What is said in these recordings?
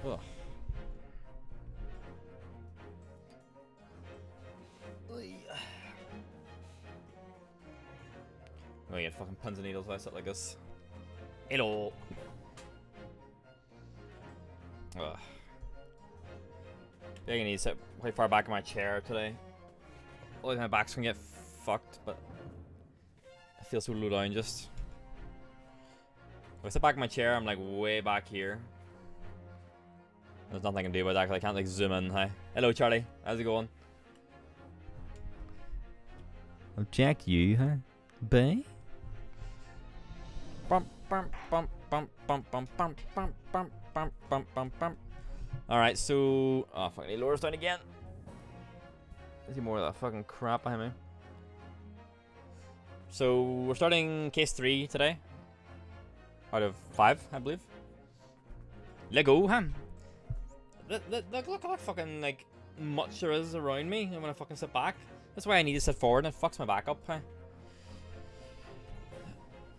Ugh. Oh, you get fucking pins and needles if I sit like this. Hello. Ugh. I think I need to sit quite far back in my chair today. Otherwise my back's gonna get fucked, but I feel so low down just. If I sit back in my chair, I'm like way back here. There's nothing I can do about that because I can't like zoom in. Hi. Hello Charlie, how's it going? Oh, Jack, you, huh? Bay? Bump, bump, bump, bump, bump, bump, bump, bump, bump, bump, bump, bump, bump. Alright, so... Oh, fuck, I need to lower us down again. I see more of that fucking crap behind me. So, we're starting case 3 today. Out of 5, I believe. Lego, huh? Look how much fucking, like, much there is around me when I fucking sit back. That's why I need to sit forward and it fucks my back up, huh?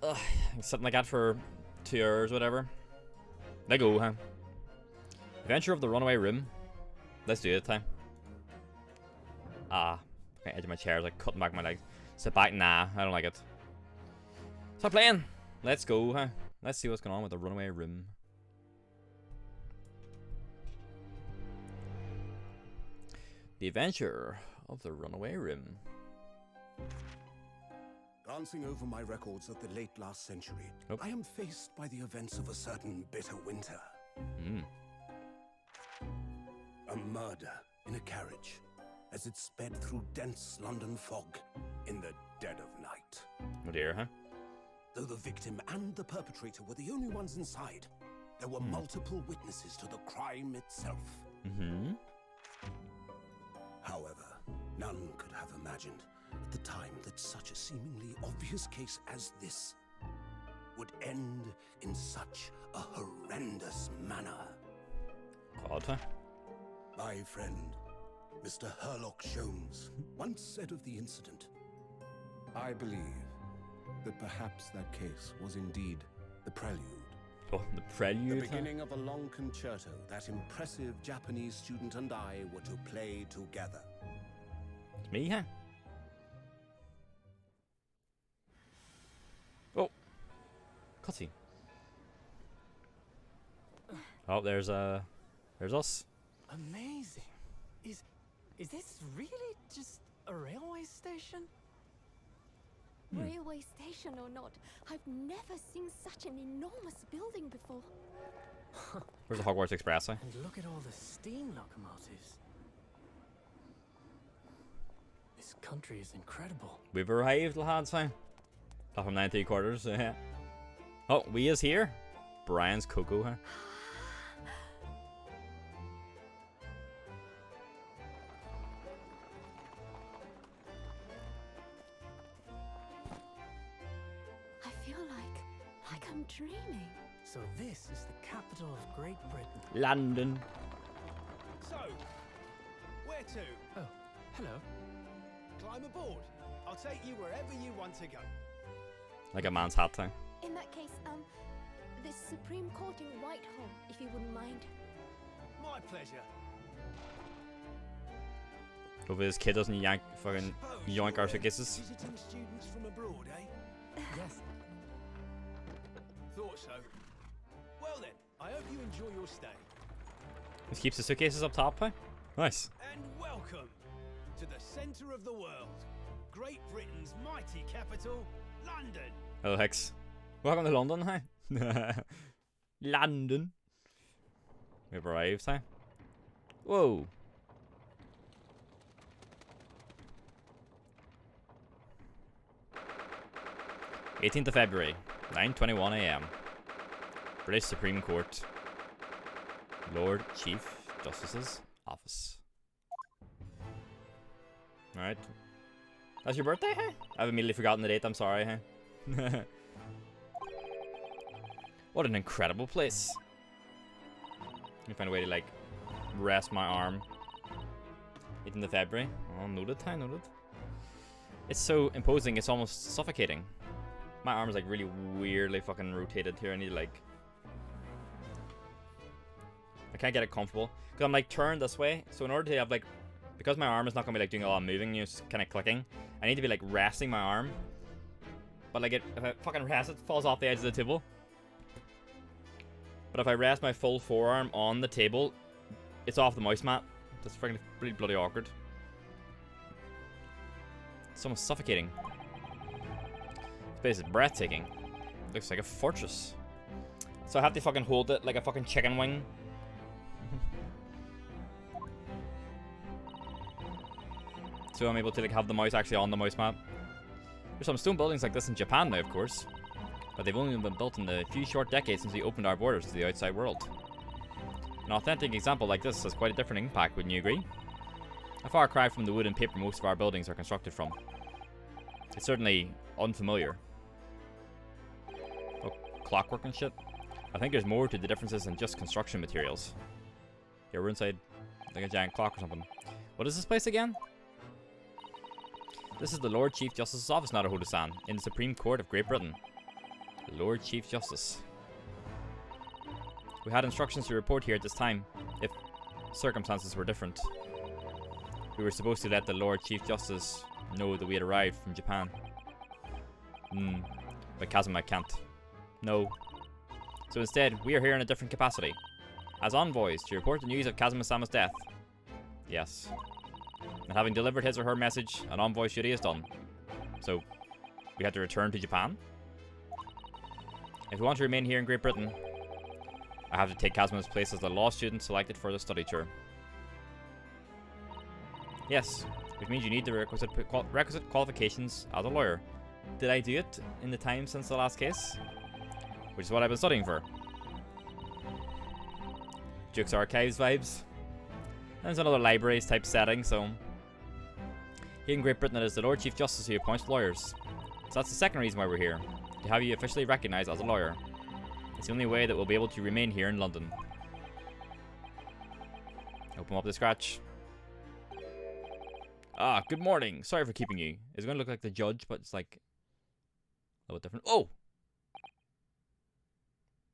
Ugh, I'm sitting like that for 2 hours, whatever. Lego, huh? Adventure of the Runaway Room. Let's do it, time. Ah, okay, edge of my chair is like cutting back my legs. Sit back, nah, I don't like it. Stop playing. Let's go, huh? Let's see what's going on with the Runaway Room. The Adventure of the Runaway Room. Glancing over my records of the late last century, I am faced by the events of a certain bitter winter. A murder in a carriage as it sped through dense London fog in the dead of night. Oh dear, huh? Though the victim and the perpetrator were the only ones inside, there were multiple witnesses to the crime itself. However, none could have imagined at the time that such a seemingly obvious case as this would end in such a horrendous manner. God, huh? My friend, Mr. Herlock Sholmes, once said of the incident, "I believe that perhaps that case was indeed the prelude. Oh, the prelude, The beginning of a long concerto that impressive Japanese student and I were to play together." It's me, huh? Oh. Cutscene. Oh, there's us. Amazing. Is this really just a railway station? Railway station or not, I've never seen such an enormous building before. Where's the Hogwarts Express, eh? And look at all the steam locomotives. This country is incredible. We've arrived, lads, huh? Platform 9 3/4, yeah. Oh, we is here. Brian's Cocoa, huh? I feel like I'm dreaming. So this is the capital of Great Britain. London. So, where to? Oh, hello. Climb aboard. I'll take you wherever you want to go. Like a man's hat, huh? In that case, the Supreme Court in Whitehall, if you wouldn't mind. My pleasure. Hope his kid doesn't yank fucking yoink our suitcases. Visiting students from abroad, eh? Yes. Thought so. Well then, I hope you enjoy your stay. Just keeps the suitcases up top, huh? Nice. And welcome to the centre of the world. Great Britain's mighty capital, London. Hello, Hex. Welcome to London, huh? London. We've arrived, huh? Whoa. '18th of February, 9:21 a.m. British Supreme Court. Lord Chief Justice's office. Alright. That's your birthday, huh? I've immediately forgotten the date, I'm sorry, huh? What an incredible place. Let me find a way to, like, rest my arm. 18th of February. Oh, noted, huh? Noted. It's so imposing, it's almost suffocating. My arm's, like, really weirdly fucking rotated here. I need to, like... I can't get it comfortable. Because I'm like turned this way. So in order to have like, because my arm is not going to be like doing a lot of moving, you know, just kind of clicking. I need to be like resting my arm. But like if I fucking rest, it falls off the edge of the table. But if I rest my full forearm on the table, it's off the mouse mat. That's freaking really bloody awkward. It's almost suffocating. This place is breathtaking. Looks like a fortress. So I have to fucking hold it like a fucking chicken wing. So I'm able to like have the mouse actually on the mouse mat. There's some stone buildings like this in Japan now, of course. But they've only been built in the few short decades since we opened our borders to the outside world. An authentic example like this has quite a different impact, wouldn't you agree? A far cry from the wood and paper most of our buildings are constructed from. It's certainly unfamiliar. Oh, clockwork and shit. I think there's more to the differences than just construction materials. Yeah, we're inside like a giant clock or something. What is this place again? This is the Lord Chief Justice's office, Naruhodo-san, in the Supreme Court of Great Britain. The Lord Chief Justice. We had instructions to report here at this time, if circumstances were different. We were supposed to let the Lord Chief Justice know that we had arrived from Japan. But Kazuma can't. No. So instead, we are here in a different capacity. As envoys to report the news of Kazuma-sama's death. Yes. And having delivered his or her message, an envoy's duty is done. So, we had to return to Japan? If we want to remain here in Great Britain, I have to take Kazuma's place as the law student selected for the study tour. Yes, which means you need the requisite qualifications as a lawyer. Did I do it in the time since the last case? Which is what I've been studying for. Jukes Archives vibes. And it's another libraries type setting, so... Here in Great Britain it is the Lord Chief Justice who appoints lawyers. So that's the second reason why we're here. To have you officially recognised as a lawyer. It's the only way that we'll be able to remain here in London. Open up the scratch. Ah, good morning. Sorry for keeping you. It's going to look like the judge, but it's like... a little bit different. Oh!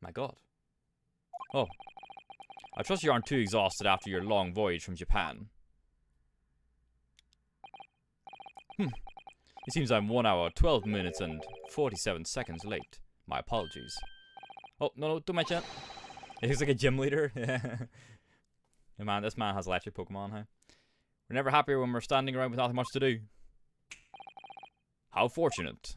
My god. Oh. I trust you aren't too exhausted after your long voyage from Japan. It seems I'm 1 hour, 12 minutes, and 47 seconds late. My apologies. Oh, no, don't mention it. He's like a gym leader. Yeah, man, this man has electric Pokemon, huh? We're never happier when we're standing around with nothing much to do. How fortunate.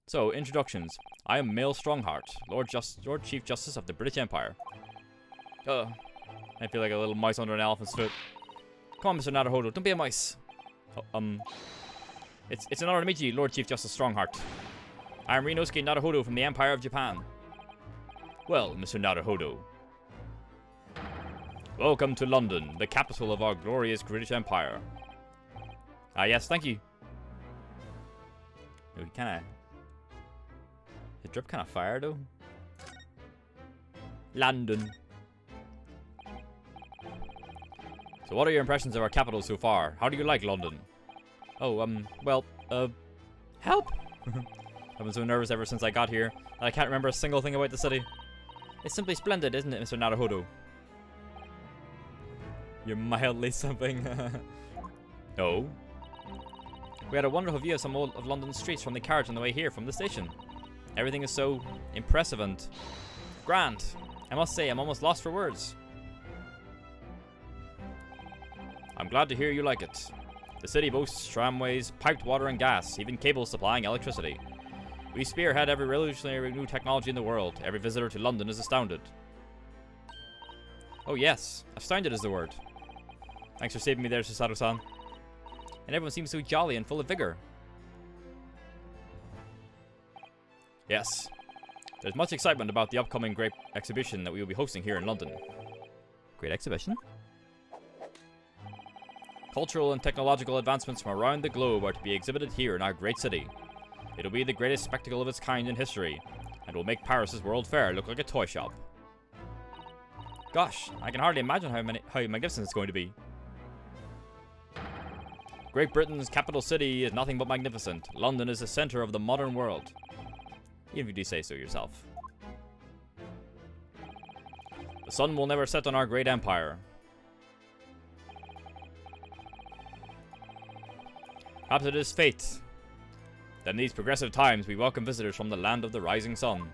So, introductions. I am Mael Strongheart, Lord Chief Justice of the British Empire. I feel like a little mouse under an elephant's foot. Come on, Mr. Naruhodo, don't be a mouse. Oh, it's an honor to meet you, Lord Chief Justice Strongheart. I am Rinosuke Naruhodo from the Empire of Japan. Well, Mr. Naruhodo. Welcome to London, the capital of our glorious British Empire. Ah, yes, thank you. No, he kinda... The drip kinda fire, though. London. So what are your impressions of our capital so far? How do you like London? Oh, well, help! I've been so nervous ever since I got here, that I can't remember a single thing about the city. It's simply splendid, isn't it, Mr. Naruhodo? You're mildly something. Oh? We had a wonderful view of some of London's streets from the carriage on the way here from the station. Everything is so impressive and grand. I must say, I'm almost lost for words. I'm glad to hear you like it. The city boasts tramways, piped water and gas, even cables supplying electricity. We spearhead every revolutionary new technology in the world. Every visitor to London is astounded. Oh yes, astounded is the word. Thanks for saving me there, Susato-san. And everyone seems so jolly and full of vigor. Yes. There's much excitement about the upcoming great exhibition that we will be hosting here in London. Great exhibition? Cultural and technological advancements from around the globe are to be exhibited here in our great city. It'll be the greatest spectacle of its kind in history, and will make Paris's World Fair look like a toy shop. Gosh, I can hardly imagine how magnificent it's going to be. Great Britain's capital city is nothing but magnificent. London is the center of the modern world. Even if you do say so yourself. The sun will never set on our great empire. Perhaps it is fate that in these progressive times we welcome visitors from the land of the rising sun.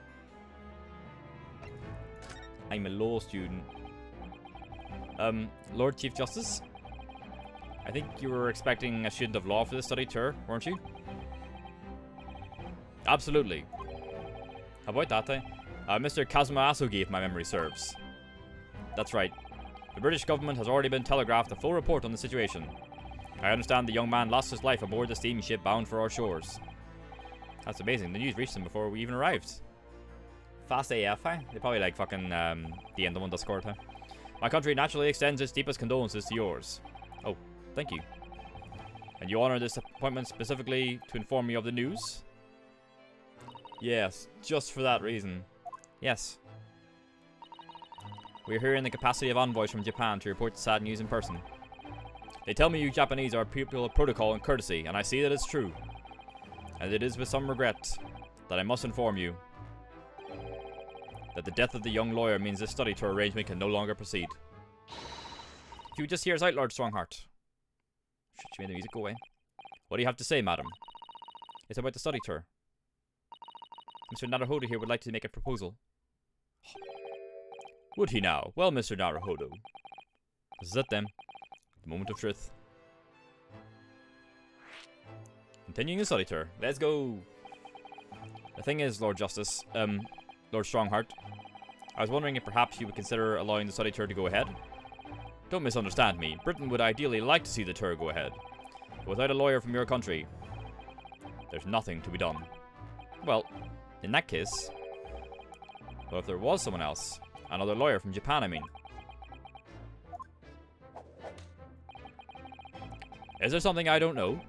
I'm a law student. Lord Chief Justice? I think you were expecting a student of law for this study tour, weren't you? Absolutely. How about that, eh? Mr. Kazuma Asugi, if my memory serves. That's right. The British government has already been telegraphed a full report on the situation. I understand the young man lost his life aboard the steamship bound for our shores. That's amazing. The news reached him before we even arrived. Fast AF, eh? They probably like fucking, the end of one Discord, huh? My country naturally extends its deepest condolences to yours. Oh, thank you. And you honor this appointment specifically to inform me of the news? Yes, just for that reason. Yes. We are here in the capacity of envoys from Japan to report the sad news in person. They tell me you Japanese are people of protocol and courtesy, and I see that it's true. And it is with some regret that I must inform you that the death of the young lawyer means this study tour arrangement can no longer proceed. If you would just hear us out, Lord Strongheart. Shit, you made the music go away. What do you have to say, madam? It's about the study tour. Mr. Naruhodo here would like to make a proposal. Would he now? Well, Mr. Naruhodo. This is it then. The moment of truth. Continuing the study tour. Let's go. The thing is, Lord Justice, Lord Strongheart, I was wondering if perhaps you would consider allowing the study tour to go ahead. Don't misunderstand me. Britain would ideally like to see the tour go ahead. But without a lawyer from your country, there's nothing to be done. Well, in that case, well, if there was someone else, another lawyer from Japan, I mean. Is there something I don't know?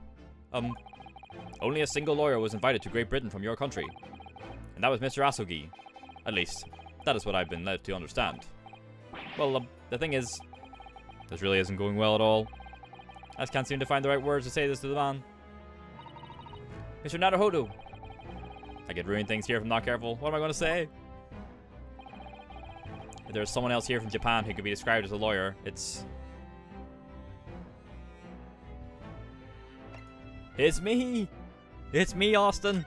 Only a single lawyer was invited to Great Britain from your country, and that was Mr. Asugi. At least, that is what I've been led to understand. Well, the thing is, this really isn't going well at all. I just can't seem to find the right words to say this to the man. Mr. Naruhodo! I could ruin things here if I'm not careful. What am I going to say? If there's someone else here from Japan who could be described as a lawyer, it's me! It's me, Austin!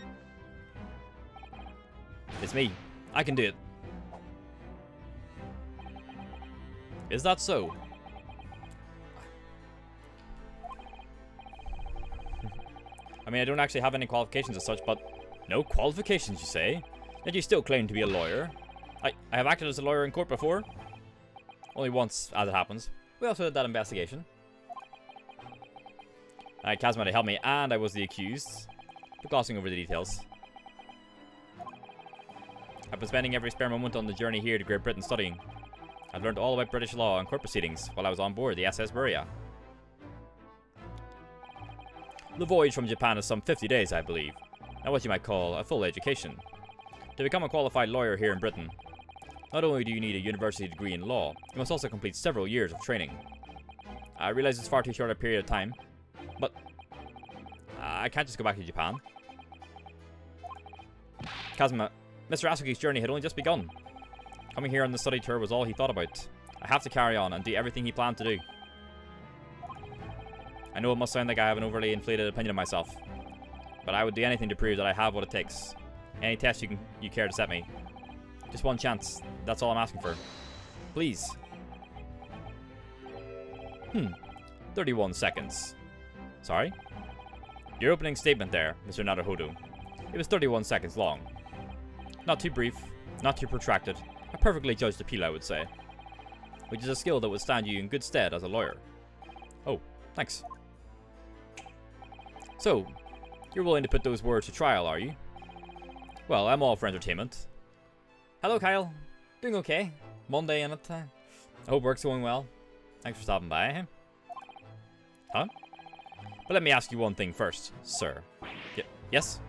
It's me. I can do it. Is that so? I mean, I don't actually have any qualifications as such, but... No qualifications, you say? Yet you still claim to be a lawyer. I have acted as a lawyer in court before. Only once, as it happens. We also did that investigation. Kazuma to help me, and I was the accused. But glossing over the details. I've been spending every spare moment on the journey here to Great Britain studying. I've learned all about British law and court proceedings while I was on board the SS Buria. The voyage from Japan is some 50 days, I believe. Now what you might call a full education. To become a qualified lawyer here in Britain, not only do you need a university degree in law, you must also complete several years of training. I realize it's far too short a period of time, but I can't just go back to Japan. Kazuma, Mr. Asugi's journey had only just begun. Coming here on the study tour was all he thought about. I have to carry on and do everything he planned to do. I know it must sound like I have an overly inflated opinion of myself, but I would do anything to prove that I have what it takes. Any test you care to set me. Just one chance, that's all I'm asking for. Please. 31 seconds. Sorry? Your opening statement there, Mr. Naruhodo. It was 31 seconds long. Not too brief, not too protracted. A perfectly judged appeal, I would say. Which is a skill that would stand you in good stead as a lawyer. Oh, thanks. So, you're willing to put those words to trial, are you? Well, I'm all for entertainment. Hello, Kyle. Doing okay. Monday in it. I hope work's going well. Thanks for stopping by. Huh? But let me ask you one thing first, sir. Yes?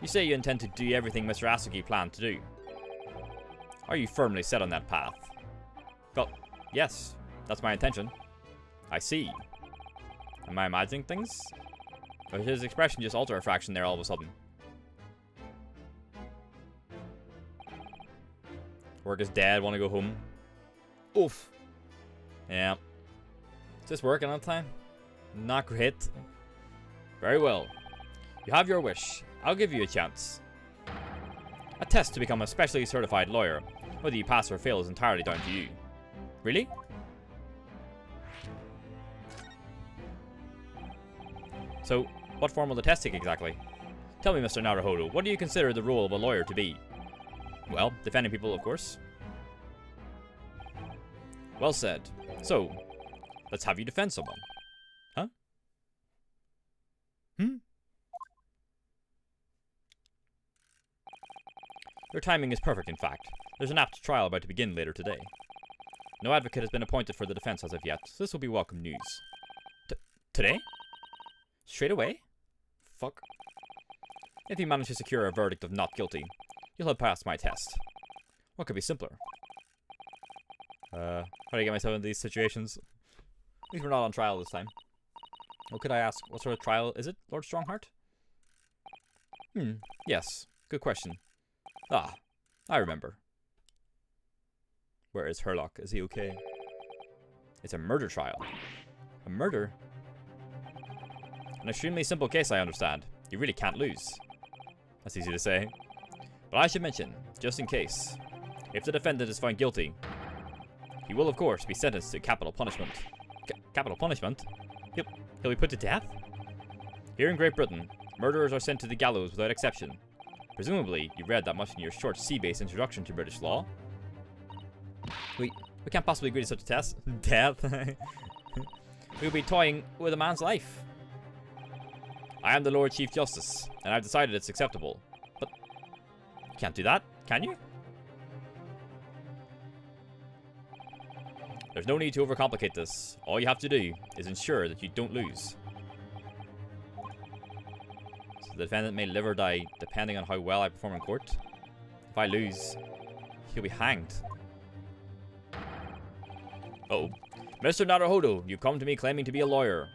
You say you intend to do everything Mr. Asugi planned to do. Are you firmly set on that path? Well, yes. That's my intention. I see. Am I imagining things? Or did his expression just alter a fraction there all of a sudden? Work is dead, want to go home. Oof. Yeah. Is this working on time? Not great. Very well. You have your wish. I'll give you a chance. A test to become a specially certified lawyer. Whether you pass or fail is entirely down to you. Really? So, what form will the test take exactly? Tell me, Mr. Naruhodo, what do you consider the role of a lawyer to be? Well, defending people, of course. Well said. So, let's have you defend someone. Huh? Your timing is perfect, in fact. There's an apt trial about to begin later today. No advocate has been appointed for the defense as of yet, so this will be welcome news. Today? Straight away? Fuck. If you manage to secure a verdict of not guilty, you'll have passed my test. What could be simpler? How do I get myself into these situations? At least we're not on trial this time. What could I ask? What sort of trial is it, Lord Strongheart? Yes. Good question. Ah, I remember. Where is Herlock? Is he okay? It's a murder trial. A murder? An extremely simple case, I understand. You really can't lose. That's easy to say. But I should mention, just in case, if the defendant is found guilty, he will of course be sentenced to capital punishment. Capital punishment? Yep, he'll be put to death? Here in Great Britain, murderers are sent to the gallows without exception. Presumably, you read that much in your short sea-based introduction to British law. We can't possibly agree to such a test. Death? We'll be toying with a man's life. I am the Lord Chief Justice, and I've decided it's acceptable. But you can't do that, can you? There's no need to overcomplicate this. All you have to do is ensure that you don't lose. So the defendant may live or die, depending on how well I perform in court. If I lose, he'll be hanged. Uh-oh. Mr. Naruhodo, you come to me claiming to be a lawyer.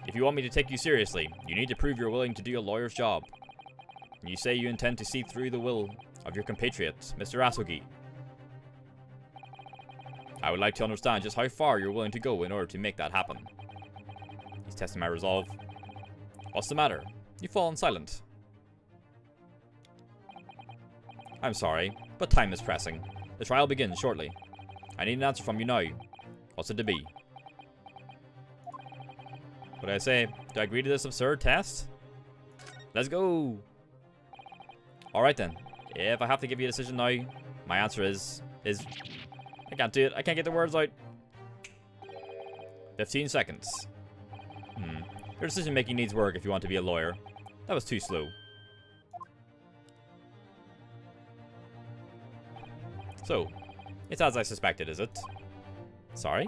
If you want me to take you seriously, you need to prove you're willing to do a lawyer's job. And you say you intend to see through the will of your compatriot, Mr. Asogi. I would like to understand just how far you're willing to go in order to make that happen. He's testing my resolve. What's the matter? You've fallen silent. I'm sorry, but time is pressing. The trial begins shortly. I need an answer from you now. What's it to be? What do I say? Do I agree to this absurd test? Let's go! Alright then. If I have to give you a decision now, my answer is... I can't do it. I can't get the words out. 15 seconds. Your decision making needs work if you want to be a lawyer. That was too slow. So, it's as I suspected, is it? Sorry?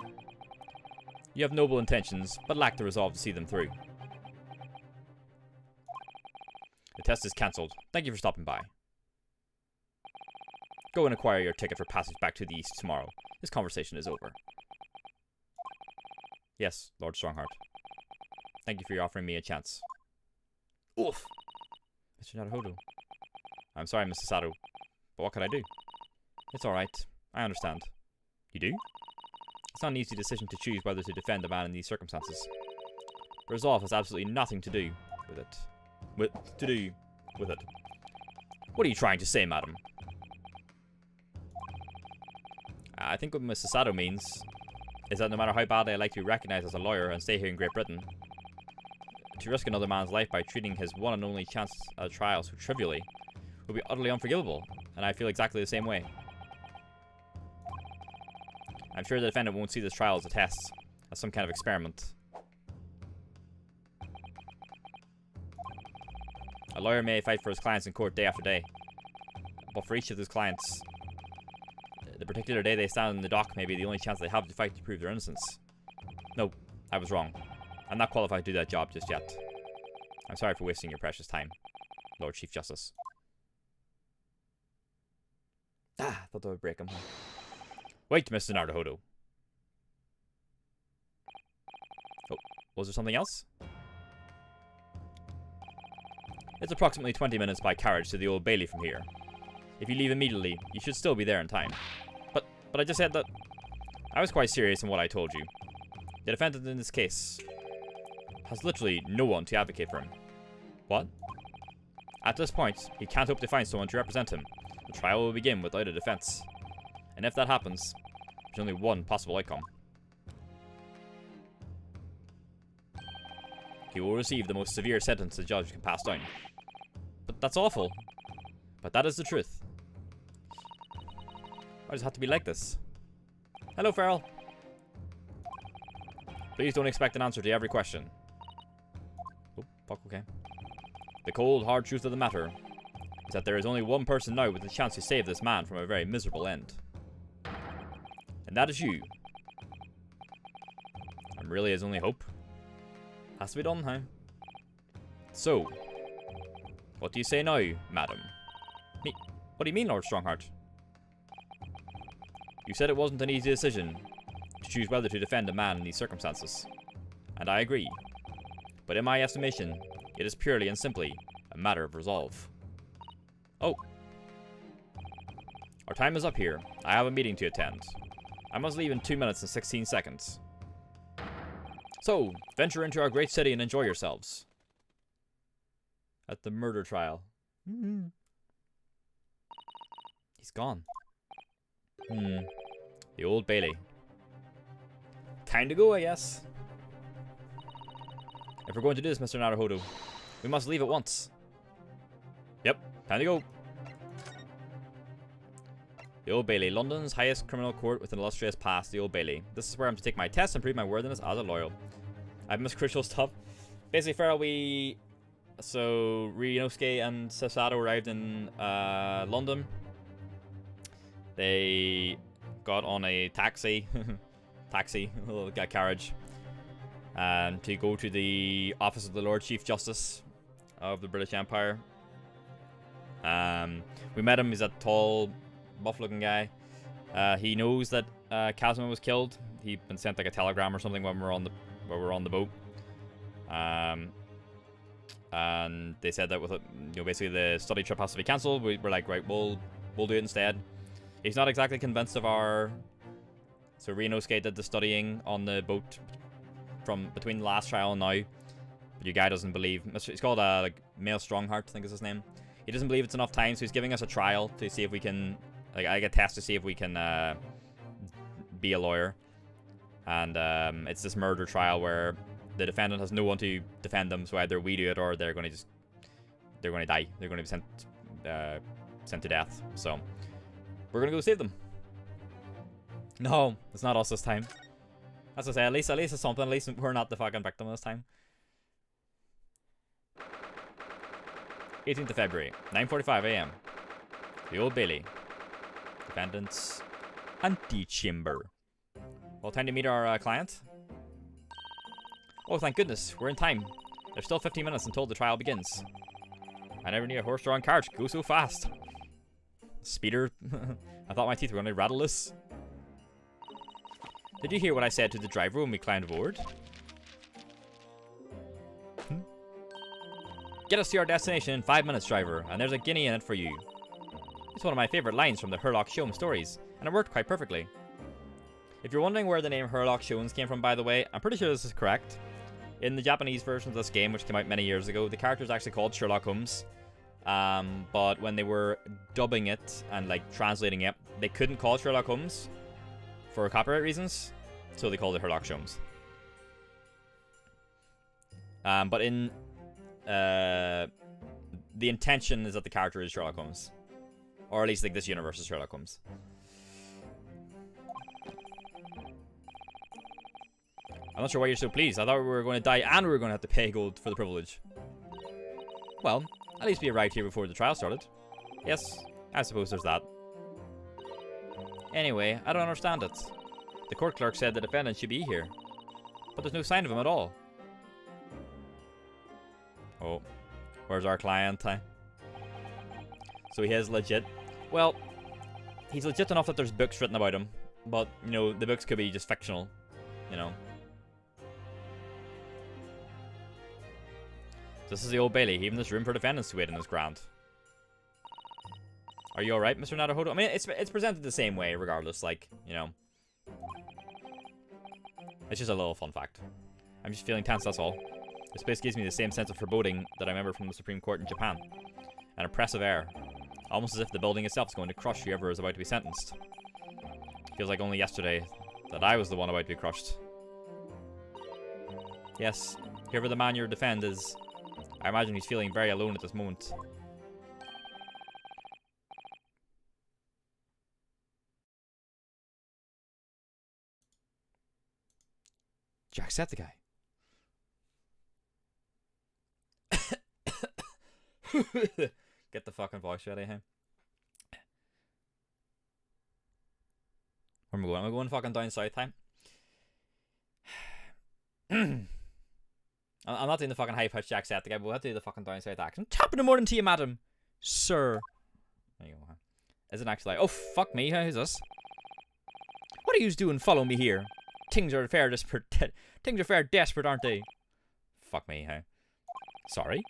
You have noble intentions, but lack the resolve to see them through. The test is cancelled. Thank you for stopping by. Go and acquire your ticket for passage back to the east tomorrow. This conversation is over. Yes, Lord Strongheart. Thank you for offering me a chance. Oof! Mr. Naruhodo. I'm sorry, Mr. Sato, but what can I do? It's alright. I understand. You do? It's not an easy decision to choose whether to defend a man in these circumstances. The resolve has absolutely nothing to do with it. What are you trying to say, madam? I think what Mr. Sato means is that no matter how badly I like to be recognised as a lawyer and stay here in Great Britain, to risk another man's life by treating his one and only chance at a trial so trivially would be utterly unforgivable, and I feel exactly the same way. I'm sure the defendant won't see this trial as a test, as some kind of experiment. A lawyer may fight for his clients in court day after day, but for each of those clients, the particular day they stand in the dock may be the only chance they have to fight to prove their innocence. No, I was wrong. I'm not qualified to do that job just yet. I'm sorry for wasting your precious time, Lord Chief Justice. Ah, thought that would break him. Wait, Mr. Naruhodo. Oh, was there something else? It's approximately 20 minutes by carriage to the Old Bailey from here. If you leave immediately, you should still be there in time. But I just said that I was quite serious in what I told you. The defendant in this case has literally no one to advocate for him. What? At this point, he can't hope to find someone to represent him. The trial will begin without a defense. And if that happens, there's only one possible outcome. He will receive the most severe sentence the judge can pass down. But that's awful. But that is the truth. Why does it have to be like this? Hello, Farrell. Please don't expect an answer to every question. Oh, fuck, okay. The cold, hard truth of the matter is that there is only one person now with the chance to save this man from a very miserable end. And that is you. And really his only hope. Has to be done, huh? So, what do you say now, madam? What do you mean, Lord Strongheart? You said it wasn't an easy decision to choose whether to defend a man in these circumstances. And I agree. But in my estimation, it is purely and simply a matter of resolve. Oh. Our time is up here. I have a meeting to attend. I must leave in 2 minutes and 16 seconds. So, venture into our great city and enjoy yourselves. At the murder trial. He's gone. The Old Bailey. Time to go, I guess. If we're going to do this, Mr. Naruhodo, we must leave at once. Yep, time to go. The Old Bailey, London's highest criminal court with an illustrious past, the Old Bailey. This is where I'm to take my test and prove my worthiness as a lawyer. I've missed crucial stuff. Basically, Farrell, so Ryunosuke and Sasato arrived in London. They got on a taxi, a little carriage, to go to the office of the Lord Chief Justice of the British Empire. We met him. He's that tall, buff-looking guy. He knows that Kazuma was killed. He'd been sent like a telegram or something when we were on the boat. And they said that with it, basically the study trip has to be cancelled. We're like, right, we'll do it instead. He's not exactly convinced of our. So Ryunosuke did the studying on the boat from between the last trial and now, but your guy doesn't believe. He's called like Male Strongheart, I think is his name. He doesn't believe it's enough time, so he's giving us a trial to see if we can, like, I get a test to see if we can be a lawyer. And it's this murder trial where the defendant has no one to defend them, so either we do it or they're going to die. They're going to be sent to death. So we're going to go save them. No, it's not us this time. As I say, at least it's something. At least we're not the fucking victim this time. 18th of February, 9:45 a.m. The Old Bailey. Defendant's antechamber. Well, time to meet our client. Oh, thank goodness, we're in time. There's still 15 minutes until the trial begins. I never need a horse-drawn carriage to go so fast. Speeder. I thought my teeth were going to rattle this. Did you hear what I said to the driver when we climbed aboard? Get us to our destination in 5 minutes, driver, and there's a guinea in it for you. It's one of my favourite lines from the Herlock Sholmes stories, and it worked quite perfectly. If you're wondering where the name Herlock Sholmes came from, by the way, I'm pretty sure this is correct. In the Japanese version of this game, which came out many years ago, the character is actually called Sherlock Holmes. But when they were dubbing it and like translating it, they couldn't call it Sherlock Holmes for copyright reasons, so they called it Herlock Sholmes. But in the intention is that the character is Sherlock Holmes, or at least like this universe is Sherlock Holmes. I'm not sure why you're so pleased. I thought we were going to die and we were going to have to pay gold for the privilege. Well, at least we arrived here before the trial started. Yes, I suppose there's that. Anyway, I don't understand it. The court clerk said the defendant should be here, but there's no sign of him at all. Oh, where's our client, huh? So he is legit. Well, he's legit enough that there's books written about him, but, you know, the books could be just fictional, you know. This is the Old Bailey. Even this room for defendants to wait in is grand. Are you alright, Mr. Naruhodo? I mean, it's presented the same way, regardless, like, you know. It's just a little fun fact. I'm just feeling tense, that's all. This place gives me the same sense of foreboding that I remember from the Supreme Court in Japan. An oppressive air. Almost as if the building itself is going to crush whoever is about to be sentenced. Feels like only yesterday that I was the one about to be crushed. Yes, whoever the man you defend is, I imagine he's feeling very alone at this moment. Jacksepticeye. Get the fucking voice ready, hey? Where am I going? Am I going fucking down south time? I'm not doing the fucking high-pitched Jacksepticeye, but we'll have to do the fucking down south accent. Top in the morning to you, madam. Sir. There you go, huh? Is it actually like, oh, fuck me, huh? Who's this? What are you doing? Follow me here. Things are fair desperate, aren't they? Fuck me, huh? Sorry?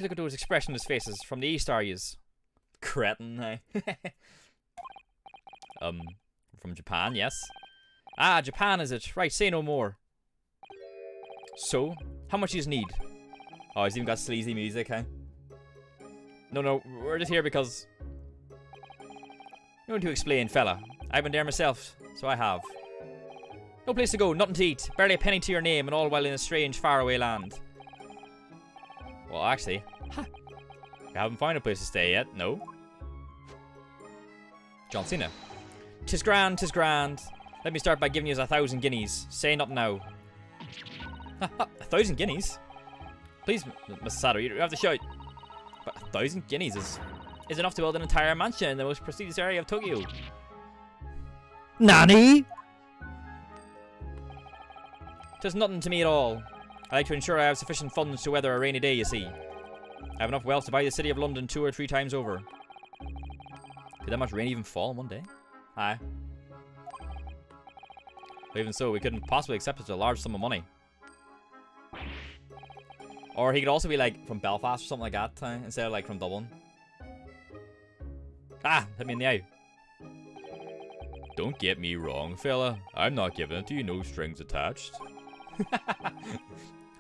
Look at those expressionless faces from the east, are yous? Cretin, hey? From Japan, yes. Ah, Japan is it? Right, say no more. So, how much yous need? Oh, he's even got sleazy music, hey? No, we're just here because... No one to explain, fella. I've been there myself, so I have. No place to go, nothing to eat, barely a penny to your name, and all while in a strange, faraway land. Well, actually, we haven't found a place to stay yet, no. John Cena. 'Tis grand, 'tis grand. Let me start by giving you 1,000 guineas. Say nothing now. 1,000 guineas? Please, Mr. Sato, you have to shout. But 1,000 guineas is enough to build an entire mansion in the most prestigious area of Tokyo. Nani? 'Tis nothing to me at all. I like to ensure I have sufficient funds to weather a rainy day, you see. I have enough wealth to buy the city of London 2 or 3 times over. Could that much rain even fall in one day? Aye. But even so, we couldn't possibly accept such a large sum of money. Or he could also be like from Belfast or something like that, instead of like from Dublin. Ah, hit me in the eye. Don't get me wrong, fella. I'm not giving it to you, no strings attached.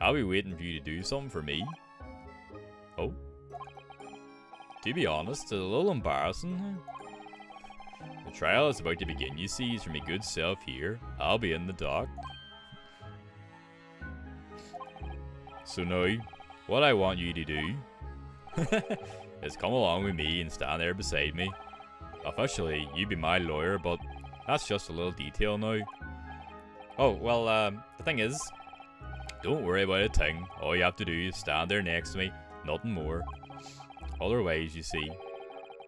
I'll be waiting for you to do something for me. Oh. To be honest, it's a little embarrassing. The trial is about to begin, you see, for me good self here. I'll be in the dock. So now, what I want you to do is come along with me and stand there beside me. Officially, you be my lawyer, but that's just a little detail now. Oh, well, the thing is, don't worry about a thing. All you have to do is stand there next to me, nothing more. Otherwise, you see,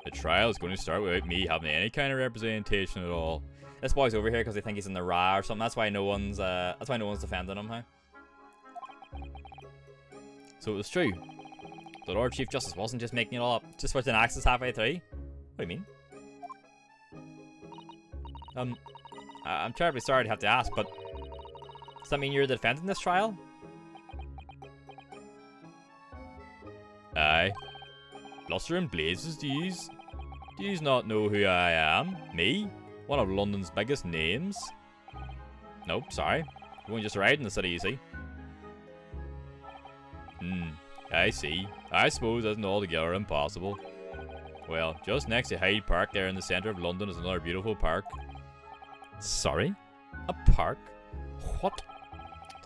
the trial is going to start without me having any kind of representation at all. This boy's over here because they think he's in the Ra or something. That's why no one's defending him, huh? So it was true. The Lord Chief Justice wasn't just making it all up, just switching axes halfway through. What do you mean? I'm terribly sorry to have to ask, but does that mean you're the defendant in this trial? Aye. Bluster and blazes, do yous not know who I am? Me? One of London's biggest names? Nope, sorry. You only just arrived in the city, you see. I see. I suppose that's not altogether impossible. Well, just next to Hyde Park there in the centre of London is another beautiful park. Sorry? A park? What?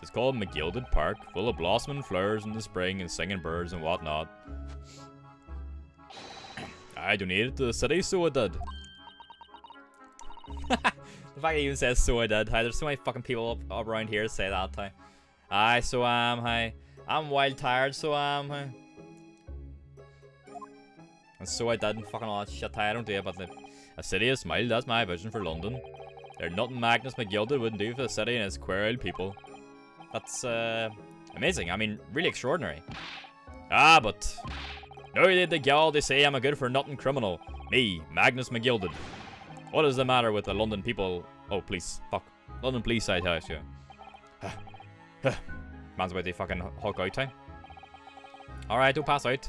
It's called McGilded Park, full of blossoming flowers in the spring and singing birds and whatnot. I donated to the city, so I did. The fact he even says so I did. There's so many fucking people up around here say that. Aye, so hi. I'm wild tired, so hi. And so I did and fucking all that shit. I don't do it, but a city of smile, that's my vision for London. There's nothing Magnus McGilded wouldn't do for the city and its queer-eyed people. That's amazing. I mean, really extraordinary. Ah, but now they the gal they say I'm a good-for-nothing criminal. Me, Magnus McGilded. What is the matter with the London people? Oh, police. Fuck. London police, I tell you. Man's about to fucking hulk out time. Alright, don't pass out.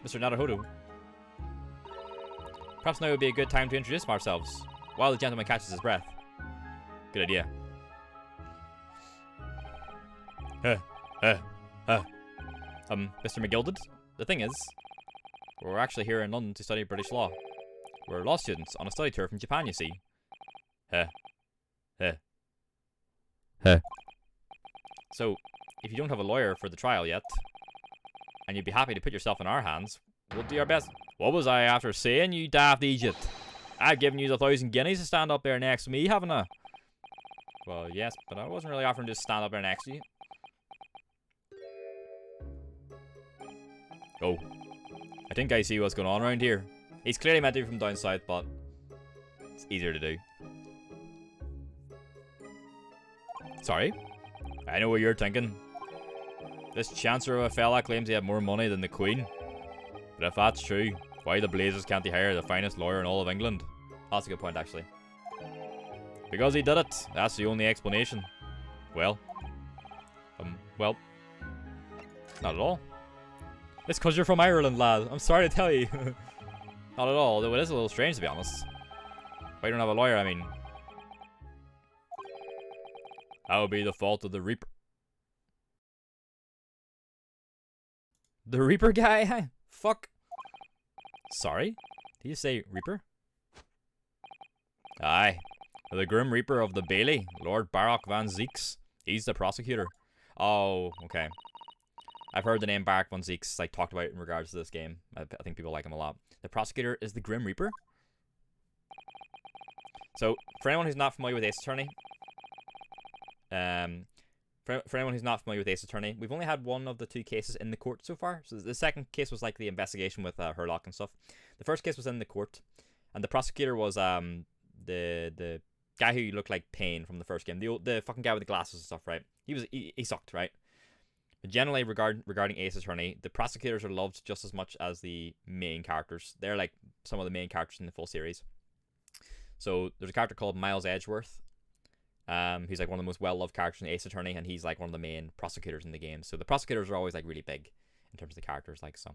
Mr. Naruhodo. Perhaps now would be a good time to introduce ourselves, while the gentleman catches his breath. Good idea. Mr. McGilded, the thing is, we're actually here in London to study British law. We're law students on a study tour from Japan, you see. So, if you don't have a lawyer for the trial yet, and you'd be happy to put yourself in our hands, we'll do our best. What was I after saying, you daft Egypt? I've given you 1,000 guineas to stand up there next to me, haven't I? Well, yes, but I wasn't really offering to stand up there next to you. Oh. I think I see what's going on around here. He's clearly meant to be from down south, but it's easier to do. Sorry? I know what you're thinking. This Chancellor of a fella claims he had more money than the Queen. But if that's true, why the blazes can't he hire the finest lawyer in all of England? That's a good point, actually. Because he did it. That's the only explanation. Well. Well. Not at all. It's because you're from Ireland, lad. I'm sorry to tell you. Not at all, though it is a little strange, to be honest. Why don't have a lawyer, I mean. That would be the fault of the Reaper. The Reaper guy? Fuck. Sorry? Did you say Reaper? Aye. The Grim Reaper of the Bailey, Lord Barak van Zieks. He's the prosecutor. Oh, okay. I've heard the name Barak van Zieks like talked about in regards to this game. I think people like him a lot. The prosecutor is the Grim Reaper. So, for anyone who's not familiar with Ace Attorney, for anyone who's not familiar with Ace Attorney, we've only had one of the two cases in the court so far. So the second case was like the investigation with Herlock and stuff. The first case was in the court, and the prosecutor was the guy who looked like Payne from the first game, the fucking guy with the glasses and stuff, right? He sucked, right? But generally, regarding Ace Attorney, the prosecutors are loved just as much as the main characters. They're like some of the main characters in the full series. So there's a character called Miles Edgeworth. He's like one of the most well-loved characters in Ace Attorney, and he's like one of the main prosecutors in the game. So the prosecutors are always like really big in terms of the characters, like so.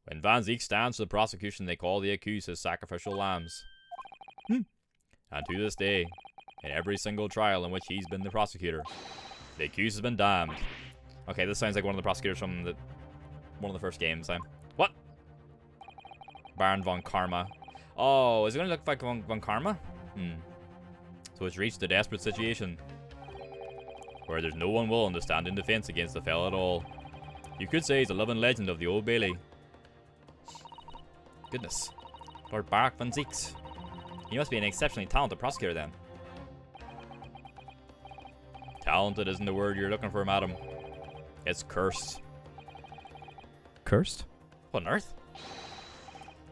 When Van Zieks stands for the prosecution, they call the accused his sacrificial lambs. And to this day, in every single trial in which he's been the prosecutor, the accused has been damned. Okay, this sounds like one of the prosecutors from one of the first games. What? Baron von Karma. Oh, is it going to look like von Karma? So it's reached a desperate situation where there's no one willing to stand in defense against the fella at all. You could say he's a living legend of the Old Bailey. Goodness. Lord Barak van Zieks. He must be an exceptionally talented prosecutor then. Talented isn't the word you're looking for, madam. It's cursed. Cursed? What on earth?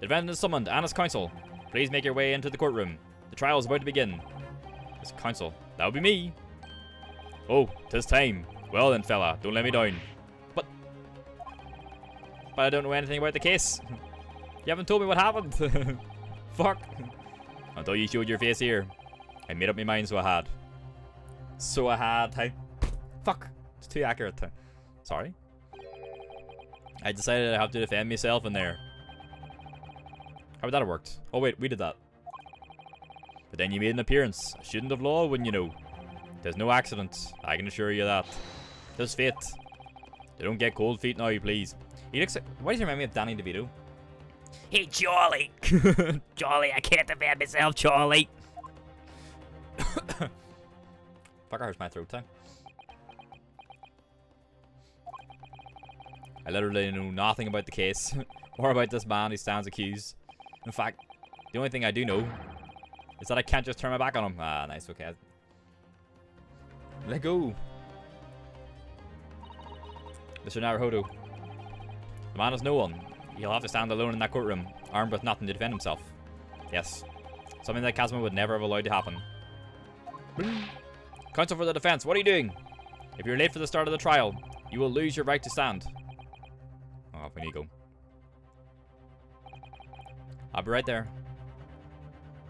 The defendant is summoned and his counsel. Please make your way into the courtroom. The trial is about to begin. His counsel. That would be me. Oh, 'tis time. Well then, fella, don't let me down. But I don't know anything about the case. You haven't told me what happened. Fuck. Until you showed your face here. I made up my mind, so I had. Fuck. It's too accurate. Sorry. I decided I have to defend myself in there. How would that have worked? Oh wait, we did that. But then you made an appearance. A student of law, wouldn't you know? There's no accident. I can assure you that. There's fate. They don't get cold feet now, please. He looks like... Why does he remind me of Danny DeVito? Hey, Charlie! Charlie, I can't defend myself, Charlie! Fuck, I hurts my throat time. I literally know nothing about the case, or about this man who stands accused. In fact, the only thing I do know is that I can't just turn my back on him. Ah, nice, okay. Let go. Mr. Naruhodo. The man is no one. He'll have to stand alone in that courtroom, armed with nothing to defend himself. Yes. Something that Kazuma would never have allowed to happen. Counsel for the defense, what are you doing? If you're late for the start of the trial, you will lose your right to stand. Oh, we need to go. I'll be right there.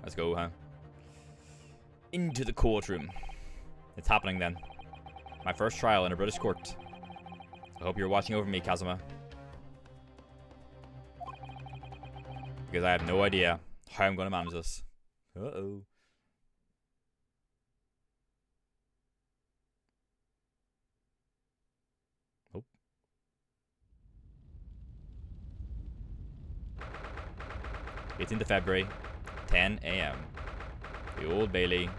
Let's go, huh? Into the courtroom. It's happening then. My first trial in a British court. I hope you're watching over me, Kazuma. Because I have no idea how I'm going to manage this. Uh-oh. Oh. 18th of February, 10 a.m. The Old Bailey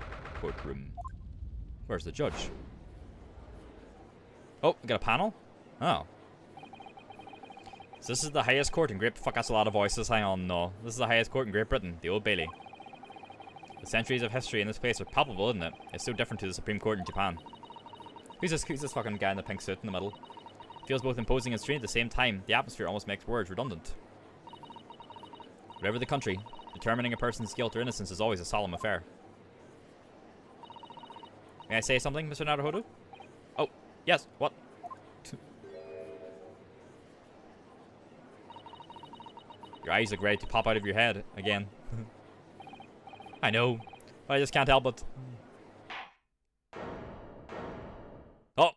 courtroom. Where's the judge? Oh, we got a panel? Oh. So this is the highest court in Great... Fuck, that's a lot of voices. Hang on, no. This is the highest court in Great Britain, the Old Bailey. The centuries of history in this place are palpable, isn't it? It's so different to the Supreme Court in Japan. Who's this fucking guy in the pink suit in the middle? Feels both imposing and strange at the same time. The atmosphere almost makes words redundant. Whatever the country, determining a person's guilt or innocence is always a solemn affair. May I say something, Mr. Naruhodo? Oh, yes, what? Your eyes look ready to pop out of your head again. I know, but I just can't help it. Oh!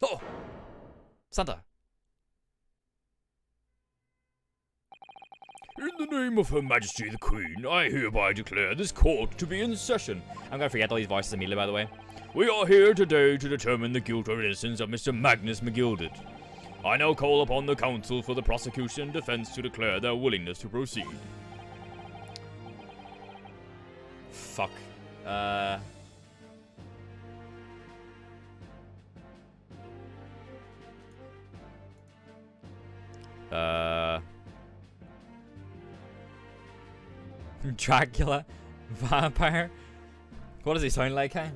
Oh! Santa! In the name of Her Majesty the Queen, I hereby declare this court to be in session. I'm gonna forget all these voices immediately, by the way. We are here today to determine the guilt or innocence of Mr. Magnus McGilded. I now call upon the counsel for the prosecution and defense to declare their willingness to proceed. Fuck. Dracula? Vampire? What does he sound like, hey?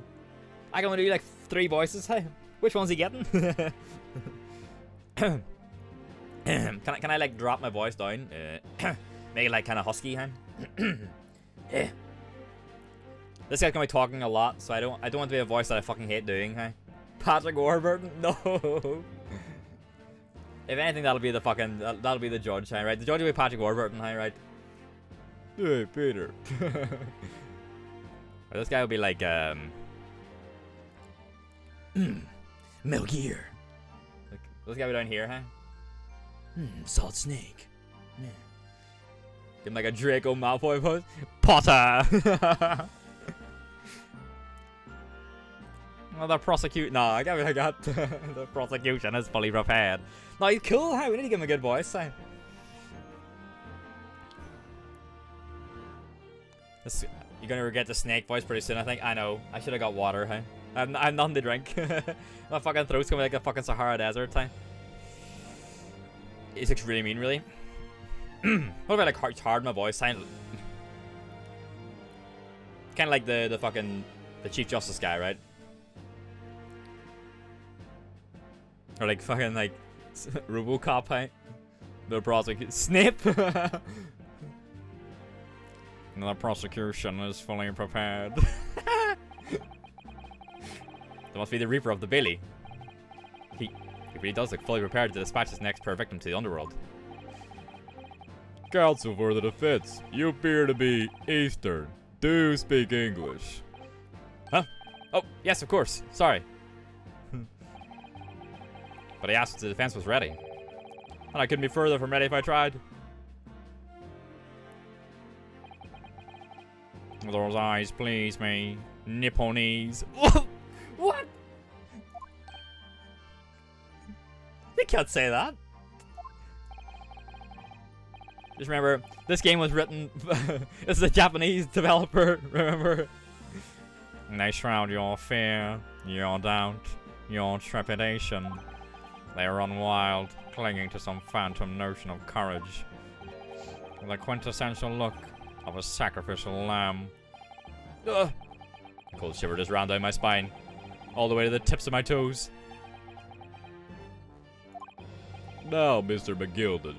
I can only do like 3 voices, hey? Which one's he getting? Can I like drop my voice down? Make it like kind of husky, huh? This guy's gonna be talking a lot, so I don't want to be a voice that I fucking hate doing, huh? Patrick Warburton? No. If anything, that'll be the fucking that'll be the judge, huh? Right? The judge will be Patrick Warburton, huh? Right? Hey, Peter. Or this guy will be like Metal Gear. Like, this guy will be down here, huh? Solid Snake. Yeah. Give him like a Draco Malfoy pose. Potter! Well, the prosecute. No, I got the prosecution is fully prepared. No, he's cool, huh? We need to give him a good voice, huh? You're gonna regret the snake voice pretty soon, I think. I know. I should have got water, huh? I'm nothing to drink. My fucking throat's gonna be like a fucking Sahara Desert, huh? It looks really mean, really. What about like hard my voice? Kind of like the fucking Chief Justice guy, right? Or like fucking like RoboCop, huh? The prosecution. Snape. The prosecution is fully prepared. That must be the Reaper of the Bailey. He really does look fully prepared to dispatch his next poor victim to the underworld. Counsel for the defense, you appear to be Eastern. Do you speak English? Huh? Oh, yes, of course. Sorry. But I asked if the defense was ready. And I couldn't be further from ready if I tried. Those eyes please me. Nipponese. What? You can't say that. Just remember, this game was written... It's a Japanese developer, remember? They shroud your fear, your doubt, your trepidation. They run wild, clinging to some phantom notion of courage. With a quintessential look of a sacrificial lamb. Ugh. A cold shiver just ran down my spine, all the way to the tips of my toes. Now, Mr. McGilded.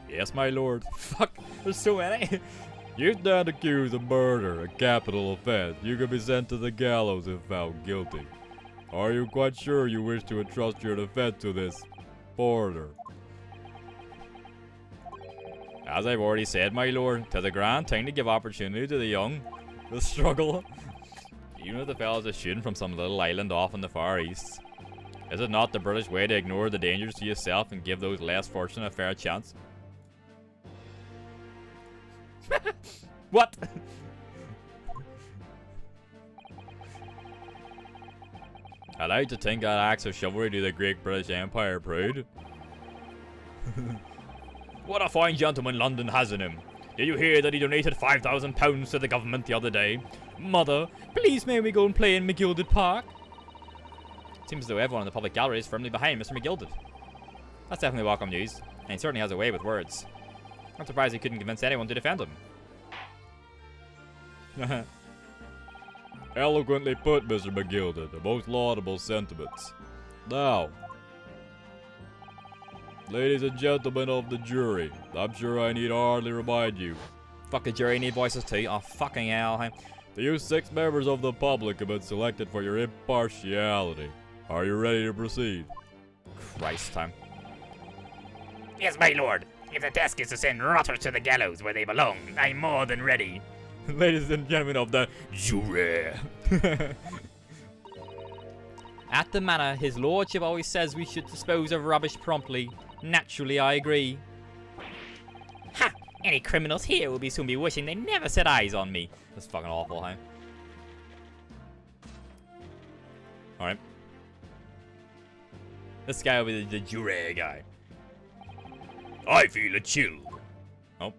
Yes, my lord. Fuck, there's so many. You stand accused of murder, a capital offense. You can be sent to the gallows if found guilty. Are you quite sure you wish to entrust your defense to this foreigner? As I've already said, my lord, 'tis a grand thing to give opportunity to the young. The struggle. Even if the fellow's a student from some little island off in the Far East. Is it not the British way to ignore the dangers to yourself and give those less fortunate a fair chance? What? I like to think that acts of chivalry do the great British Empire proud. What a fine gentleman London has in him. Did you hear that he donated £5,000 to the government the other day? Mother, please may we go and play in McGilded Park? Seems as though everyone in the public gallery is firmly behind Mr. McGilded. That's definitely welcome news, and he certainly has a way with words. I'm surprised he couldn't convince anyone to defend him. Eloquently put, Mr. McGilded. A most laudable sentiments. Now, ladies and gentlemen of the jury, I'm sure I need hardly remind you. Fuck the jury need voices too. Oh, fucking hell. That you 6 members of the public have been selected for your impartiality. Are you ready to proceed? Christ time. Yes, my lord. If the task is to send rotters to the gallows where they belong, I'm more than ready. Ladies and gentlemen of the jury. At the manor, his lordship always says we should dispose of rubbish promptly. Naturally, I agree. Ha! Any criminals here will soon be wishing they never set eyes on me. That's fucking awful, huh? Alright. This guy will be the jury guy. I feel a chill. Oh.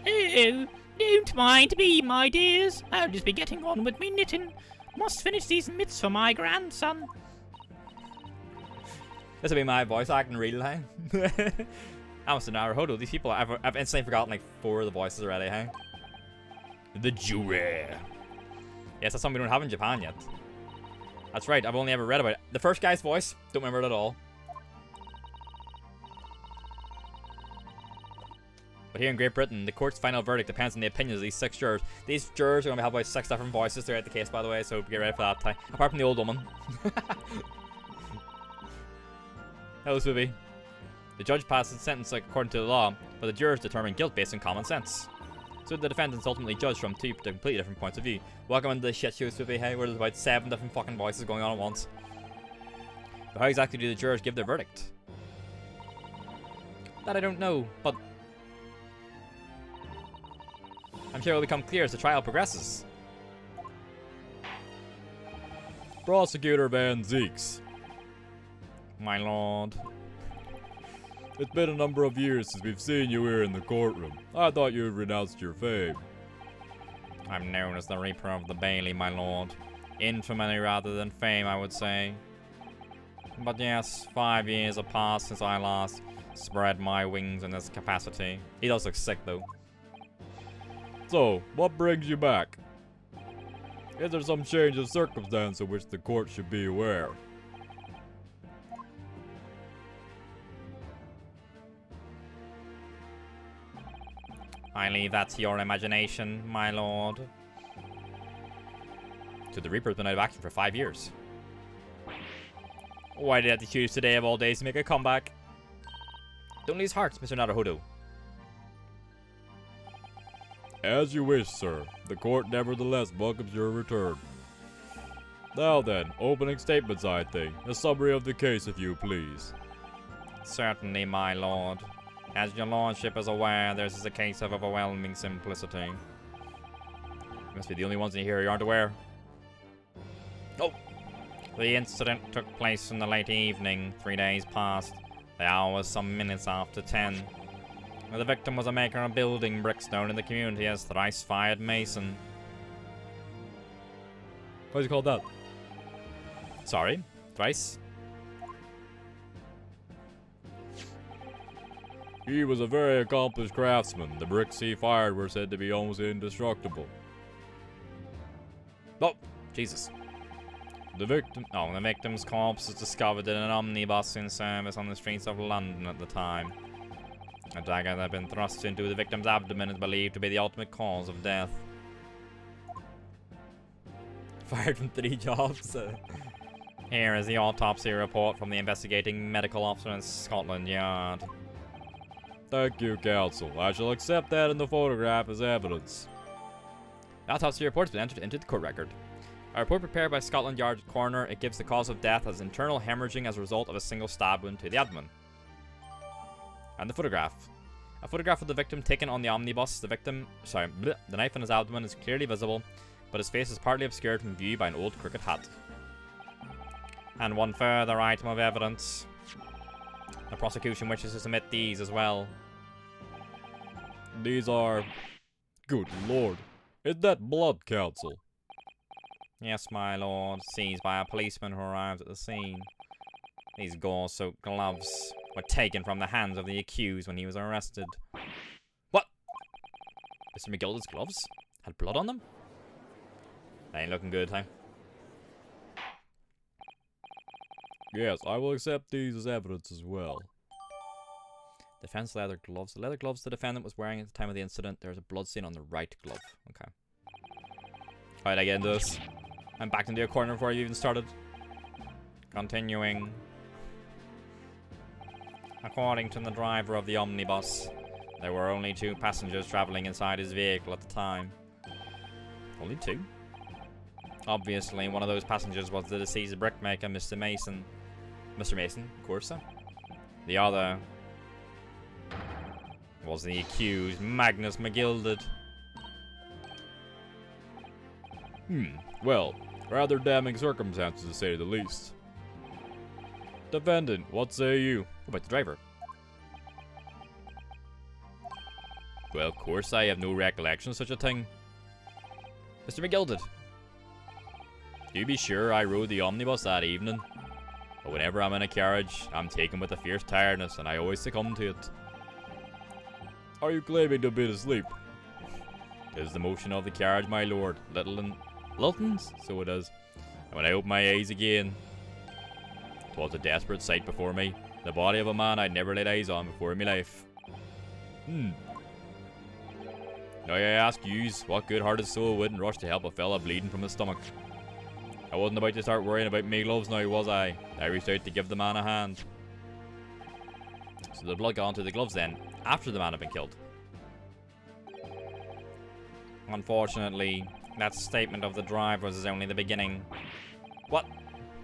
Oh, don't mind me, my dears. I'll just be getting on with me knitting. Must finish these mitts for my grandson. This will be my voice acting real, huh? Amazon Naruhodo. These people, I've instantly forgotten like 4 of the voices already, huh? The jury. Yes, that's something we don't have in Japan yet. That's right, I've only ever read about it. The first guy's voice, don't remember it at all. But here in Great Britain, the court's final verdict depends on the opinions of these 6 jurors. These jurors are going to have about 6 different voices throughout the case, by the way, so get ready for that time. Apart from the old woman. Hello, Swoopy. The judge passes the sentence according to the law, but the jurors determine guilt based on common sense. So the defendants ultimately judged from 2 completely different points of view. Welcome into the shit show, Swoopy, hey, where there's about 7 different fucking voices going on at once. But how exactly do the jurors give their verdict? That I don't know, but I'm sure it will become clear as the trial progresses. Prosecutor Van Zeeks. My lord. It's been a number of years since we've seen you here in the courtroom. I thought you had renounced your fame. I'm known as the Reaper of the Bailey, my lord. Infamy rather than fame, I would say. But yes, 5 years have passed since I last spread my wings in this capacity. He does look sick, though. So, what brings you back? Is there some change of circumstance of which the court should be aware? I leave that to your imagination, my lord. So the Reaper's been out of action for 5 years. Why did you have to choose today of all days to make a comeback? Don't lose heart, Mr. Naruhodo. As you wish, sir. The court nevertheless welcomes your return. Now then, opening statements, I think. A summary of the case, if you please. Certainly, my lord. As your lordship is aware, this is a case of overwhelming simplicity. You must be the only ones in here who aren't aware. Oh! The incident took place in the late evening, 3 days past. The hour was some minutes after 10. The victim was a maker of building bricks known in the community as Thrice-Fired Mason. What is he called that? Sorry? Thrice? He was a very accomplished craftsman. The bricks he fired were said to be almost indestructible. Oh, Jesus. The victim's corpse was discovered in an omnibus in service on the streets of London at the time. A dagger that had been thrust into the victim's abdomen is believed to be the ultimate cause of death. Fired from 3 jobs. Here is the autopsy report from the investigating medical officer in Scotland Yard. Thank you, counsel. I shall accept that in the photograph as evidence. The autopsy report has been entered into the court record. A report prepared by Scotland Yard coroner, it gives the cause of death as internal hemorrhaging as a result of a single stab wound to the abdomen. And the photograph. A photograph of the victim taken on the omnibus. The knife in his abdomen is clearly visible, but his face is partly obscured from view by an old cricket hat. And one further item of evidence. The prosecution wishes to submit these as well. These are... Good lord. Is that blood, counsel? Yes, my lord. Seized by a policeman who arrived at the scene. These gore-soaked gloves were taken from the hands of the accused when he was arrested. What? Mr. McGilda's gloves? Had blood on them? They ain't looking good, huh? Yes, I will accept these as evidence as well. Defense leather gloves. The leather gloves the defendant was wearing at the time of the incident. There's a blood stain on the right glove. Okay. Alright, I get into this. I'm backed into a corner before you even started. Continuing. According to the driver of the omnibus, there were only 2 passengers travelling inside his vehicle at the time. Only 2? Obviously, one of those passengers was the deceased brickmaker, Mr. Mason. Mr. Mason, of course. The other was the accused, Magnus McGilded. Well, rather damning circumstances to say the least. Defendant, what say you? What about the driver? Well, of course, I have no recollection of such a thing. Mr. McGilded. You be sure I rode the omnibus that evening. But whenever I'm in a carriage, I'm taken with a fierce tiredness, and I always succumb to it. Are you claiming to be asleep? 'Tis the motion of the carriage, my lord. Lilton's? So it is. And when I opened my eyes again, 'twas a desperate sight before me. The body of a man I'd never laid eyes on before in my life. Now I ask yous, what good-hearted soul wouldn't rush to help a fella bleeding from his stomach? I wasn't about to start worrying about me gloves now, was I? I reached out to give the man a hand. So the blood got onto the gloves then, after the man had been killed. Unfortunately, that statement of the driver's is only the beginning. What?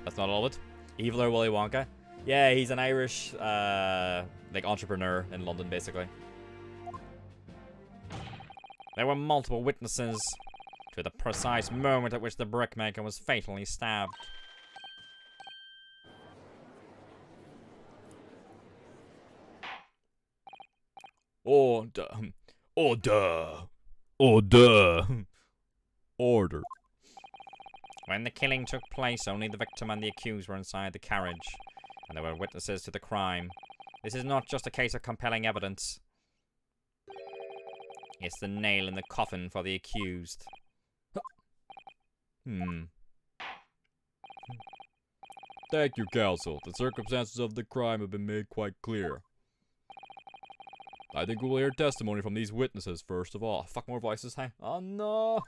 That's not all of it? Evil or Willy Wonka? Yeah, he's an Irish, like, entrepreneur in London, basically. There were multiple witnesses to the precise moment at which the brickmaker was fatally stabbed. Order. When the killing took place, only the victim and the accused were inside the carriage, and there were witnesses to the crime. This is not just a case of compelling evidence. It's the nail in the coffin for the accused. Thank you, counsel. The circumstances of the crime have been made quite clear. I think we'll hear testimony from these witnesses first of all. Fuck, more voices, hey? Oh no!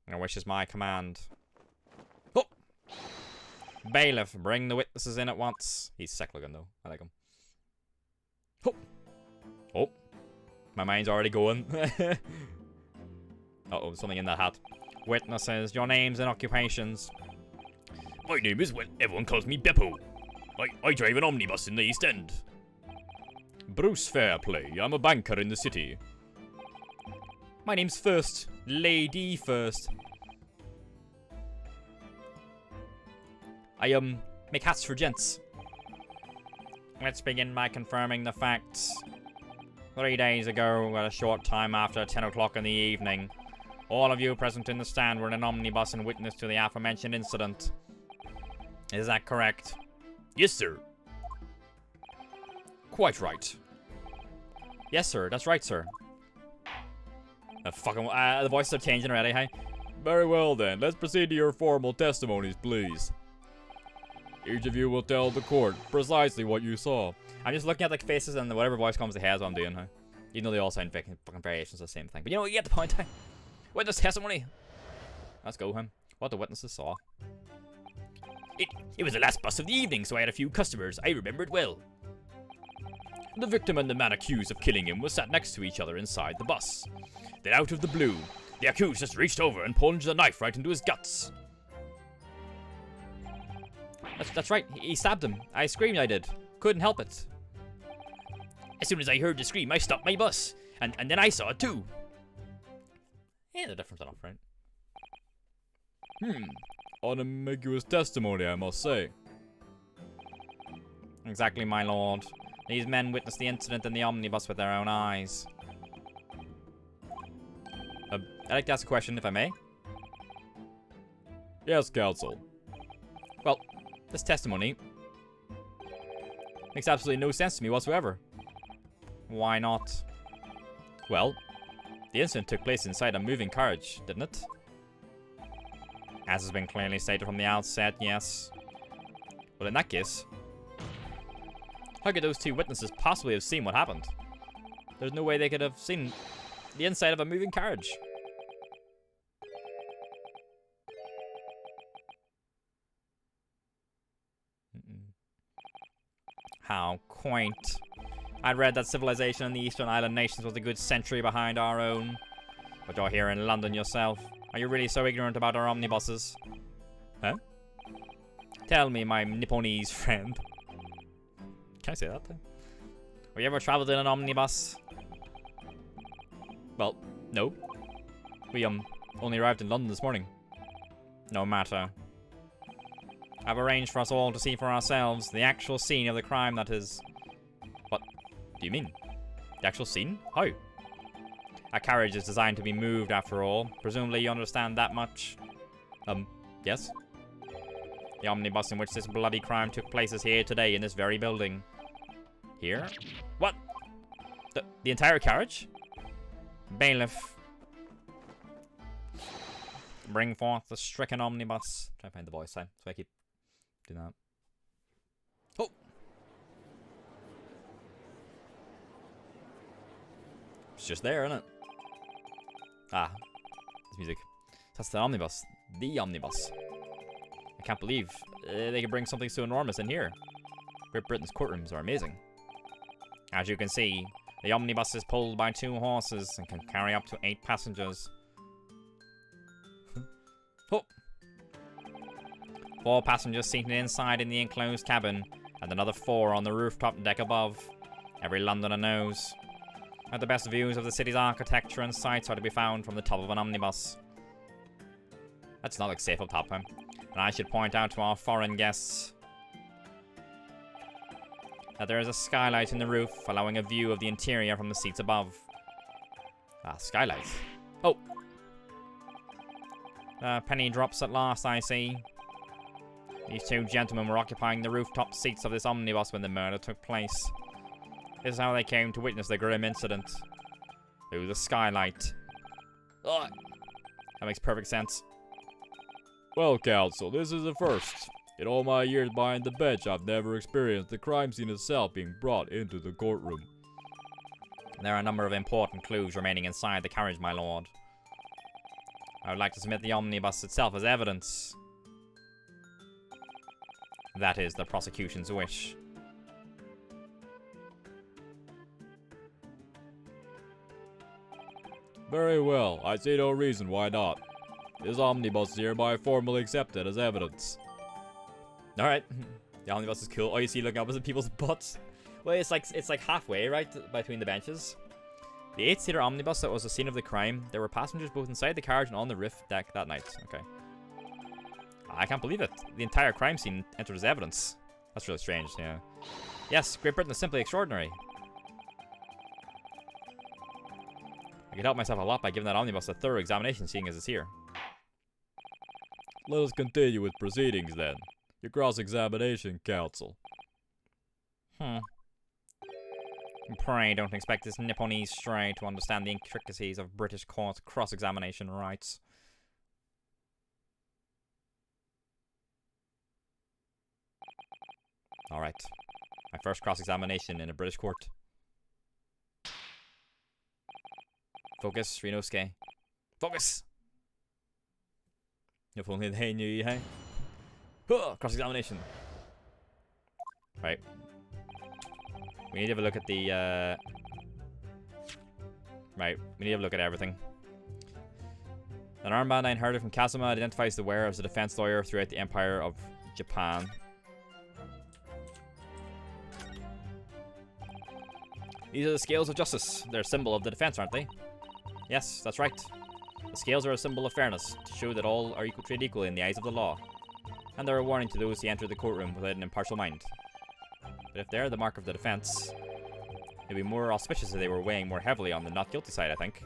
Your wish is my command. Oh! Bailiff, bring the witnesses in at once. He's sick looking though. I like him. Oh! Oh! My mind's already going. Uh-oh, something in that hat. Witnesses, your names and occupations. My name is, well, everyone calls me Beppo. I drive an omnibus in the East End. Bruce Fairplay. I'm a banker in the city. My name's First. Lady First. I, make hats for gents. Let's begin by confirming the facts. 3 days ago, at a short time after 10 o'clock in the evening, all of you present in the stand were in an omnibus and witness to the aforementioned incident. Is that correct? Yes, sir. Quite right. Yes, sir. That's right, sir. The voices are changing already, hey? Very well then. Let's proceed to your formal testimonies, please. Each of you will tell the court precisely what you saw. I'm just looking at the faces and whatever voice comes to head is what I'm doing, huh? You know they all sound fucking variations of the same thing. But you know what? You get the point, huh? Witness testimony. Let's go, him. What the witnesses saw. It was the last bus of the evening, so I had a few customers. I remembered well. The victim and the man accused of killing him were sat next to each other inside the bus. Then out of the blue, The accused just reached over and plunged a knife right into his guts. That's right, he stabbed him. I screamed, I did. Couldn't help it. As soon as I heard the scream, I stopped my bus. And then I saw it too. Yeah, the difference enough, right? Unambiguous testimony, I must say. Exactly, my lord. These men witnessed the incident in the omnibus with their own eyes. I'd like to ask a question, if I may. Yes, counsel. Well, this testimony makes absolutely no sense to me whatsoever. Why not? Well, the incident took place inside a moving carriage, didn't it? As has been clearly stated from the outset, yes. Well, in that case, how could those two witnesses possibly have seen what happened? There's no way they could have seen the inside of a moving carriage. How quaint. I'd read that civilization in the Eastern Island nations was a good century behind our own. But you're here in London yourself. Are you really so ignorant about our omnibuses? Huh? Tell me, my Nipponese friend. Can I say that then? Have you ever traveled in an omnibus? Well, no. We, only arrived in London this morning. No matter. I've arranged for us all to see for ourselves the actual scene of the crime that is... What do you mean? The actual scene? How? A carriage is designed to be moved after all. Presumably you understand that much. Yes? The omnibus in which this bloody crime took place is here today in this very building. Here? What? The entire carriage? Bailiff. Bring forth the stricken omnibus. Try to find the voice sign, so I keep doing that. Oh! It's just there, isn't it? Ah. This music. That's the omnibus. The omnibus. I can't believe they could bring something so enormous in here. Great Britain's courtrooms are amazing. As you can see, the omnibus is pulled by 2 horses and can carry up to 8 passengers. Oh. 4 passengers seated inside in the enclosed cabin, and another 4 on the rooftop deck above. Every Londoner knows that the best views of the city's architecture and sights are to be found from the top of an omnibus. That's not like safe up top, huh? And I should point out to our foreign guests that there is a skylight in the roof, allowing a view of the interior from the seats above. Ah, skylight. Oh! Penny drops at last, I see. These 2 gentlemen were occupying the rooftop seats of this omnibus when the murder took place. This is how they came to witness the grim incident. Through the skylight. Ugh. That makes perfect sense. Well, counsel, this is a first. In all my years behind the bench, I've never experienced the crime scene itself being brought into the courtroom. There are a number of important clues remaining inside the carriage, my lord. I would like to submit the omnibus itself as evidence. That is the prosecution's wish. Very well, I see no reason why not. This omnibus is hereby formally accepted as evidence. Alright. The omnibus is cool. Oh, you see looking opposite people's butts. Well, it's like halfway, right, between the benches. The 8-seater omnibus that was the scene of the crime, there were passengers both inside the carriage and on the roof deck that night. Okay. I can't believe it. The entire crime scene entered as evidence. That's really strange, yeah. Yes, Great Britain is simply extraordinary. I could help myself a lot by giving that omnibus a thorough examination, seeing as it's here. Let us continue with proceedings then. Your cross-examination, counsel. Pray don't expect this Nipponese stray to understand the intricacies of British court cross-examination rights. Alright. My first cross-examination in a British court. Focus, Ryunosuke. Focus! If only they knew, hey? Cross-examination. Right. We need to have a look at the, Right, we need to have a look at everything. An armband I inherited from Kazuma identifies the wearer as a defense lawyer throughout the Empire of Japan. These are the scales of justice. They're a symbol of the defense, aren't they? Yes, that's right. The scales are a symbol of fairness, to show that all are treated equally in the eyes of the law. And they're a warning to those who enter the courtroom without an impartial mind. But if they're the mark of the defense, it'd be more auspicious if they were weighing more heavily on the not guilty side, I think.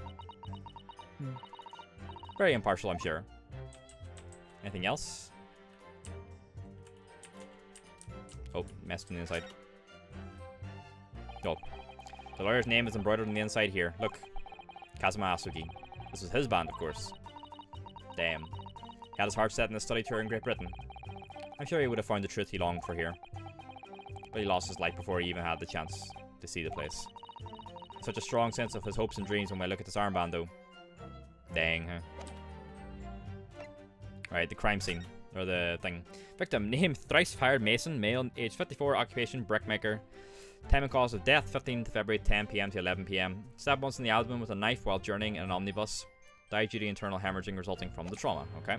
Very impartial, I'm sure. Anything else? Oh, messed on the inside. Oh. The lawyer's name is embroidered on the inside here. Look. Kazuma Asugi. This was his band, of course. Damn. He had his heart set in a study tour in Great Britain. I'm sure he would have found the truth he longed for here. But he lost his life before he even had the chance to see the place. Such a strong sense of his hopes and dreams when I look at this armband, though. Dang, huh? Alright, the crime scene. Or the thing. Victim, name, thrice fired mason, male, age 54, occupation, brickmaker. Time and cause of death, 15th February, 10 PM to 11 PM. Stabbed once in the abdomen with a knife while journeying in an omnibus. Died due to internal hemorrhaging resulting from the trauma. Okay.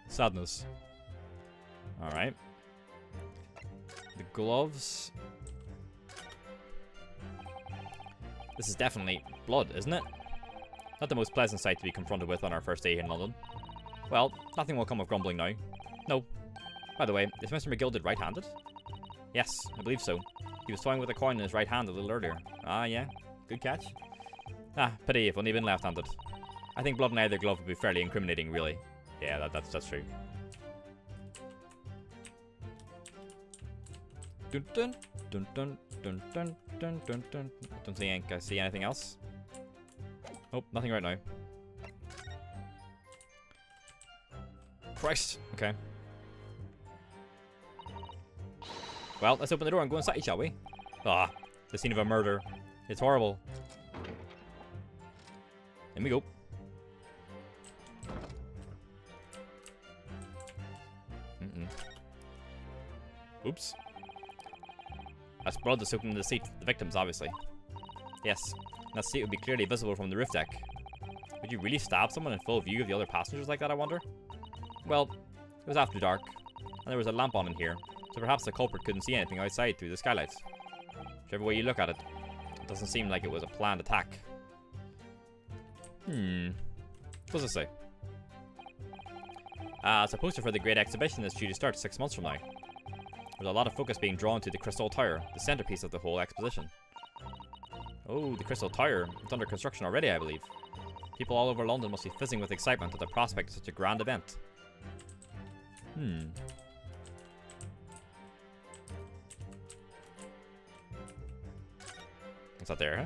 Sadness. Alright. The gloves. This is definitely blood, isn't it? Not the most pleasant sight to be confronted with on our first day here in London. Well, nothing will come of grumbling now. No. By the way, is Mr. McGilded right-handed? Yes, I believe so. He was toying with a coin in his right hand a little earlier. Ah, yeah. Good catch. Ah, pity if only been left-handed. I think blood in either glove would be fairly incriminating, really. Yeah, that's true. Dun dun dun dun dun dun dun dun dun. Don't think I see anything else. Oh, nothing right now. Christ. Okay. Well, let's open the door and go inside, shall we? Ah, the scene of a murder. It's horrible. In we go. Oops. That's blood that's soaked into the seat. The victims, obviously. Yes. That seat would be clearly visible from the roof deck. Would you really stab someone in full view of the other passengers like that, I wonder? Well, it was after dark, and there was a lamp on in here, so perhaps the culprit couldn't see anything outside through the skylights. Whichever way you look at it, it doesn't seem like it was a planned attack. What does it say? It's a poster for the great exhibition that's due to start 6 months from now. There's a lot of focus being drawn to the Crystal Tower, the centerpiece of the whole exposition. Oh, the Crystal Tower. It's under construction already, I believe. People all over London must be fizzing with excitement at the prospect of such a grand event. What's that there, huh?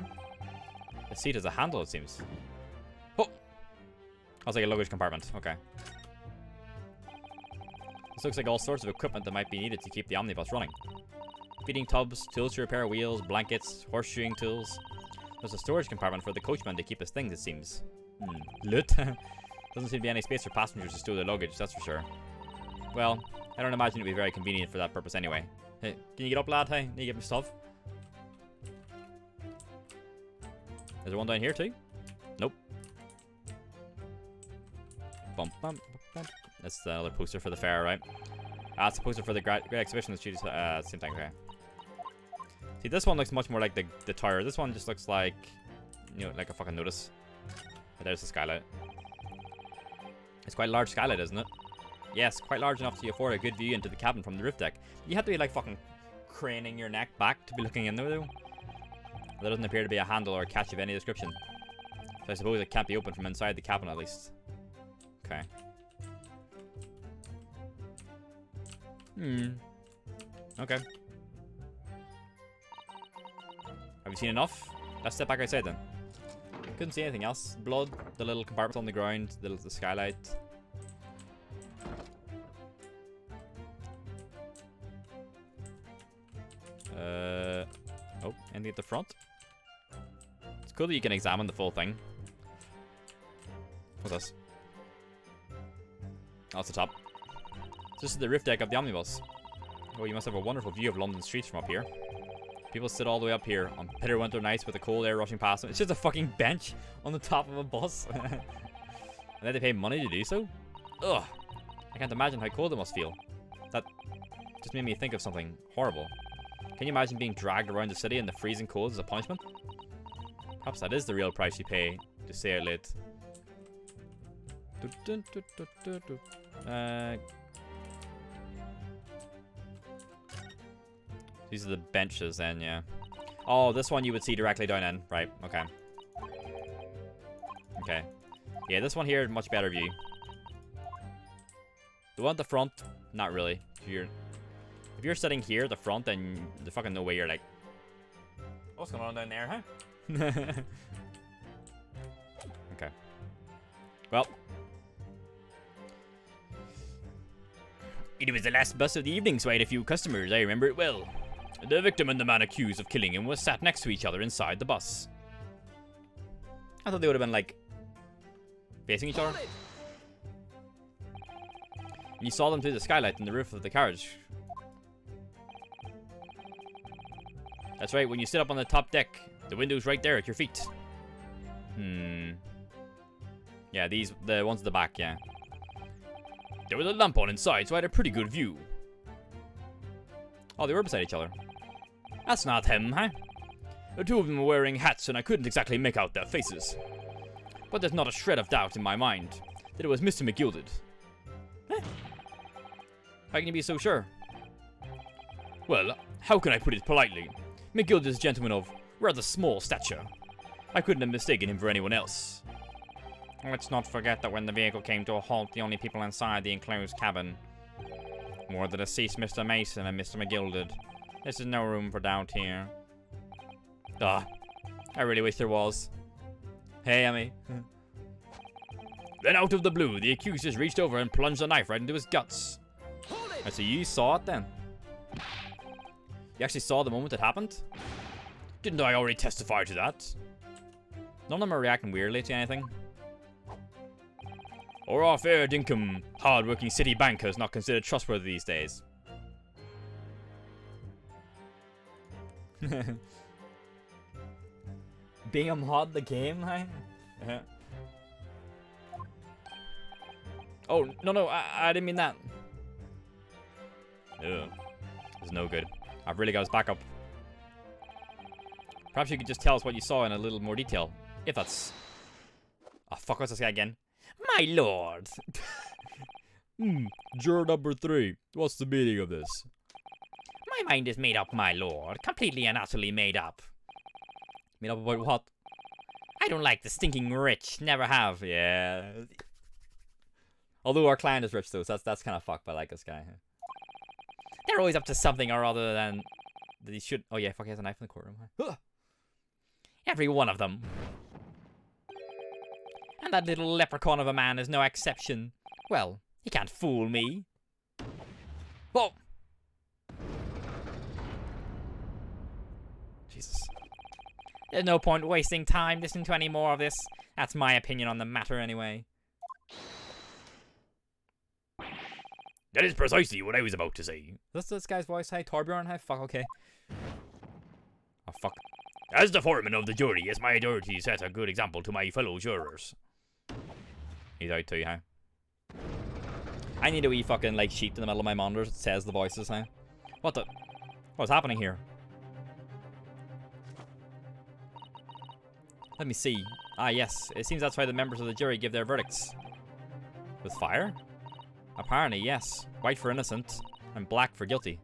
The seat has a handle, it seems. Oh! That's like a luggage compartment. Okay. This looks like all sorts of equipment that might be needed to keep the omnibus running. Feeding tubs, tools to repair wheels, blankets, horseshoeing tools. There's a storage compartment for the coachman to keep his things, it seems. Loot. Doesn't seem to be any space for passengers to store their luggage, that's for sure. Well, I don't imagine it'd be very convenient for that purpose anyway. Hey, can you get up, lad? Hey, need to get my stuff? Is there one down here too? Nope. Bump, bump, bump. That's another poster for the fair, right? It's a poster for the great exhibition that's due to same thing, okay. See, this one looks much more like the tower. This one just looks like, you know, like a fucking notice. But there's the skylight. It's quite a large skylight, isn't it? Yes, quite large enough to afford a good view into the cabin from the roof deck. You have to be like fucking craning your neck back to be looking in there, though. There doesn't appear to be a handle or a catch of any description. So I suppose it can't be opened from inside the cabin at least. Okay. Okay. Have you seen enough? Let's step back outside then. Couldn't see anything else. Blood, the little compartment on the ground, the skylight. Oh, anything at the front? It's cool that you can examine the full thing. What's this? Oh, it's the top. This is the roof deck of the omnibus. Oh, you must have a wonderful view of London streets from up here. People sit all the way up here on bitter winter nights with the cold air rushing past them. It's just a fucking bench on the top of a bus. And then they pay money to do so? Ugh. I can't imagine how cold it must feel. That just made me think of something horrible. Can you imagine being dragged around the city in the freezing cold as a punishment? Perhaps that is the real price you pay to stay out late. These are the benches then, yeah. Oh, this one you would see directly down in. Right, okay. Okay. Yeah, this one here, much better view. The one at the front, not really. If you're sitting here at the front, then there's fucking no way you're like, what's going on down there, huh? Okay. Well. It was the last bus of the evening, so I had a few customers. I remember it well. The victim and the man accused of killing him was sat next to each other inside the bus. I thought they would have been, like, facing each other. And you saw them through the skylight in the roof of the carriage. That's right, when you sit up on the top deck, the window's right there at your feet. Yeah, the ones at the back, yeah. There was a lamp on inside, so I had a pretty good view. Oh, they were beside each other. That's not him, huh? The two of them were wearing hats, and I couldn't exactly make out their faces. But there's not a shred of doubt in my mind that it was Mr. McGilded. Huh? How can you be so sure? Well, how can I put it politely? McGilded is a gentleman of rather small stature. I couldn't have mistaken him for anyone else. Let's not forget that when the vehicle came to a halt, the only people inside the enclosed cabin were the deceased Mr. Mason and Mr. McGilded. There's no room for doubt here. Ah, I really wish there was. Hey, Emmy. Then out of the blue, the accused just reached over and plunged a knife right into his guts. And so you saw it then? You actually saw the moment it happened? Didn't I already testify to that? None of them are reacting weirdly to anything. Or our fair dinkum, hard-working city banker is not considered trustworthy these days. Being mod the game, huh? Oh, no, I didn't mean that. Ugh. It's no good. I've really got his back up. Perhaps you could just tell us what you saw in a little more detail. If that's... Oh, fuck, what's this guy again? My lord! Juror number 3. What's the meaning of this? My mind is made up, my lord. Completely and utterly made up. Made up about what? I don't like the stinking rich. Never have. Yeah. Although our client is rich though, so that's kind of fucked, but I like this guy. They're always up to something or other than... That he should... Oh yeah, fuck, he has a knife in the courtroom. Every one of them. And that little leprechaun of a man is no exception. Well, he can't fool me. Whoa! Jesus. There's no point wasting time listening to any more of this. That's my opinion on the matter anyway. That is precisely what I was about to say. That's this guy's voice. Hi, Torbjorn. Hi, fuck, okay. Oh, fuck. As the foreman of the jury, it's my duty to set a good example to my fellow jurors. He's out too, huh? I need a wee fucking, like, sheet in the middle of my monitors that says the voices, huh? What the... What's happening here? Let me see. Ah, yes. It seems that's why the members of the jury give their verdicts. With fire? Apparently, yes. White for innocent, and black for guilty.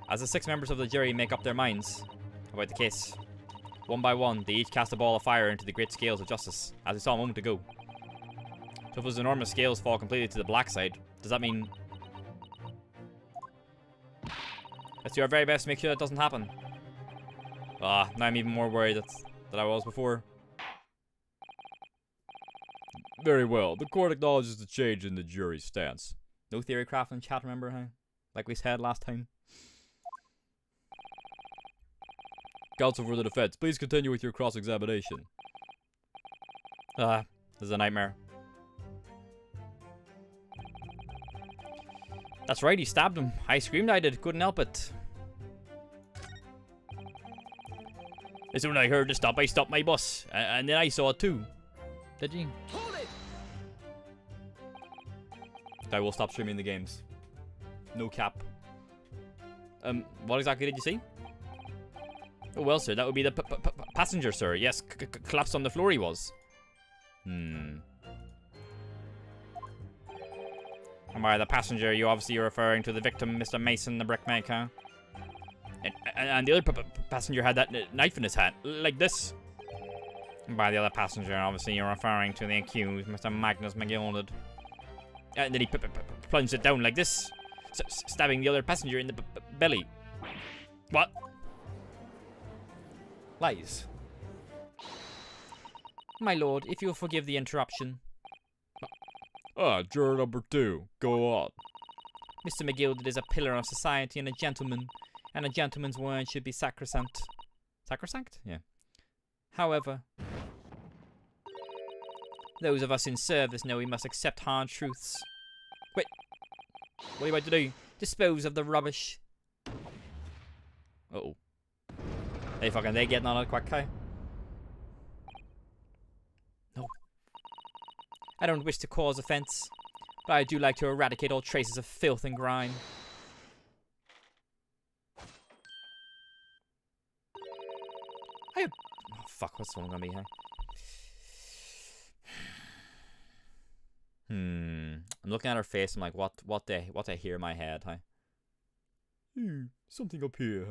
As the 6 members of the jury make up their minds about the case, one by one, they each cast a ball of fire into the great scales of justice, as we saw a moment ago. So if those enormous scales fall completely to the black side, does that mean... Let's do our very best to make sure that doesn't happen. Ah, now I'm even more worried than I was before. Very well. The court acknowledges the change in the jury's stance. No theory craft in chat, remember, huh? Like we said last time. Counsel for the defense, please continue with your cross-examination. This is a nightmare. That's right, he stabbed him. I screamed I did, couldn't help it. As soon as I heard the stop, I stopped my bus. And then I saw it too. Did you? Hold it! I will stop streaming the games. No cap. What exactly did you see? Oh, well, sir, that would be the passenger, sir. Yes, collapsed on the floor he was. And by the passenger, you obviously are referring to the victim, Mr. Mason, the brickmaker. And the other passenger had that knife in his hand, like this. And by the other passenger, obviously, you're referring to the accused, Mr. Magnus McGilded. And then he plunged it down like this, stabbing the other passenger in the belly. What? Lies. My lord, if you'll forgive the interruption. Juror number 2, go on. Mr. McGilded is a pillar of society and a gentleman, and a gentleman's word should be sacrosanct. Sacrosanct? Yeah. However, those of us in service know we must accept hard truths. Wait. What are you about to do? Dispose of the rubbish. Uh-oh. They getting on it quick, hey? No. I don't wish to cause offense, but I do like to eradicate all traces of filth and grime. Oh, fuck, what's the one gonna be, huh? I'm looking at her face, I'm like, what they hear in my head, huh? Something up here,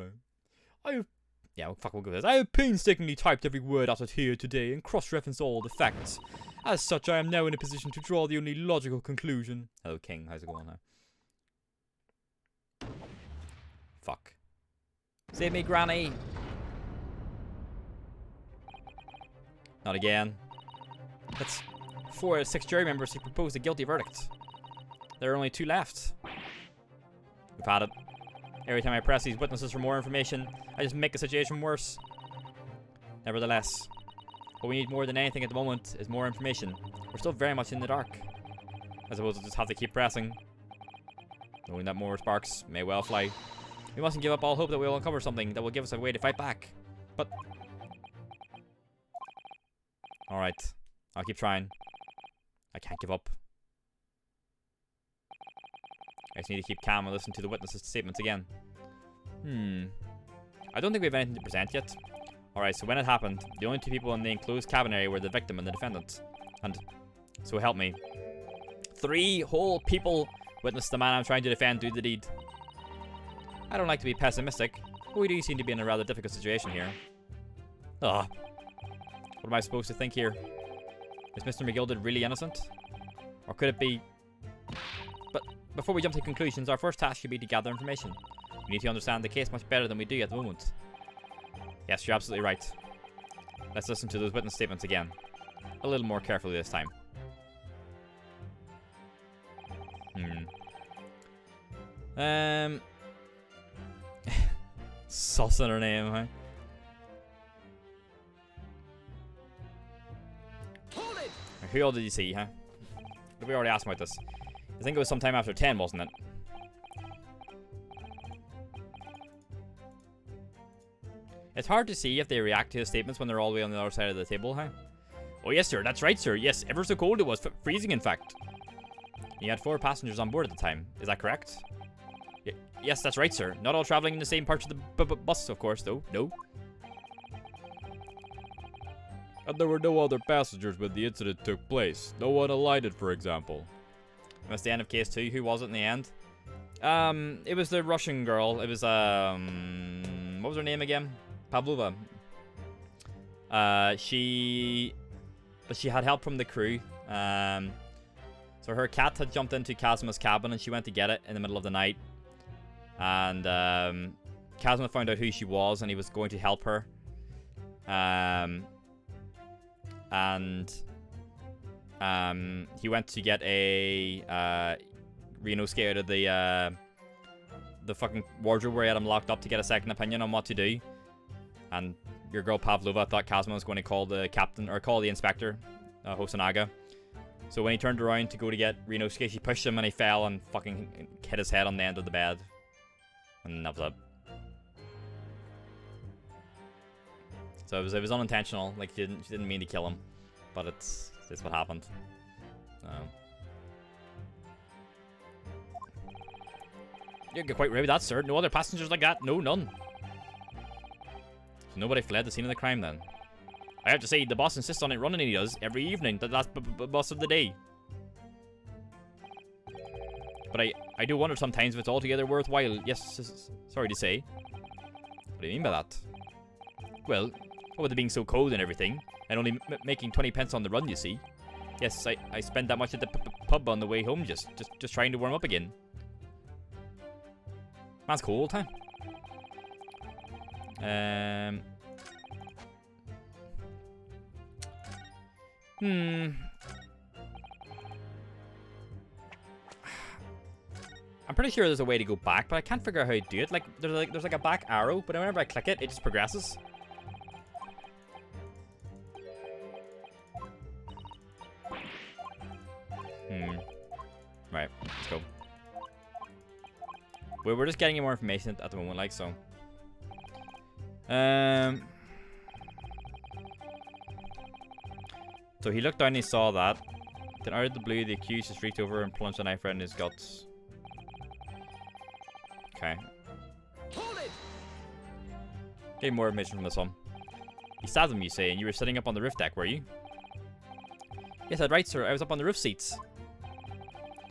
huh? Yeah, well, fuck, we'll go with this. I have painstakingly typed every word uttered here today and cross-referenced all the facts. As such, I am now in a position to draw the only logical conclusion. Hello, King. How's it going now? Fuck. Save me, Granny! Not again. That's 4 out of 6 jury members who proposed a guilty verdict. There are only 2 left. We've had it. Every time I press these witnesses for more information, I just make the situation worse. Nevertheless, what we need more than anything at the moment is more information. We're still very much in the dark. I suppose we'll just have to keep pressing, knowing that more sparks may well fly. We mustn't give up all hope that we'll uncover something that will give us a way to fight back. But... alright, I'll keep trying. I can't give up. I just need to keep calm and listen to the witnesses' statements again. I don't think we have anything to present yet. Alright, so when it happened, the only 2 people in the enclosed cabin area were the victim and the defendant. And, so help me, 3 whole people witnessed the man I'm trying to defend do the deed. I don't like to be pessimistic, but we do seem to be in a rather difficult situation here. Ugh. What am I supposed to think here? Is Mr. McGilded really innocent? Or could it be... But before we jump to conclusions, our first task should be to gather information. We need to understand the case much better than we do at the moment. Yes, you're absolutely right. Let's listen to those witness statements again. A little more carefully this time. Sauce in her name, huh? Hold it! Who all did you see, huh? We already asked about this. I think it was sometime after 10, wasn't it? It's hard to see if they react to his statements when they're all the way on the other side of the table, huh? Oh yes, sir. That's right, sir. Yes, ever so cold it was. Freezing, in fact. You had 4 passengers on board at the time. Is that correct? Yes, that's right, sir. Not all traveling in the same parts of the bus, of course, though. No. And there were no other passengers when the incident took place. No one alighted, for example. That's the end of case 2. Who was it in the end? It was the Russian girl. It was, what was her name again? Pavlova. She had help from the crew. So her cat had jumped into Kazma's cabin and she went to get it in the middle of the night. And Kazma found out who she was and he was going to help her. He went to get a Renosuke out of the fucking wardrobe where he had him locked up to get a second opinion on what to do. And your girl Pavlova thought Kazma was going to call the captain, or call the inspector, Hosonaga. So when he turned around to go to get Renosuke, she pushed him and he fell and fucking hit his head on the end of the bed. And that was it. So it was unintentional. Like she didn't mean to kill him, but it's what happened. You're quite right with that, sir. No other passengers like that? No, none. So nobody fled the scene of the crime then. I have to say, the boss insists on it running, and he does every evening. The last boss of the day. But I do wonder sometimes if it's altogether worthwhile. Yes, sorry to say. What do you mean by that? Well, with it being so cold and everything, and only making 20 pence on the run, you see. Yes, I spent that much at the pub on the way home, just trying to warm up again. Man's cold, huh? I'm pretty sure there's a way to go back, but I can't figure out how to do it. Like there's like a back arrow, but whenever I click it, it just progresses. Right, let's go. We're just getting more information at the moment, like so. So he looked down and he saw that. Then out of the blue, the accused just reached over and plunged a knife right in his guts. Okay. Getting more information from this one. He stabbed him, you say, and you were sitting up on the roof deck, were you? Yes, that's right, sir. I was up on the roof seats.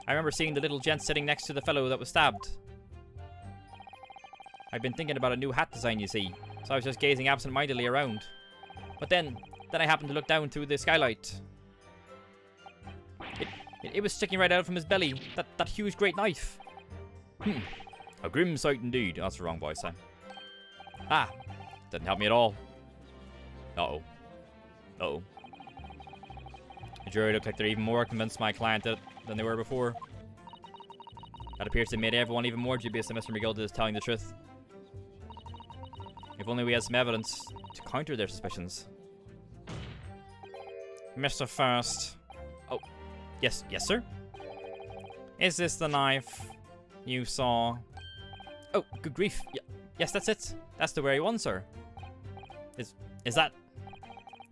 I remember seeing the little gent sitting next to the fellow that was stabbed. I'd been thinking about a new hat design, you see, so I was just gazing absent-mindedly around. But then I happened to look down through the skylight. It was sticking right out from his belly, that huge great knife. A grim sight indeed. That's the wrong voice, huh? Ah, didn't help me at all. Uh-oh. Uh-oh. The jury looked like they're even more convinced my client than they were before. That appears to have made everyone even more dubious that Mr. McGilda is telling the truth. If only we had some evidence to counter their suspicions. Mr. First. Oh, yes, sir? Is this the knife you saw? Oh, good grief. Yes, that's it. That's the very one, sir. Is that...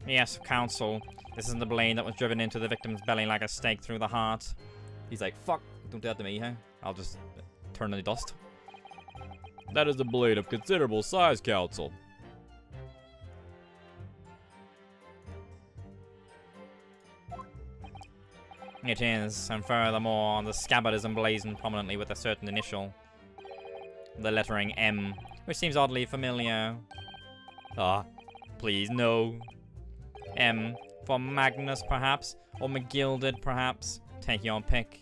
Yes, counsel. This is the blade that was driven into the victim's belly like a stake through the heart. He's like, fuck, don't do that to me, huh? I'll just turn to dust. That is a blade of considerable size, counsel. It is, and furthermore, the scabbard is emblazoned prominently with a certain initial. The lettering M, which seems oddly familiar. Ah, please, no. M, for Magnus, perhaps? Or McGilded, perhaps? Take your pick.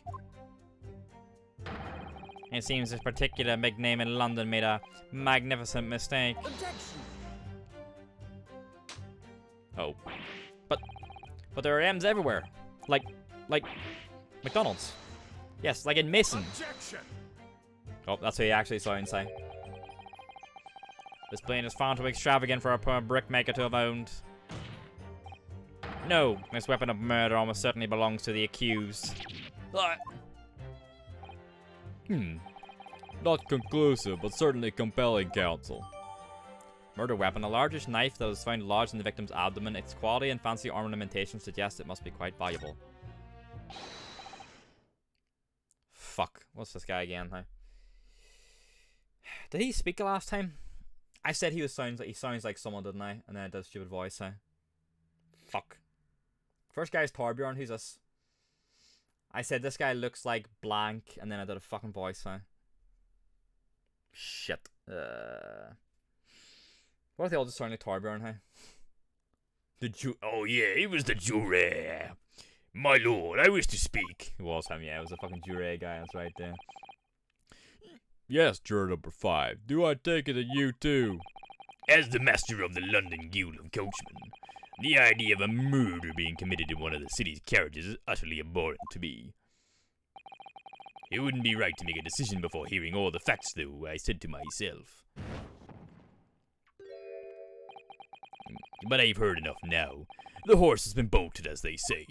It seems this particular big name in London made a magnificent mistake. Objection! Oh. But there are M's everywhere. Like McDonald's. Yes, like in Mason. Objection! Oh, that's what he actually sounds like. This plane is far too extravagant for a poor brickmaker to have owned. No, this weapon of murder almost certainly belongs to the accused. Not conclusive, but certainly compelling, counsel. Murder weapon, a largish knife that was found lodged in the victim's abdomen. Its quality and fancy ornamentation suggest it must be quite valuable. Fuck, what's this guy again, huh? Did he speak the last time? I said he sounds like someone, didn't I? And then it does stupid voice, huh? Fuck. First guy is Torbjorn, who's this? I said this guy looks like blank, and then I did a fucking voice, huh? Shit. What if they all just sound like Torbjorn, huh? Oh yeah, he was the jury. My lord, I wish to speak. It was him, yeah, it was a fucking juré guy, that's right there. Yes, juror number 5. Do I take it that you too? As the master of the London Guild of Coachmen, the idea of a murder being committed in one of the city's carriages is utterly abhorrent to me. It wouldn't be right to make a decision before hearing all the facts, though, I said to myself. But I've heard enough now. The horse has been bolted, as they say.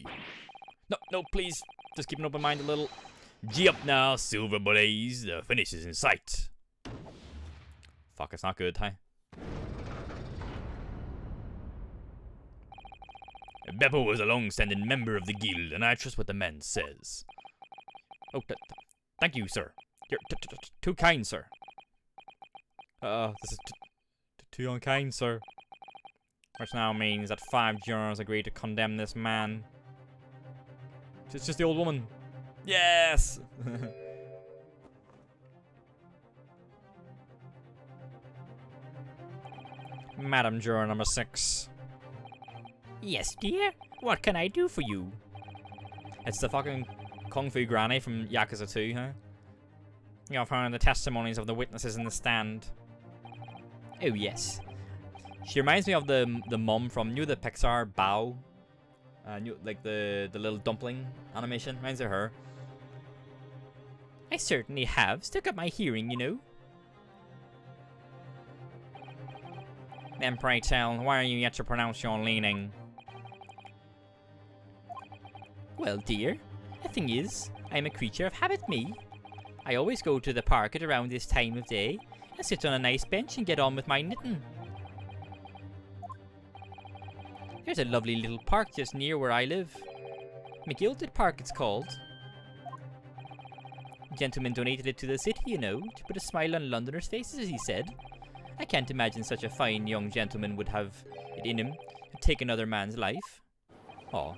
No, please. Just keep an open mind a little. Gee up now, Silver Blaze. The finish is in sight. Fuck, it's not good, huh? Beppo was a long-standing member of the guild, and I trust what the man says. Oh, thank you, sir. You're too kind, sir. This is too unkind, sir. Which now means that 5 jurors agreed to condemn this man. It's just the old woman. Yes! Madam Juror number 6. Yes, dear? What can I do for you? It's the fucking Kung Fu Granny from Yakuza 2, huh? You've heard the testimonies of the witnesses in the stand. Oh, yes. She reminds me of the mum from, the Pixar Bao? Like the little dumpling animation. Reminds me of her. I certainly have. Stuck up my hearing, you know. Then pray tell, why are you yet to pronounce your leaning? Well, dear, the thing is, I'm a creature of habit, me. I always go to the park at around this time of day and sit on a nice bench and get on with my knitting. There's a lovely little park just near where I live. McGilded Park it's called. A gentleman donated it to the city, you know, to put a smile on Londoners' faces, as he said. I can't imagine such a fine young gentleman would have it in him to take another man's life. Aw.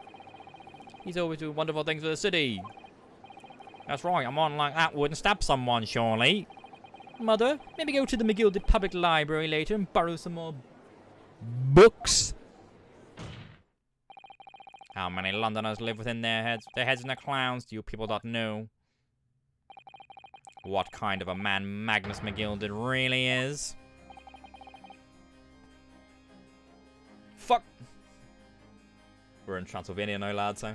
He's always doing wonderful things for the city. That's right, I'm on like that wouldn't stab someone, surely. Mother, maybe go to the McGilded Public Library later and borrow some more books. How many Londoners live within their heads? Their heads in the clouds, do you people not know? What kind of a man Magnus McGilded really is? Fuck! We're in Transylvania now, lads, so.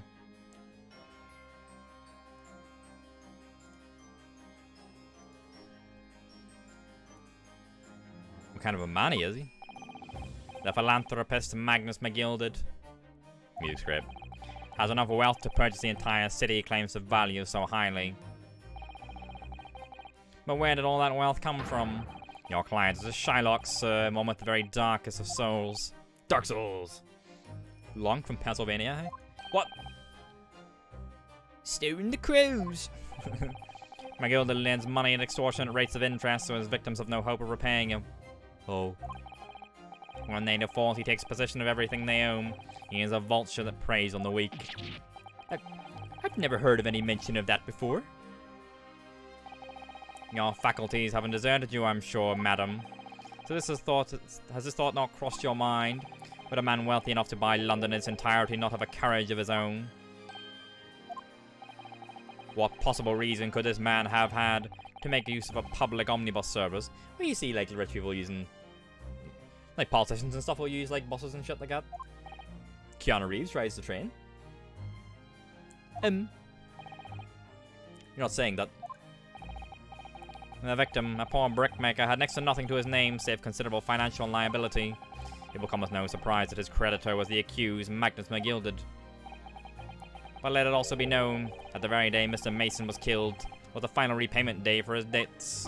What kind of a man is he? The philanthropist Magnus McGilded. Music script. Has enough wealth to purchase the entire city he claims to value so highly. But where did all that wealth come from? Your client is a Shylock, sir, one with the very darkest of souls. Dark Souls! Long from Pennsylvania, eh? What? Stone the crows! McGilded lends money at extortionate rates of interest, so his victims have no hope of repaying him. Oh. When they default, he takes possession of everything they own. He is a vulture that preys on the weak. I've never heard of any mention of that before. Your faculties haven't deserted you, I'm sure, madam. So has this thought not crossed your mind? Would a man wealthy enough to buy London in its entirety not have a carriage of his own? What possible reason could this man have had to make use of a public omnibus service? Where you see like rich people using, like politicians and stuff will use like buses and shit like that. Keanu Reeves rides the train. You're not saying that. The victim, a poor brickmaker, had next to nothing to his name save considerable financial liability. It will come as no surprise that his creditor was the accused, Magnus McGilded. But let it also be known that the very day Mr. Mason was killed was the final repayment day for his debts.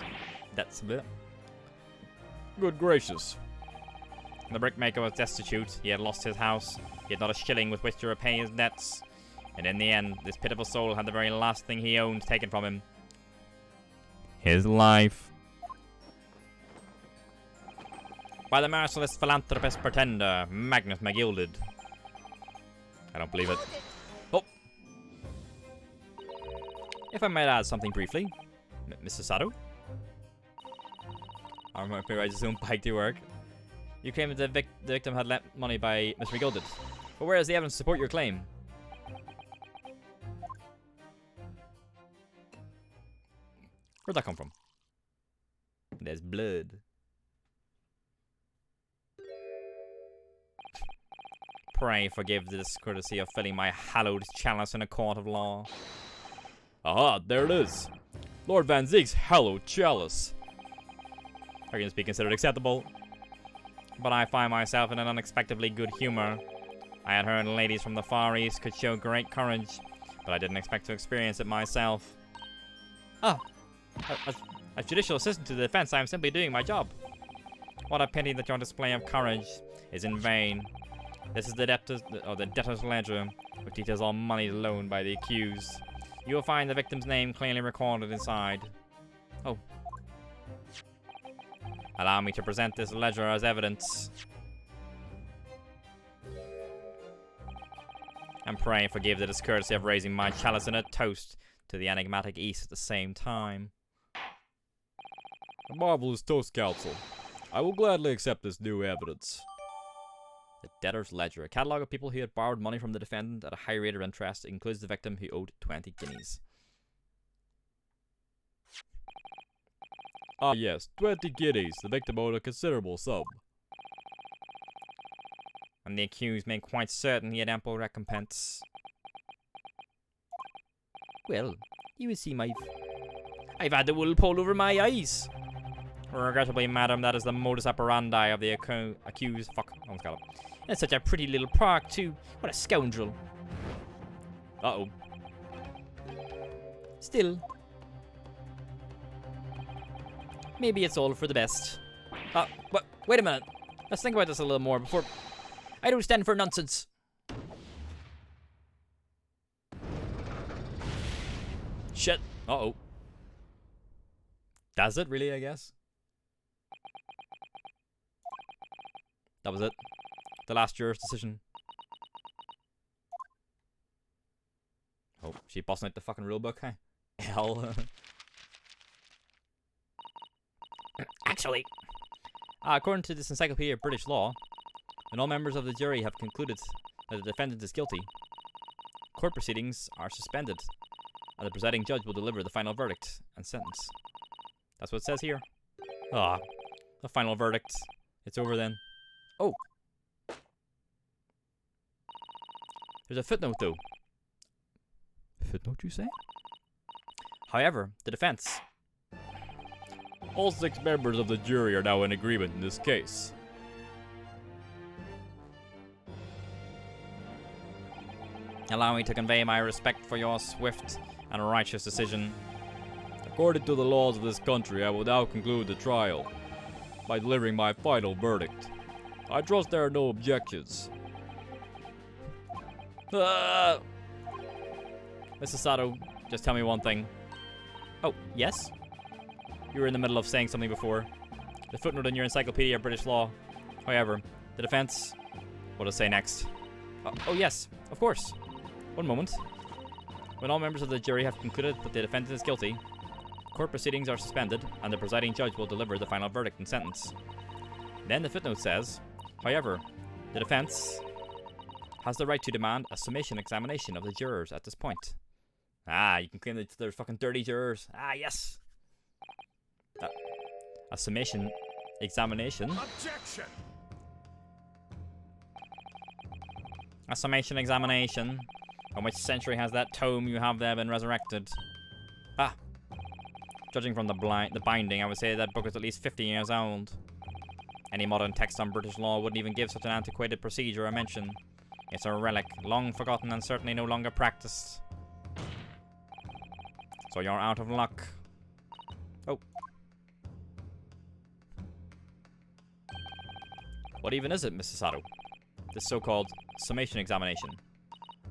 That's a bit. Good gracious. The brickmaker was destitute, he had lost his house, he had not a shilling with which to repay his debts. And in the end, this pitiful soul had the very last thing he owned taken from him. His life. By the merciless philanthropist pretender, Magnus McGilded. I don't believe it. Oh! If I might add something briefly, Mr. Sato? I remember I just own bike to work. You claim that the victim had lent money by Mr. McGilded. But where is the evidence to support your claim? Where'd that come from? There's blood. Pray forgive the discourtesy of filling my hallowed chalice in a court of law. Aha, there it is. Lord Van Zeek's hallowed chalice. Arguments be considered acceptable. But I find myself in an unexpectedly good humor. I had heard ladies from the Far East could show great courage, but I didn't expect to experience it myself. Ah, as judicial assistant to the defense, I am simply doing my job. What a pity that your display of courage is in vain. This is the debtor's ledger, which details all money loaned by the accused. You will find the victim's name clearly recorded inside. Oh. Allow me to present this ledger as evidence. And pray forgive the discourtesy of raising my chalice in a toast to the enigmatic East at the same time. A marvelous toast, Counsel. I will gladly accept this new evidence. The debtor's ledger, a catalogue of people who had borrowed money from the defendant at a high rate of interest. It includes the victim who owed 20 guineas. Ah yes, 20 guineas. The victim owed a considerable sum. And the accused made quite certain he had ample recompense. Well, you will see I've had the wool pulled over my eyes. Regrettably, madam, that is the modus operandi of the accused. Fuck, almost got it. And such a pretty little park, too. What a scoundrel. Uh-oh. Still, maybe it's all for the best. Wait a minute. Let's think about this a little more before... I don't stand for nonsense. Shit. Uh-oh. Does it really, I guess? That was it. The last juror's decision. Oh, she busting out the fucking rulebook, huh? Hell. Actually, according to this encyclopedia of British law, when all members of the jury have concluded that the defendant is guilty, court proceedings are suspended, and the presiding judge will deliver the final verdict and sentence. That's what it says here. Ah, the final verdict. It's over then. Oh! There's a footnote, though. Footnote, you say? However, the defense... All 6 members of the jury are now in agreement in this case. Allow me to convey my respect for your swift and righteous decision. According to the laws of this country, I will now conclude the trial by delivering my final verdict. I trust there are no objections. Mrs. Sato, just tell me one thing. oh, yes? You were in the middle of saying something before. The footnote in your encyclopedia of British law. However, the defense... What to say next? Oh, yes, of course. One moment. When all members of the jury have concluded that the defendant is guilty, court proceedings are suspended, and the presiding judge will deliver the final verdict and sentence. Then the footnote says, however, the defense has the right to demand a summation examination of the jurors at this point. Ah, you can claim that they're fucking dirty jurors. Ah, yes. A summation examination. Objection! A summation examination. On which century has that tome you have there been resurrected? Ah. Judging from the binding, I would say that book is at least 50 years old. Any modern text on British law wouldn't even give such an antiquated procedure a mention. It's a relic, long forgotten and certainly no longer practiced. So you're out of luck. Oh. What even is it, Mrs. Sato? This so-called summation examination.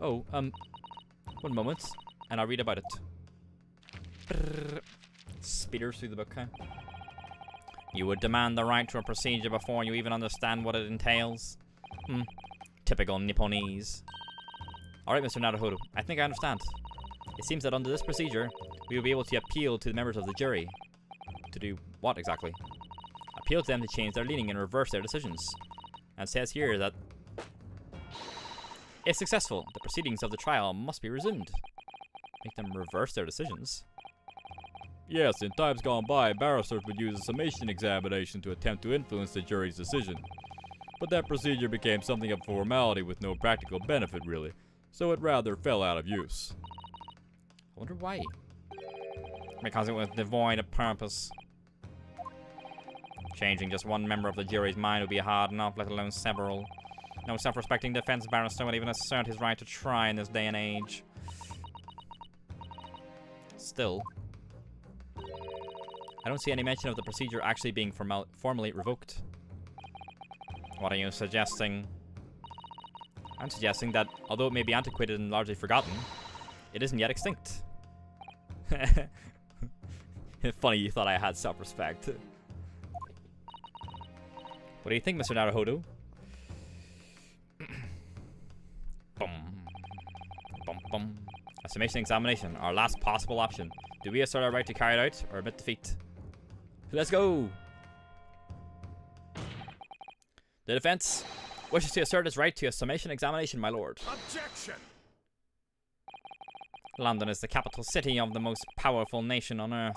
Oh, one moment, and I'll read about it. Speeders through the book, huh? You would demand the right to a procedure before you even understand what it entails. Typical Nipponese. Alright, Mr. Naruhodo, I think I understand. It seems that under this procedure, we will be able to appeal to the members of the jury. To do what exactly? Appeal to them to change their leaning and reverse their decisions. And it says here that if successful, the proceedings of the trial must be resumed. Make them reverse their decisions. Yes, in times gone by, barristers would use a summation examination to attempt to influence the jury's decision. But that procedure became something of a formality with no practical benefit, really, so it rather fell out of use. I wonder why. Because it was devoid of purpose. Changing just one member of the jury's mind would be hard enough, let alone several. No self-respecting defense barrister would even assert his right to try in this day and age. Still, I don't see any mention of the procedure actually being formally revoked. What are you suggesting? I'm suggesting that, although it may be antiquated and largely forgotten, it isn't yet extinct. Funny you thought I had self-respect. What do you think, Mr. Naruhodo? Bum. Bum bum. A summation examination, our last possible option. Do we assert our right to carry it out, or admit defeat? Let's go! The defense wishes to assert its right to a summation examination, my lord. Objection! London is the capital city of the most powerful nation on earth.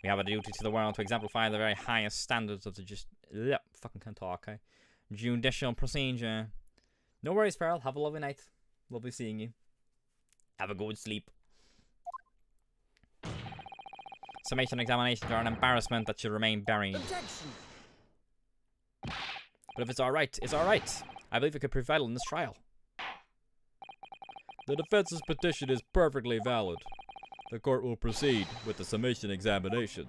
We have a duty to the world to exemplify the very highest standards of the fucking can't talk, okay? Judicial procedure. No worries, Farrell. Have a lovely night. Lovely seeing you. Have a good sleep. Summation examinations are an embarrassment that should remain buried. Objection! But if it's alright, it's alright. I believe it could prove vital in this trial. The defense's petition is perfectly valid. The court will proceed with the summation examination.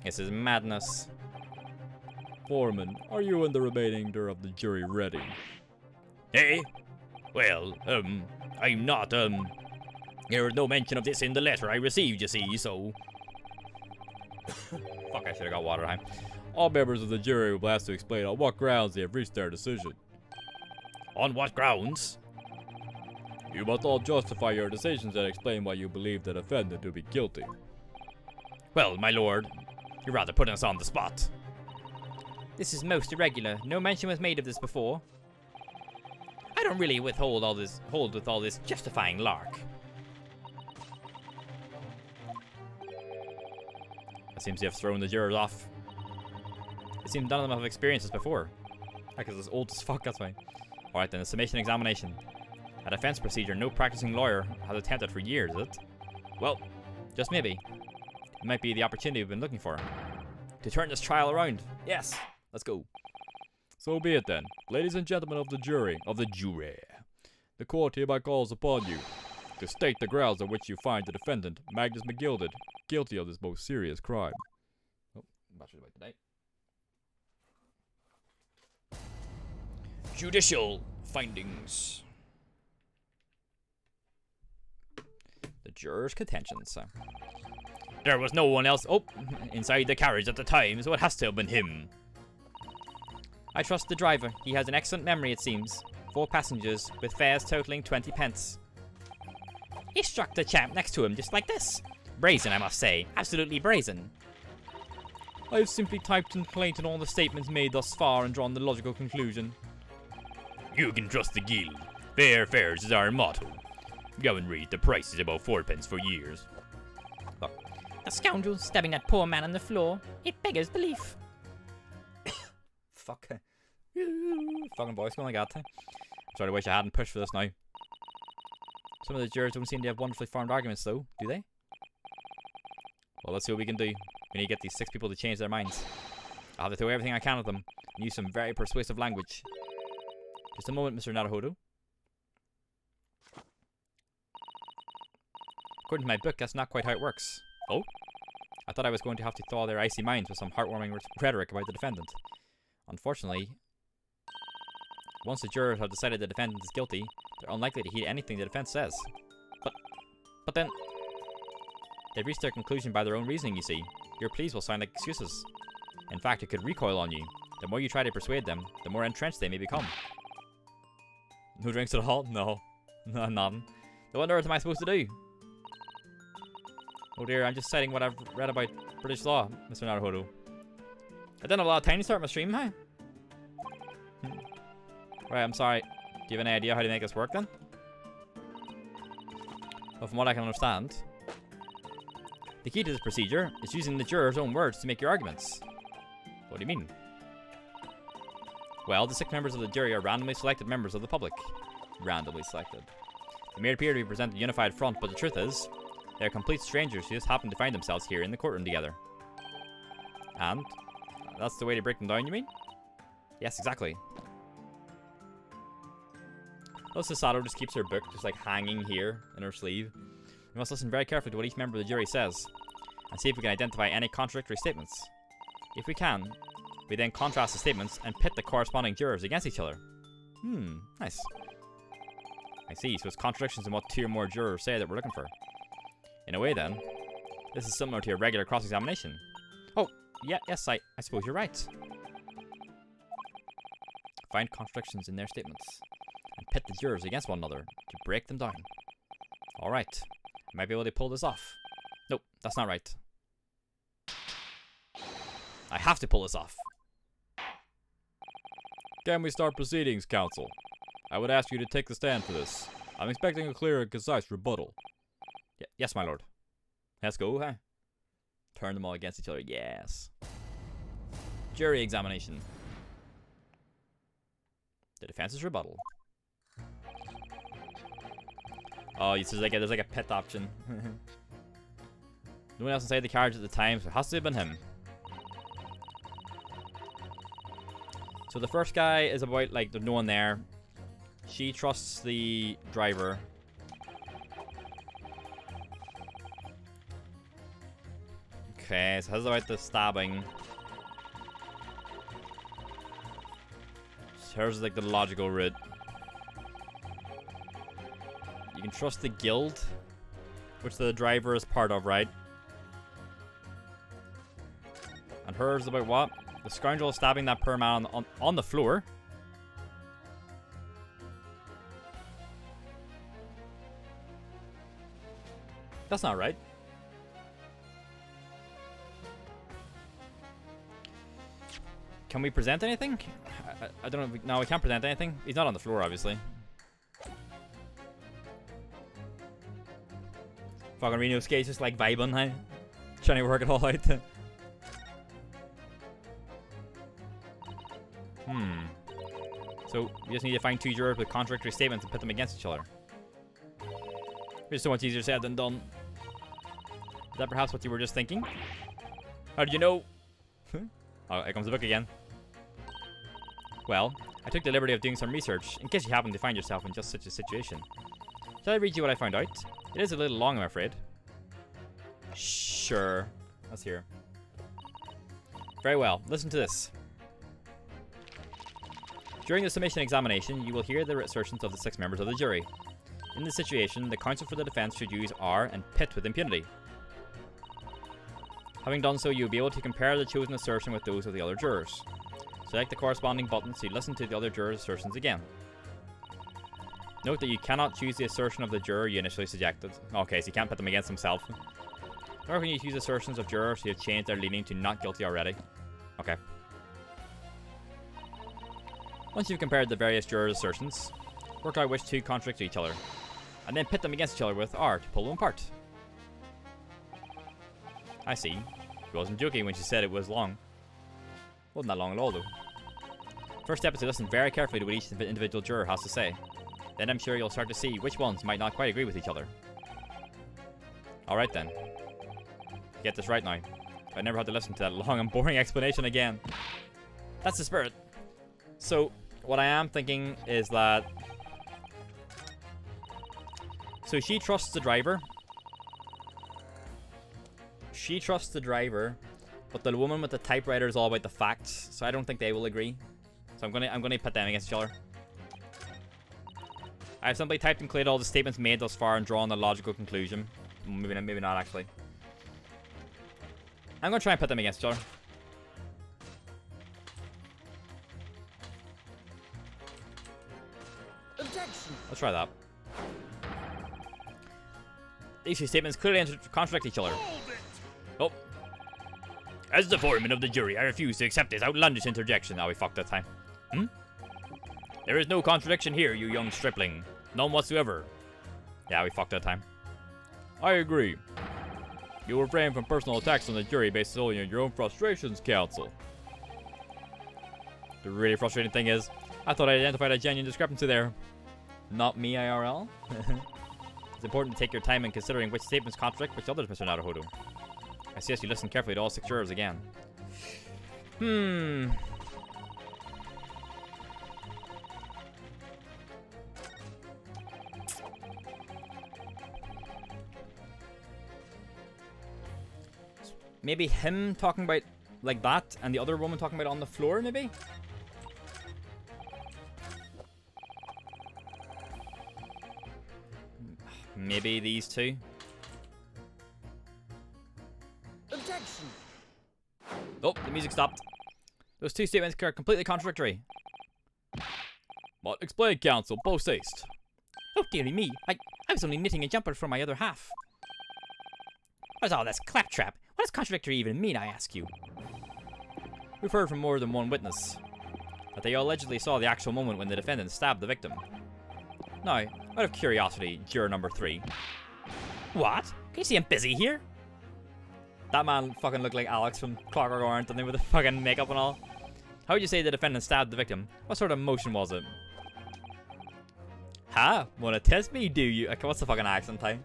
This is madness. Foreman, are you and the remainder of the jury ready? Eh? Well, I'm not, There was no mention of this in the letter I received, you see, so... Fuck, I should've got water time. All members of the jury will be asked to explain on what grounds they have reached their decision. On what grounds? You must all justify your decisions and explain why you believe the defendant to be guilty. Well, my lord, you're rather putting us on the spot. This is most irregular. No mention was made of this before. I don't really hold with all this justifying lark. It seems you have thrown the jurors off. It seems none of them have experienced this before. Heck, it's old as fuck, that's why. Alright then, the summation examination. A defense procedure no practicing lawyer has attempted for years, is it? Well, just maybe. It might be the opportunity we've been looking for. To turn this trial around. Yes, let's go. So be it then. Ladies and gentlemen of the jury, the court hereby calls upon you to state the grounds on which you find the defendant, Magnus McGilded, guilty of this most serious crime. Oh, battery's about to die. Judicial findings. The jurors' contentions. There was no one else inside the carriage at the time, so it has to have been him. I trust the driver. He has an excellent memory, it seems. 4 passengers, with fares totaling 20 pence. He struck the chap next to him just like this. Brazen, I must say. Absolutely brazen. I've simply typed and collated all the statements made thus far and drawn the logical conclusion. You can trust the guild. Fair fares is our motto. Go and read, the price is about 4 pence for years. Look, the scoundrel stabbing that poor man on the floor. It beggars belief. Fuck. Fucking voice going like that. I'm sorry, I wish I hadn't pushed for this now. Some of the jurors don't seem to have wonderfully formed arguments though, do they? Well, let's see what we can do. We need to get these 6 people to change their minds. I'll have to throw everything I can at them and use some very persuasive language. Just a moment, Mr. Naruhodo. According to my book, that's not quite how it works. Oh? I thought I was going to have to thaw their icy minds with some heartwarming rhetoric about the defendant. Unfortunately, once the jurors have decided the defendant is guilty, they're unlikely to heed anything the defense says. But then, they've reached their conclusion by their own reasoning, you see. Your pleas will sound like excuses. In fact, it could recoil on you. The more you try to persuade them, the more entrenched they may become. No drinks at all? No. No, nothing. So what on earth am I supposed to do? Oh dear, I'm just citing what I've read about British law, Mr. Naruhodo. I didn't have a lot of time to start my stream, huh? Right, I'm sorry. Do you have any idea how to make this work then? Well, from what I can understand, the key to this procedure is using the jurors' own words to make your arguments. What do you mean? Well, the 6 members of the jury are randomly selected members of the public. Randomly selected. They may appear to be presented a unified front, but the truth is, they are complete strangers who just happen to find themselves here in the courtroom together. And? That's the way to break them down, you mean? Yes, exactly. Well, Sasato just keeps her book just like hanging here in her sleeve. We must listen very carefully to what each member of the jury says, and see if we can identify any contradictory statements. If we can, we then contrast the statements and pit the corresponding jurors against each other. Nice. I see, so it's contradictions in what 2 or more jurors say that we're looking for. In a way then, this is similar to your regular cross-examination. Oh, yeah, yes, I suppose you're right. Find contradictions in their statements, and pit the jurors against one another to break them down. Alright, I might be able to pull this off. Nope, that's not right. I have to pull this off. Can we start proceedings, counsel? I would ask you to take the stand for this. I'm expecting a clear and concise rebuttal. Yes, my lord. Let's go, huh? Turn them all against each other, yes. Jury examination. The defense's rebuttal. Oh, there's like a pit option. No one else inside the carriage at the time, so it has to have been him. So the first guy is about, like, there's no one there. She trusts the driver. Okay, so how's about the stabbing? Hers is like the logical route. You can trust the guild, which the driver is part of, right? And hers is about what? The scoundrel stabbing that poor man on the floor. That's not right. Can we present anything? I don't know. No, we can't present anything. He's not on the floor, obviously. Fucking Renosuke's just like vibing, huh? Trying to work it all out. So, we just need to find 2 jurors with contradictory statements and put them against each other. It's so much easier said than done. Is that perhaps what you were just thinking? How did you know? Oh, here comes the book again. Well, I took the liberty of doing some research, in case you happen to find yourself in just such a situation. Shall I read you what I found out? It is a little long, I'm afraid. Sure. Let's hear. Very well, listen to this. During the summation examination, you will hear the assertions of the 6 members of the jury. In this situation, the counsel for the defense should use R and pit with impunity. Having done so, you will be able to compare the chosen assertion with those of the other jurors. Select the corresponding button so you listen to the other jurors' assertions again. Note that you cannot choose the assertion of the juror you initially suggested. Okay, so you can't put them against himself. Nor can you choose assertions of jurors who have changed their leaning to not guilty already. Okay. Once you've compared the various jurors' assertions, work out which 2 contradict each other, and then pit them against each other with R to pull them apart. I see. She wasn't joking when she said it was long. Wasn't that long at all, though. First step is to listen very carefully to what each individual juror has to say. Then I'm sure you'll start to see which ones might not quite agree with each other. Alright then. Get this right now. I never had to listen to that long and boring explanation again. That's the spirit. So, what I am thinking is that... So she trusts the driver. She trusts the driver, but the woman with the typewriter is all about the facts, so I don't think they will agree. So I'm gonna put them against each other. I have simply typed and collated all the statements made thus far and drawn a logical conclusion. Maybe not actually. I'm gonna try and put them against each other. Objection! Let's try that. These 2 statements clearly contradict each other. Oh. As the foreman of the jury, I refuse to accept this outlandish interjection. Oh, we fucked that time. There is no contradiction here, you young stripling. None whatsoever. Yeah, we fucked that time. I agree. You refrain from personal attacks on the jury based solely on your own frustrations, counsel. The really frustrating thing is, I thought I identified a genuine discrepancy there. Not me, IRL. It's important to take your time in considering which statements contradict which others, Mr. Naruhodo. I suggest you listen carefully to all 6 jurors again. Maybe him talking about like that and the other woman talking about on the floor, maybe? maybe these two. Objection! Oh, the music stopped. Those two statements are completely contradictory. But explain, counsel, post haste. Oh, dearie me. I was only knitting a jumper for my other half. What is all this claptrap? What does contradictory even mean, I ask you? We've heard from more than one witness that they allegedly saw the actual moment when the defendant stabbed the victim. Now, out of curiosity, juror number 3. What? Can you see I'm busy here? That man fucking looked like Alex from Clockwork Orange, didn't he, with the fucking makeup and all? How would you say the defendant stabbed the victim? What sort of motion was it? Ha! Wanna test me, do you? Okay, what's the fucking accent type?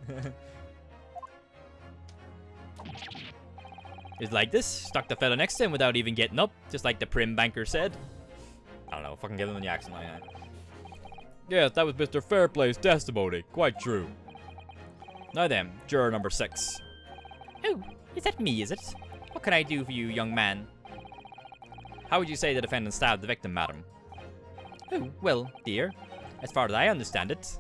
It's like this, stuck the fella next to him without even getting up, just like the prim banker said. I don't know, fucking give him the accent like that. Yes, that was Mr. Fairplay's testimony. Quite true. Now then, juror number 6. Oh, is that me, is it? What can I do for you, young man? How would you say the defendant stabbed the victim, madam? Oh, well, dear, as far as I understand it,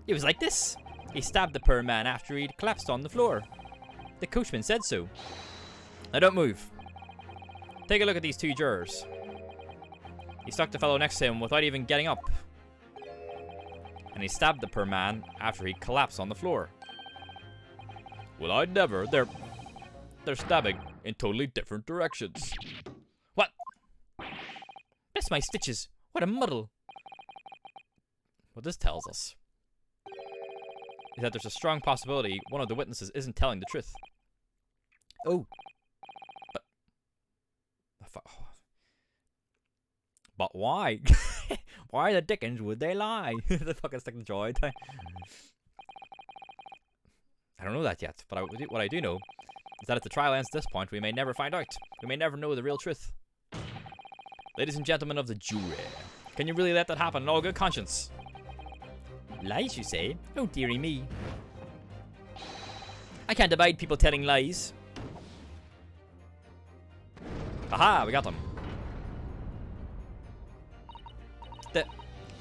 it was like this. He stabbed the poor man after he'd collapsed on the floor. The coachman said so. Now don't move. Take a look at these two jurors. He stuck the fellow next to him without even getting up. And he stabbed the poor man after he collapsed on the floor. Well, I'd never. They're stabbing in totally different directions. What? Bless my stitches. What a muddle. What this tells us is that there's a strong possibility one of the witnesses isn't telling the truth. Oh. But why? Why the dickens would they lie? The fucking stick the joy. I don't know that yet, but what I do know is that if the trial ends at this point, we may never find out. We may never know the real truth. Ladies and gentlemen of the jury, can you really let that happen in all good conscience? Lies, you say? Oh, dearie me. I can't abide people telling lies. Aha, we got them.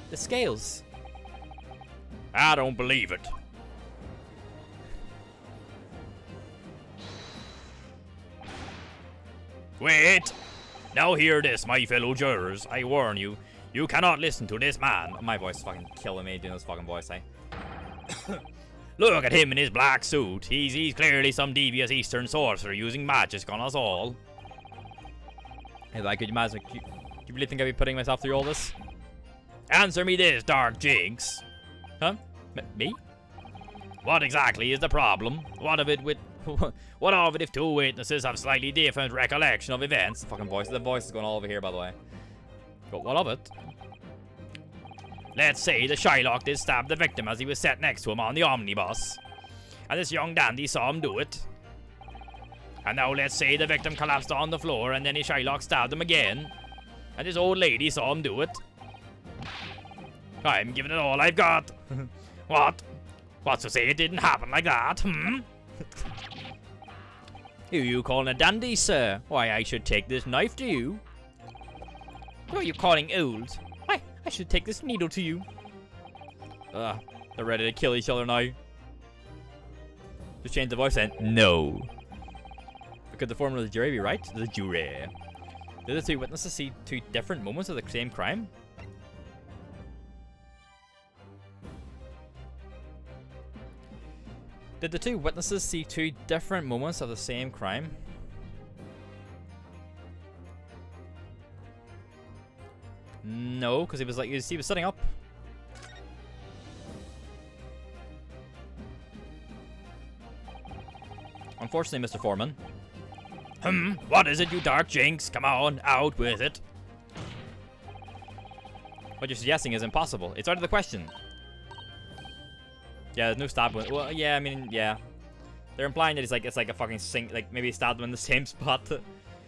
The scales. I don't believe it. Wait! Now hear this, my fellow jurors. I warn you, you cannot listen to this man. My voice is fucking killing me doing this fucking voice, eh? Look at him in his black suit. He's clearly some devious Eastern sorcerer using magic on us all. Hey, like, could you imagine? Do you really think I'd be putting myself through all this? Answer me this, Dark Jinx. Huh? Me? What exactly is the problem? What of it if two witnesses have slightly different recollection of events? The fucking voice. The voice is going all over here, by the way. But what of it? Let's say the Shylock did stab the victim as he was sat next to him on the omnibus. And this young dandy saw him do it. And now let's say the victim collapsed on the floor and then Shylock stabbed him again. And this old lady saw him do it. I'm giving it all I've got. What? What's to say it didn't happen like that, hmm? Who you calling a dandy, sir? Why, I should take this knife to you. Who are you calling old? Why, I should take this needle to you. They're ready to kill each other now. Just change the voice then. No. But could the foreman of the jury be right? The jury. Did the two witnesses see two different moments of the same crime? Did the two witnesses see two different moments of the same crime? No, because he was like, he was sitting up. Unfortunately, Mr. Foreman. What is it, you Dark Jinx? Come on, out with it. What you're suggesting is impossible. It's out of the question. Yeah, there's no stab wound. Well, yeah, I mean, yeah. They're implying that it's like a fucking sink, like maybe he stabbed him in the same spot.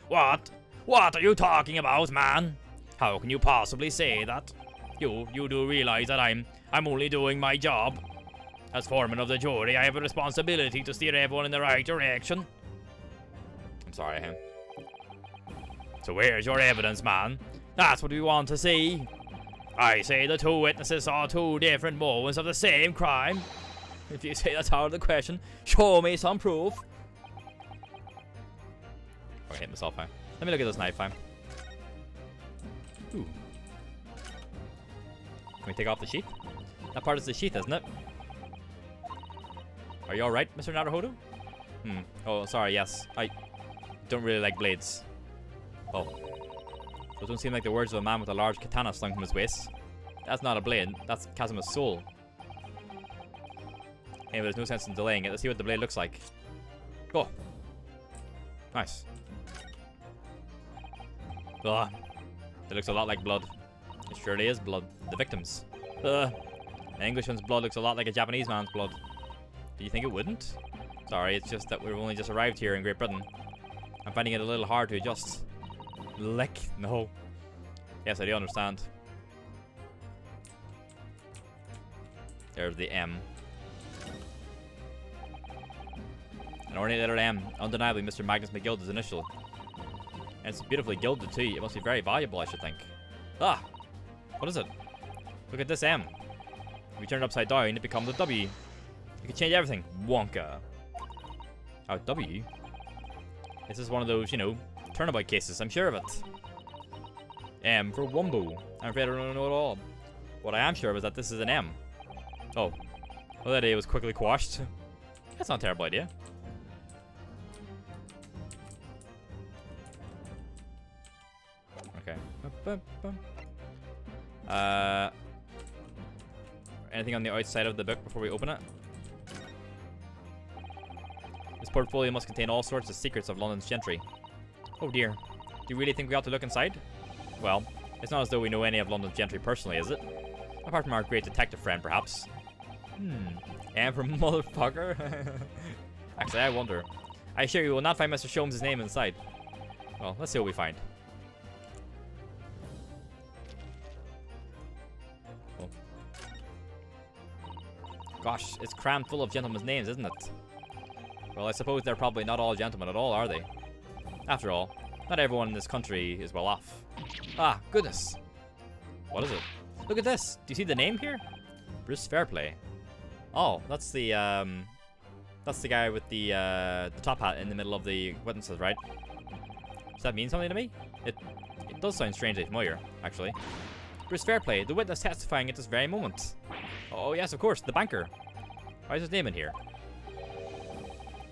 What? What are you talking about, man? How can you possibly say that? You do realize that I'm only doing my job. As foreman of the jury, I have a responsibility to steer everyone in the right direction. I'm sorry, I am. So where's your evidence, man? That's what we want to see. I say the two witnesses saw two different moments of the same crime. If you say that's out of the question, show me some proof. Oh, I hit myself, huh? Let me look at this knife, huh? Ooh. Can we take off the sheath? That part is the sheath, isn't it? Are you alright, Mr. Naruhodo? Oh, sorry, yes. I don't really like blades. Oh. Those don't seem like the words of a man with a large katana slung from his waist. That's not a blade, that's Kazuma's soul. Anyway, there's no sense in delaying it. Let's see what the blade looks like. Oh. Nice. Ugh. It looks a lot like blood. It surely is blood. The victims. Ugh. An Englishman's blood looks a lot like a Japanese man's blood. Do you think it wouldn't? Sorry, it's just that we've only just arrived here in Great Britain. I'm finding it a little hard to adjust. Lick? No. Yes, I do understand. There's the M. An ornate letter M. Undeniably Mr. Magnus McGilda's initial. And it's beautifully gilded too. It must be very valuable, I should think. Ah! What is it? Look at this M. If we turn it upside down, it becomes a W. You can change everything. Wonka. Oh, W? This is one of those, you know, turnabout cases. I'm sure of it. M for Wumbo. I'm afraid I don't know at all. What I am sure of is that this is an M. Oh. Well, that idea was quickly quashed. That's not a terrible idea. Okay. Anything on the outside of the book before we open it? This portfolio must contain all sorts of secrets of London's gentry. Oh dear. Do you really think we ought to look inside? Well, it's not as though we know any of London's gentry personally, is it? Apart from our great detective friend, perhaps. And for motherfucker? Actually, I wonder. I assure you will not find Mr. Sholmes' name inside. Well, let's see what we find. Oh. Gosh, it's crammed full of gentlemen's names, isn't it? Well, I suppose they're probably not all gentlemen at all, are they? After all, not everyone in this country is well off. Ah, goodness. What is it? Look at this. Do you see the name here? Bruce Fairplay. Oh, that's the guy with the top hat in the middle of the witnesses, right? Does that mean something to me? It does sound strangely familiar, actually. Bruce Fairplay, the witness testifying at this very moment. Oh yes, of course, the banker. Why is his name in here?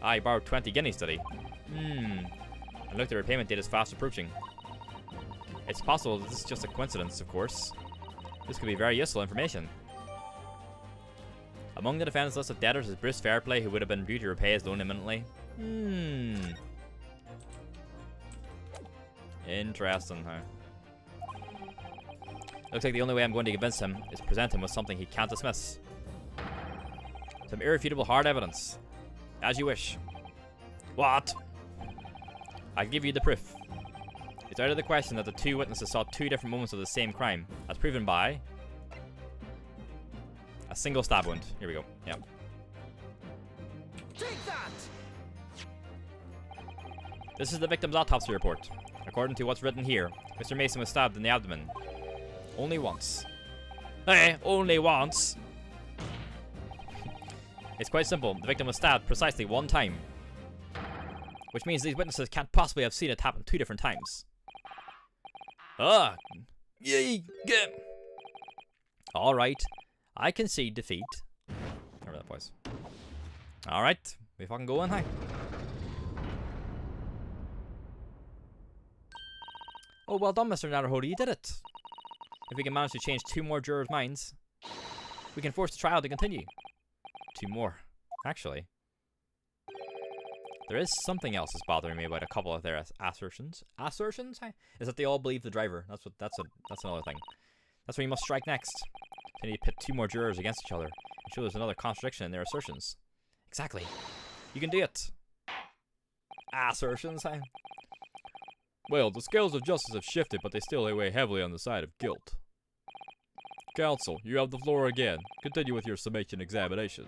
I borrowed 20 guineas today. And look, the repayment date is fast approaching. It's possible that this is just a coincidence, of course. This could be very useful information. Among the defendant's list of debtors is Bruce Fairplay, who would have been due to repay his loan imminently. Interesting, huh? Looks like the only way I'm going to convince him is present him with something he can't dismiss. Some irrefutable hard evidence. As you wish. What? I give you the proof. It's out of the question that the two witnesses saw two different moments of the same crime, as proven by a single stab wound. Here we go. Yep. Take that! This is the victim's autopsy report. According to what's written here, Mr. Mason was stabbed in the abdomen. Only once. Hey, only once! It's quite simple. The victim was stabbed precisely one time. Which means these witnesses can't possibly have seen it happen two different times. Ah! Yay! Get! Alright. I concede defeat. Remember that, boys. Alright. We fucking go in, hey? Oh, well done, Mr. Naruhodo. You did it. If we can manage to change two more jurors' minds, we can force the trial to continue. Two more, actually. There is something else that's bothering me about a couple of their assertions. Assertions? Is that they all believe the driver. That's another thing. That's where you must strike next. Then you pit two more jurors against each other and show there's another contradiction in their assertions. Exactly. You can do it. Assertions, Well, the scales of justice have shifted, but they still weigh heavily on the side of guilt. Counsel, you have the floor again. Continue with your summation examination.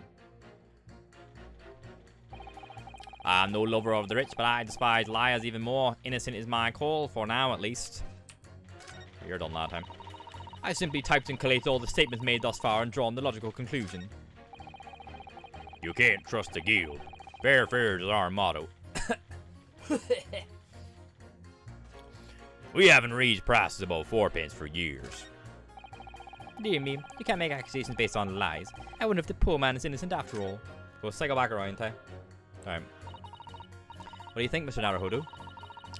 I'm no lover of the rich, but I despise liars even more. Innocent is my call, for now at least. You're done that time. I simply typed and collated all the statements made thus far and drawn the logical conclusion. You can't trust the guild. Fair fares is our motto. We haven't raised prices above 4 pence for years. Dear me, you can't make accusations based on lies. I wonder if the poor man is innocent after all. We'll cycle back around, hey? Alright. What do you think, Mr. Naruhodo?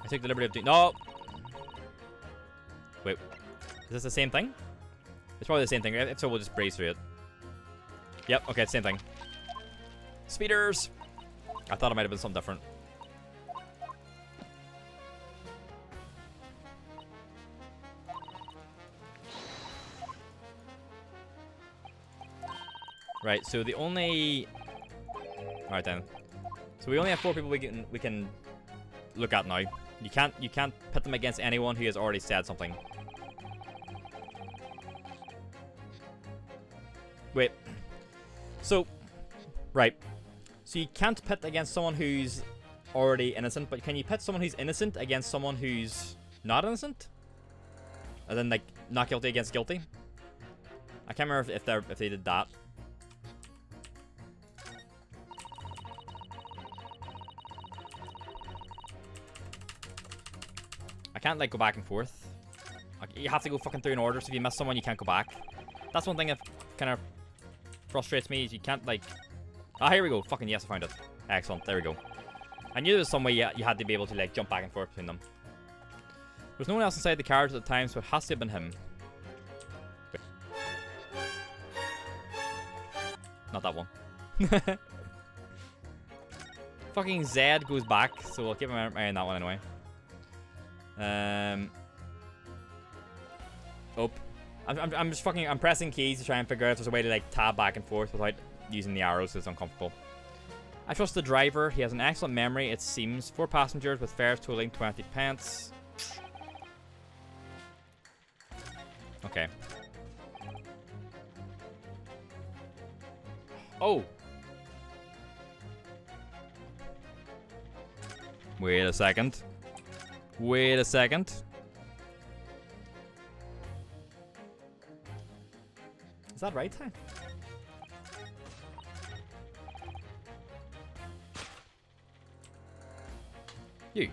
I took the liberty of doing— No! Wait. Is this the same thing? It's probably the same thing. If so, we'll just brace through it. Yep, okay, same thing. Speeders! I thought it might have been something different. Right, so the only... Alright then. So we only have 4 people we can look at now. You can't pit them against anyone who has already said something. Wait. So, right. So you can't pit against someone who's already innocent, but can you pit someone who's innocent against someone who's not innocent? And then like not guilty against guilty? I can't remember if they did that. I can't like go back and forth. Like, you have to go fucking through in order, so if you miss someone you can't go back. That's one thing that kind of frustrates me, is you can't like... Ah, here we go. Fucking yes, I found it. Excellent, there we go. I knew there was some way you had to be able to like jump back and forth between them. There was no one else inside the carriage at the time, so it has to have been him. Not that one. Fucking Zed goes back, so we'll keep an eye on that one anyway. Oh, I'm just fucking, I'm pressing keys to try and figure out if there's a way to like tab back and forth without using the arrows, so it's uncomfortable. I trust the driver. He has an excellent memory, it seems. 4 passengers with fares totaling 20 pence. Okay. Oh. Wait a second. Wait a second. Is that right time? You.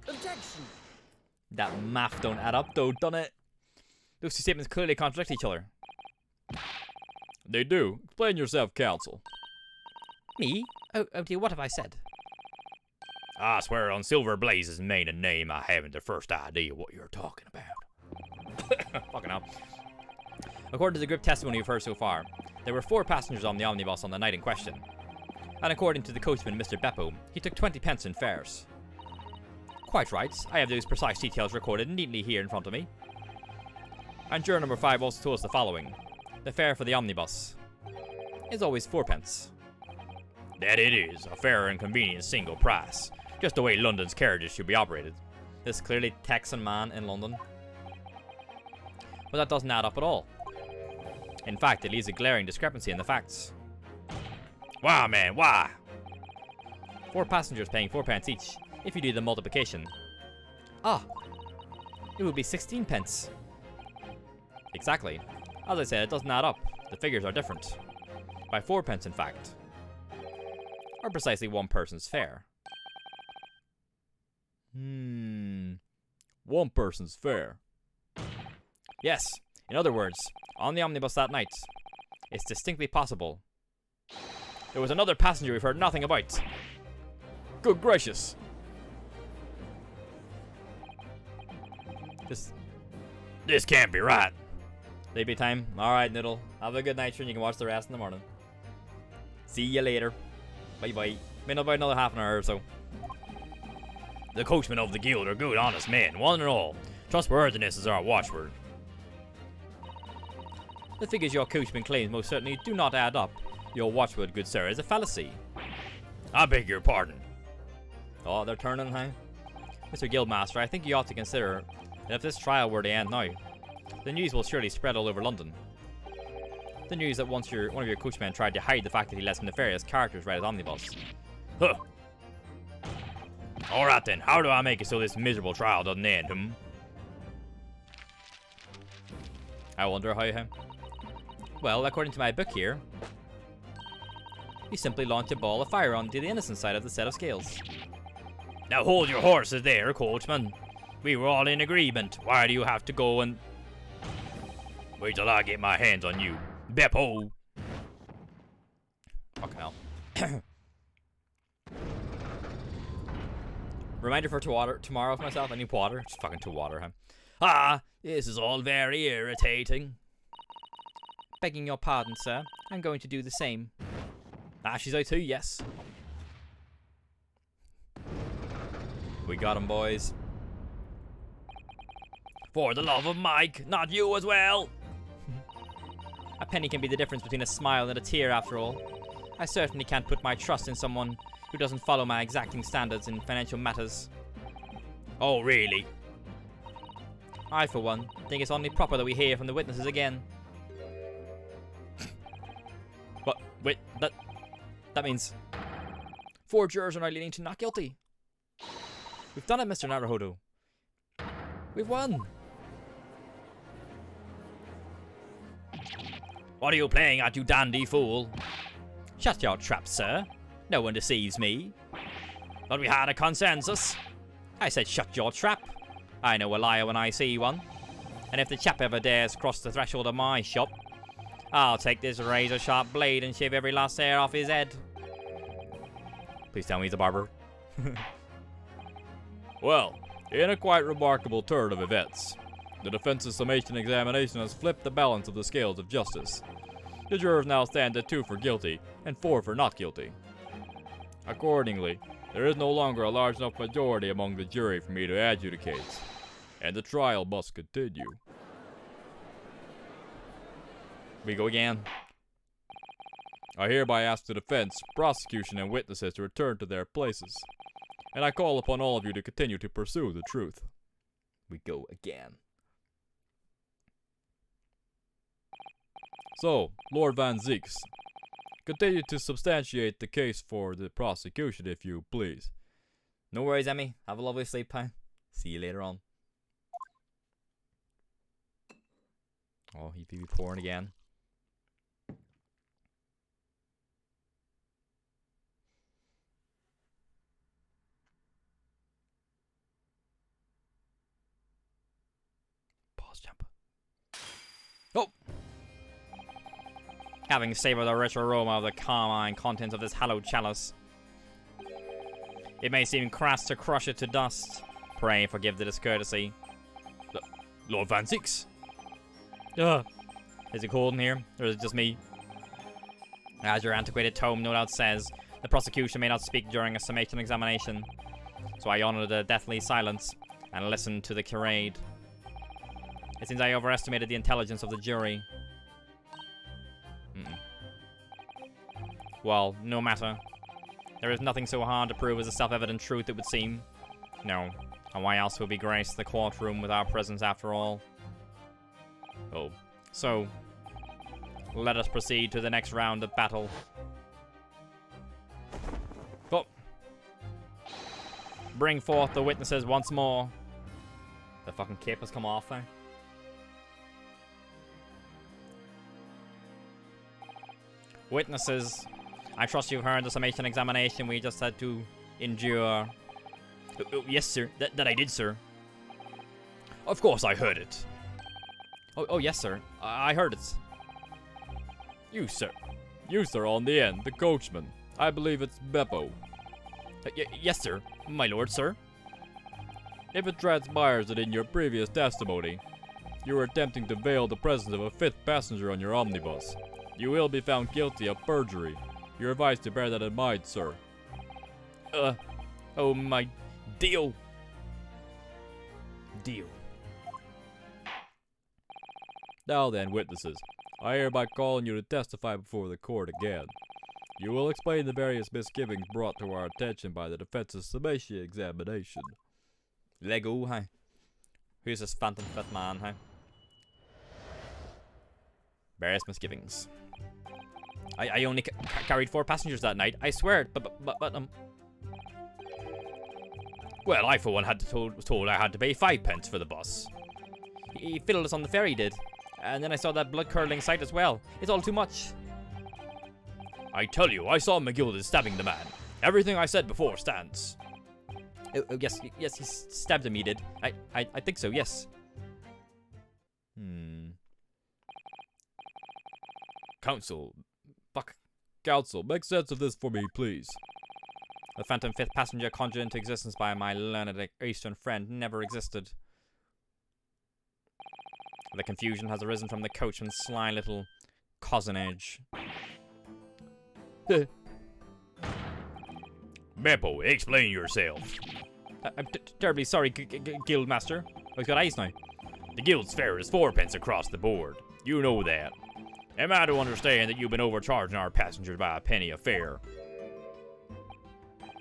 Objection! That math don't add up though, done it? Those 2 statements clearly contradict each other. They do. Explain yourself, counsel. Me? Oh dear, what have I said? I swear on Silver Blaze's maiden name, I haven't the first idea what you're talking about. Fucking hell. According to the group testimony we've heard so far, there were 4 passengers on the omnibus on the night in question. And according to the coachman, Mr. Beppo, he took 20 pence in fares. Quite right. I have those precise details recorded neatly here in front of me. And juror number 5 also told us the following. The fare for the omnibus is always 4 pence. That it is, a fair and convenient single price. Just the way London's carriages should be operated. This clearly Texan man in London. But that doesn't add up at all. In fact, it leaves a glaring discrepancy in the facts. Why, man, why? 4 passengers paying 4 pence each, if you do the multiplication. Ah! It would be 16 pence. Exactly. As I said, it doesn't add up. The figures are different. By 4 pence, in fact. Or precisely 1 person's fare. 1 person's fare. Yes. In other words, on the omnibus that night, it's distinctly possible there was another passenger we've heard nothing about. Good gracious. This can't be right. Baby time. Alright, Noodle. Have a good night, and you can watch the rest in the morning. See you later. Bye bye. Been about another half an hour or so. The coachmen of the guild are good, honest men, one and all. Trustworthiness is our watchword. The figures your coachman claims most certainly do not add up. Your watchword, good sir, is a fallacy. I beg your pardon. Oh, they're turning, huh? Mr. Guildmaster, I think you ought to consider that if this trial were to end now, the news will surely spread all over London. The news that once one of your coachmen tried to hide the fact that he let some nefarious characters ride his omnibus. Huh. Alright then, how do I make it so this miserable trial doesn't end, I wonder how him. Well, according to my book here, you simply launch a ball of fire onto the innocent side of the set of scales. Now hold your horses there, coachman. We were all in agreement. Why do you have to go and... Wait till I get my hands on you, Beppo. Fucking hell. Reminder for tomorrow for myself. I need water. Just fucking to water, huh? Ah, this is all very irritating. Begging your pardon, sir. I'm going to do the same. Ah, she's out too, yes. We got him, boys. For the love of Mike, not you as well. A penny can be the difference between a smile and a tear, after all. I certainly can't put my trust in someone who doesn't follow my exacting standards in financial matters. Oh, really? I, for one, think it's only proper that we hear from the witnesses again. What? Wait, that means 4 jurors are now leaning to not guilty. We've done it, Mr. Naruhodo. We've won. What are you playing at, you dandy fool? Shut your trap, sir. No one deceives me. But we had a consensus. I said shut your trap. I know a liar when I see one. And if the chap ever dares cross the threshold of my shop, I'll take this razor-sharp blade and shave every last hair off his head. Please tell me he's a barber. Well, in a quite remarkable turn of events, the defense's summation examination has flipped the balance of the scales of justice. The jurors now stand at 2 for guilty and 4 for not guilty. Accordingly, there is no longer a large enough majority among the jury for me to adjudicate, and the trial must continue. We go again. I hereby ask the defense, prosecution, and witnesses to return to their places, and I call upon all of you to continue to pursue the truth. We go again. So, Lord Van Zieks, continue to substantiate the case for the prosecution, if you please. No worries, Emmy. Have a lovely sleep, pal. See you later on. Oh, he'd be pouring again. Pause jump. Oh! Having savoured the rich aroma of the carmine contents of this hallowed chalice, it may seem crass to crush it to dust. Pray forgive the discourtesy. Lord Van Zieks. Is it cold in here, or is it just me? As your antiquated tome no doubt says, the prosecution may not speak during a summation examination, so I honour the deathly silence and listen to the charade. It seems I overestimated the intelligence of the jury. Well, no matter. There is nothing so hard to prove as a self-evident truth, it would seem. No, and why else would we grace the courtroom with our presence after all? Oh, so let us proceed to the next round of battle. Oh. Bring forth the witnesses once more. The fucking cape has come off there. Witnesses, I trust you've heard the summation examination we just had to endure. Yes, sir. That I did, sir. Of course I heard it. Oh yes, sir. I heard it. You, sir. You, sir, on the end, the coachman. I believe it's Beppo. Yes, sir. My lord, sir. If it transpires that in your previous testimony, you were attempting to veil the presence of a 5th passenger on your omnibus, you will be found guilty of perjury. You're advised to bear that in mind, sir. Oh my deal. Deal. Now then, witnesses, I hereby call on you to testify before the court again. You will explain the various misgivings brought to our attention by the defense's summation examination. Lego, hey. Who's this phantom fifth man, hey? Various misgivings. I only carried 4 passengers that night. I swear, but Well, I for one was told I had to pay 5 pence for the bus. he fiddled us on the ferry, did. And then I saw that blood-curdling sight as well. It's all too much. I tell you, I saw McGilda stabbing the man. Everything I said before stands. Oh, yes, he stabbed him, he did. I think so, yes. Council, make sense of this for me, please. The phantom fifth passenger conjured into existence by my learned Eastern friend never existed. The confusion has arisen from the coachman's sly little cozenage. Beppo, explain yourself. I'm terribly sorry, Guildmaster. I've got eyes now. The guild's fare is 4 pence across the board. You know that. Am I to understand that you've been overcharging our passengers by a penny a fare?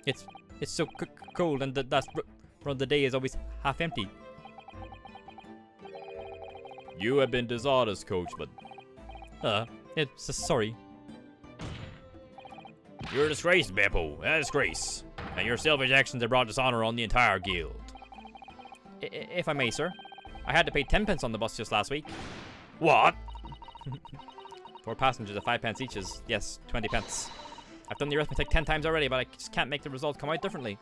It's so cold, and that's the day is always half empty. You have been dishonest, coachman. It's sorry. You're a disgrace, Beppo. A disgrace. And your selfish actions have brought dishonor on the entire guild. If I may, sir. I had to pay 10 pence on the bus just last week. What? 4 passengers at 5 pence each is, yes, 20 pence. I've done the arithmetic 10 times already, but I just can't make the result come out differently.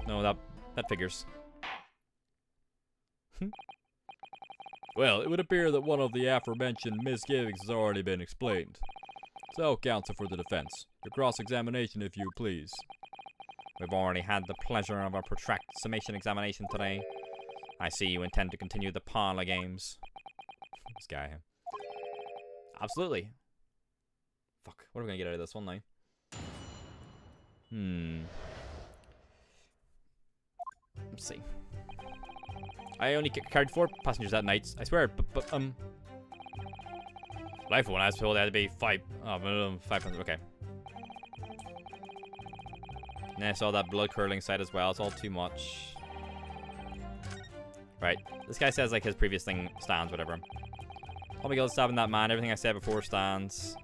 No, that figures. Well, it would appear that one of the aforementioned misgivings has already been explained. So, counsel for the defense, your cross-examination if you please. We've already had the pleasure of a protracted summation examination today. I see you intend to continue the parlor games. This guy. Absolutely. Fuck, what are we gonna get out of this one now? Let's see. I only carried 4 passengers that night, I swear, but Life one, I was told that to be 5. 500, okay. And I saw that blood-curdling sight as well, it's all too much. Right, this guy says like his previous thing stands, whatever. Tommy Gill stabbing that man, everything I said before stands.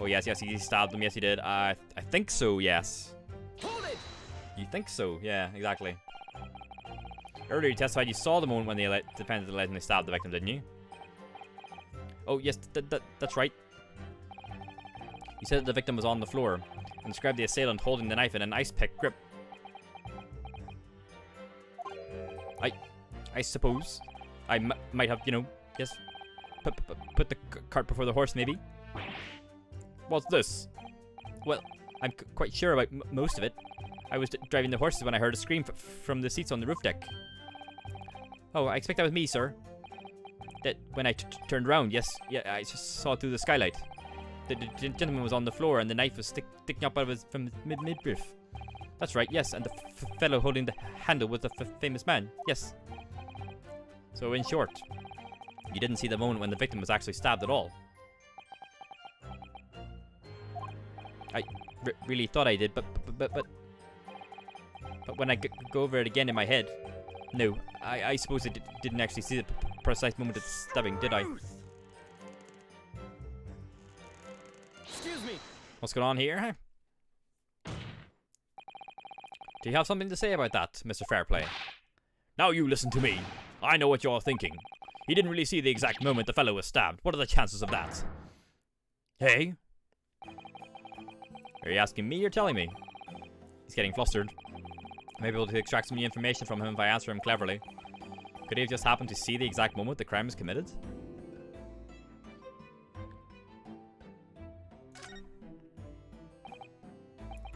Oh yes, he stabbed him, yes he did. I think so, yes. Hold it! You think so, yeah, exactly. Earlier you testified you saw the moment when the defendant allegedly stabbed the victim, didn't you? Oh yes, that's right. You said that the victim was on the floor, and described the assailant holding the knife in an ice pick grip. I suppose I might have, you know, yes, put the cart before the horse, maybe. What's this? Well, I'm quite sure about most of it. I was driving the horses when I heard a scream from the seats on the roof deck. Oh, I expect that was me, sir. That when I turned around, yes, yeah, I just saw through the skylight. The gentleman was on the floor and the knife was sticking up out of his from midriff. That's right, yes, and the fellow holding the handle was the famous man, yes. So in short, you didn't see the moment when the victim was actually stabbed at all. I really thought I did, but when I go over it again in my head, no, I suppose I didn't actually see the precise moment of the stabbing, did I? Excuse me. What's going on here? Do you have something to say about that, Mr. Fairplay? Now you listen to me. I know what you're thinking. He didn't really see the exact moment the fellow was stabbed. What are the chances of that? Hey? Are you asking me or telling me? He's getting flustered. I may be able to extract some new information from him if I answer him cleverly. Could he have just happened to see the exact moment the crime was committed?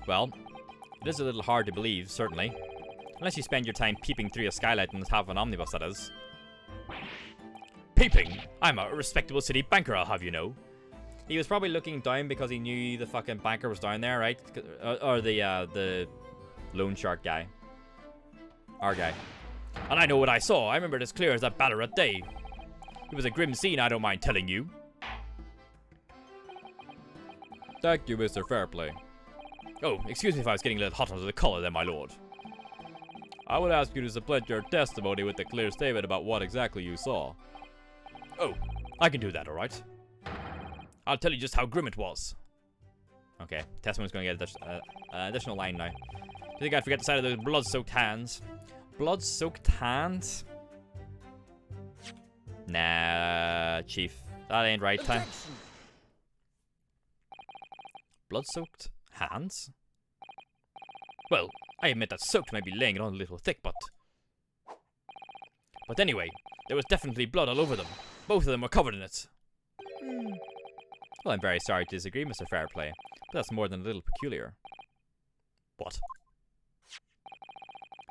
Well, it is a little hard to believe, certainly. Unless you spend your time peeping through a skylight in the top of an omnibus, that is. Peeping? I'm a respectable city banker, I'll have you know. He was probably looking down because he knew the fucking banker was down there, right? Or the loan shark guy. Our guy. And I know what I saw. I remember it as clear as that Ballarat day. It was a grim scene, I don't mind telling you. Thank you, Mr. Fairplay. Oh, excuse me if I was getting a little hot under the collar there, my lord. I would ask you to supplement your testimony with a clear statement about what exactly you saw. Oh, I can do that, alright. I'll tell you just how grim it was. Okay, testimony's gonna get an additional line now. Do you think I'd forget the sight of those blood-soaked hands? Blood-soaked hands? Nah, Chief. That ain't right time. Blood-soaked hands? Well, I admit that soaked might be laying it on a little thick, but... But anyway, there was definitely blood all over them. Both of them were covered in it. Well, I'm very sorry to disagree, Mr. Fairplay, but that's more than a little peculiar. What?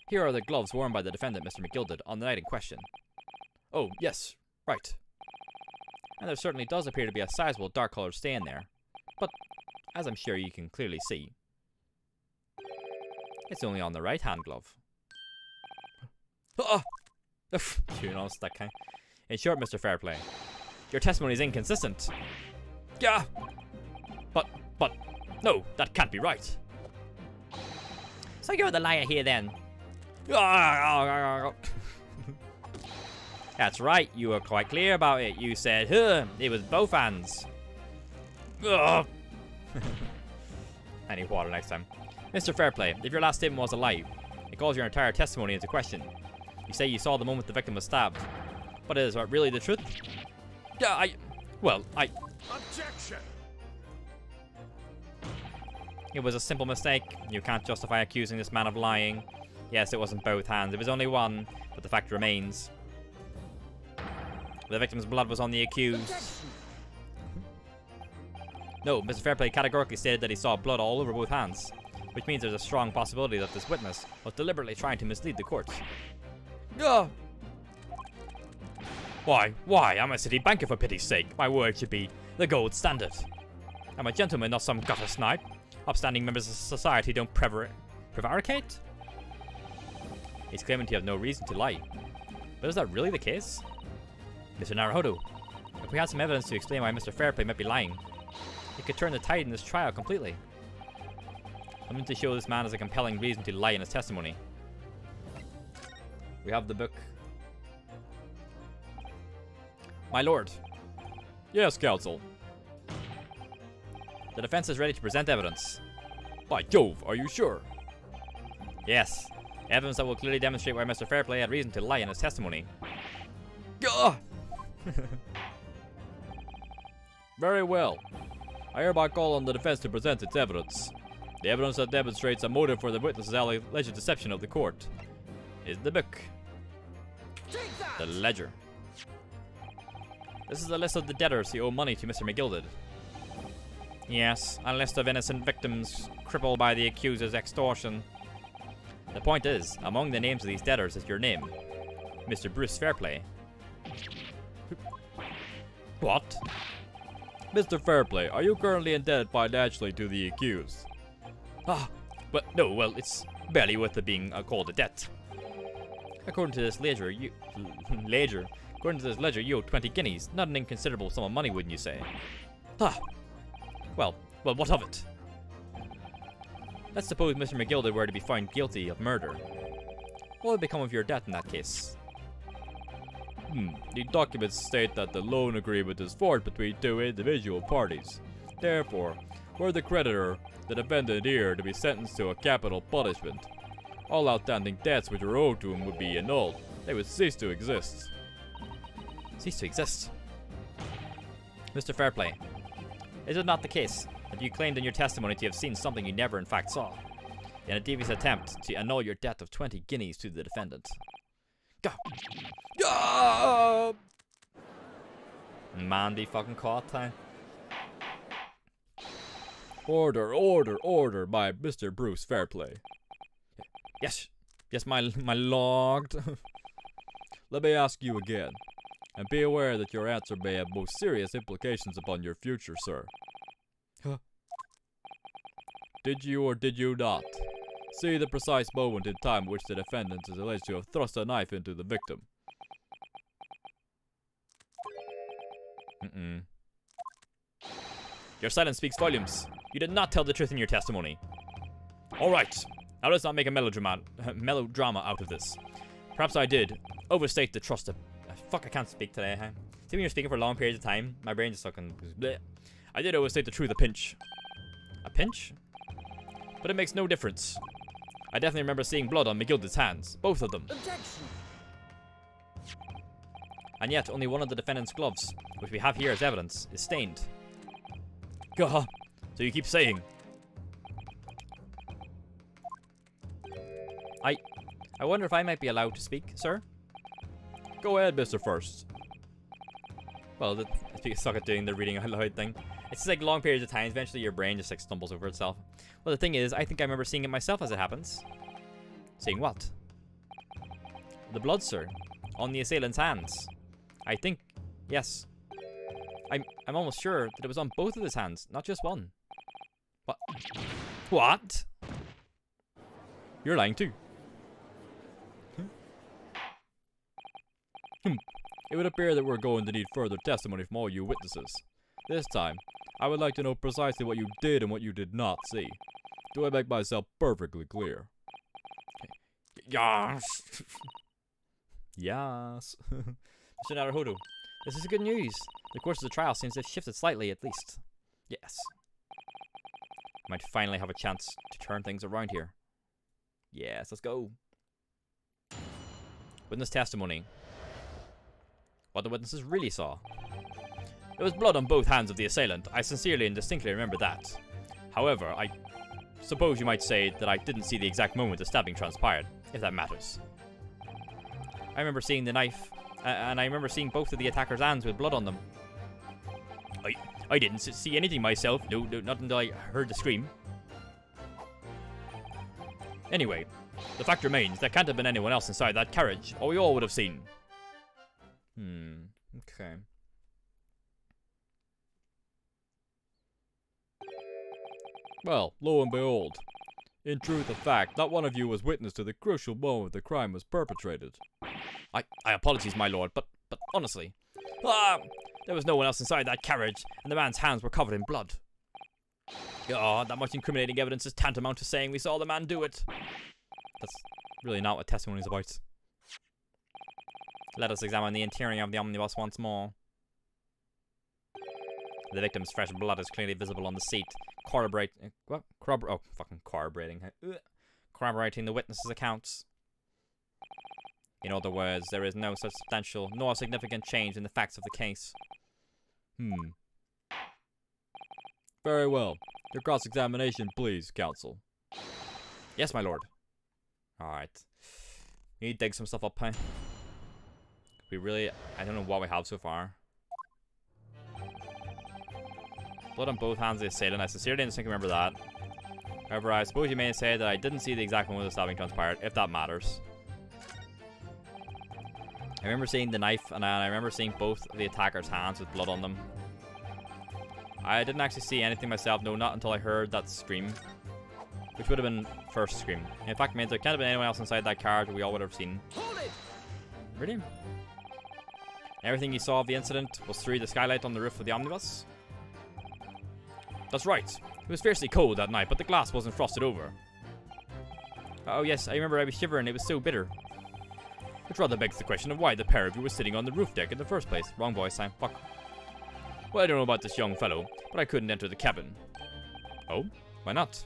Here are the gloves worn by the defendant, Mr. McGilded, on the night in question. Oh, yes, right. And there certainly does appear to be a sizable dark-coloured stain there. But, as I'm sure you can clearly see, it's only on the right-hand glove. Ah! You know, it's that kind. In short, Mr. Fairplay, your testimony is inconsistent. Yeah! But, no, that can't be right. So you're the liar here then? That's right, you were quite clear about it. You said, it was both hands. I need water next time. Mr. Fairplay, if your last statement was a lie, it calls your entire testimony into question. You say you saw the moment the victim was stabbed. But is that really the truth? Yeah, Objection! It was a simple mistake. You can't justify accusing this man of lying. Yes, it wasn't both hands. It was only one, but the fact remains. The victim's blood was on the accused. No, Mr. Fairplay categorically stated that he saw blood all over both hands, which means there's a strong possibility that this witness was deliberately trying to mislead the court. Why? I'm a city banker, for pity's sake. My word should be the gold standard. I'm a gentleman, not some gutter snipe. Upstanding members of society don't prevaricate? He's claiming to have no reason to lie. But is that really the case? Mr. Naruhodo, if we had some evidence to explain why Mr. Fairplay might be lying, it could turn the tide in this trial completely. I'm going to show this man as a compelling reason to lie in his testimony. We have the book. My lord. Yes, counsel. The defense is ready to present evidence. By Jove, are you sure? Yes. Evidence that will clearly demonstrate why Mr. Fairplay had reason to lie in his testimony. Very well. I hereby call on the defense to present its evidence. The evidence that demonstrates a motive for the witness's alleged deception of the court Is the book. The ledger. This is a list of the debtors who owe money to Mr. McGilded. Yes, a list of innocent victims crippled by the accuser's extortion. The point is, among the names of these debtors is your name, Mr. Bruce Fairplay. What? Mr. Fairplay, are you currently indebted financially to the accused? Well, it's barely worth it being called a debt. According to this ledger, you owe 20 guineas, not an inconsiderable sum of money, wouldn't you say? Well, what of it? Let's suppose Mr. McGilded were to be found guilty of murder. What would become of your debt in that case? The documents state that the loan agreement is forged between two individual parties. Therefore, were the creditor, the defendant here, to be sentenced to a capital punishment, all outstanding debts which are owed to him would be annulled. They would cease to exist. Cease to exist? Mr. Fairplay, is it not the case that you claimed in your testimony to have seen something you never in fact saw, in a devious attempt to annul your debt of 20 guineas to the defendant? Man, be fucking caught time. Order by Mr. Bruce Fairplay. Yes, my lord. Let me ask you again, and be aware that your answer may have most serious implications upon your future, sir. Did you or did you not see the precise moment in time in which the defendant is alleged to have thrust a knife into the victim? Your silence speaks volumes. You did not tell the truth in your testimony. Alright, now let's not make a melodrama out of this. Perhaps I did overstate the trust of... Fuck, I can't speak today, huh? See, when you're speaking for long periods of time, my brain just fucking... Bleh. I did overstate the truth a pinch. A pinch? But it makes no difference. I definitely remember seeing blood on McGilded's hands. Both of them. Objection! And yet, only one of the defendant's gloves, which we have here as evidence, is stained. Gah! So you keep saying. I wonder if I might be allowed to speak, sir? Go ahead, Mr. First. Well, I suck at doing the reading out loud thing. It's just like long periods of time, eventually your brain just like stumbles over itself. Well, the thing is, I think I remember seeing it myself as it happens. Seeing what? The blood, sir. On the assailant's hands. I think, yes. I'm almost sure that it was on both of his hands, not just one. What? What? You're lying too. It would appear that we're going to need further testimony from all you witnesses. This time, I would like to know precisely what you did and what you did not see. Do I make myself perfectly clear? Yes. Yes. Mr. Naruhodo, this is good news. The course of the trial seems to have shifted slightly, at least. Yes. Might finally have a chance to turn things around here. Yes, let's go. Witness testimony. What the witnesses really saw. There was blood on both hands of the assailant. I sincerely and distinctly remember that. However, I suppose you might say that I didn't see the exact moment the stabbing transpired, if that matters. I remember seeing the knife, and I remember seeing both of the attacker's hands with blood on them. I didn't see anything myself. No, not until I heard the scream. Anyway, the fact remains, there can't have been anyone else inside that carriage, or we all would have seen. Okay. Well, lo and behold. In truth of fact, not one of you was witness to the crucial moment the crime was perpetrated. I apologize, my lord, but honestly. There was no one else inside that carriage, and the man's hands were covered in blood. That much incriminating evidence is tantamount to saying we saw the man do it. That's really not what testimony is about. Let us examine the interior of the omnibus once more. The victim's fresh blood is clearly visible on the seat, corroborating the witness's accounts. In other words, there is no substantial nor significant change in the facts of the case. Very well. Your cross-examination, please, counsel. Yes, my lord. Alright. We need to dig some stuff up, huh? I don't know what we have so far. Blood on both hands of the assailant. I sincerely didn't think I remember that. However, I suppose you may say that I didn't see the exact moment the stabbing transpired, if that matters. I remember seeing the knife, and I remember seeing both of the attacker's hands with blood on them. I didn't actually see anything myself, no, not until I heard that scream. Which would have been first scream. In fact, it means there can't have been anyone else inside that carriage we all would have seen. Hold it! Really? Everything you saw of the incident was through the skylight on the roof of the omnibus? That's right. It was fiercely cold that night, but the glass wasn't frosted over. Oh yes, I remember I was shivering, it was so bitter. Which rather begs the question of why the pair of you were sitting on the roof deck in the first place. Wrong voice time. Fuck. Well, I don't know about this young fellow, but I couldn't enter the cabin. Oh? Why not?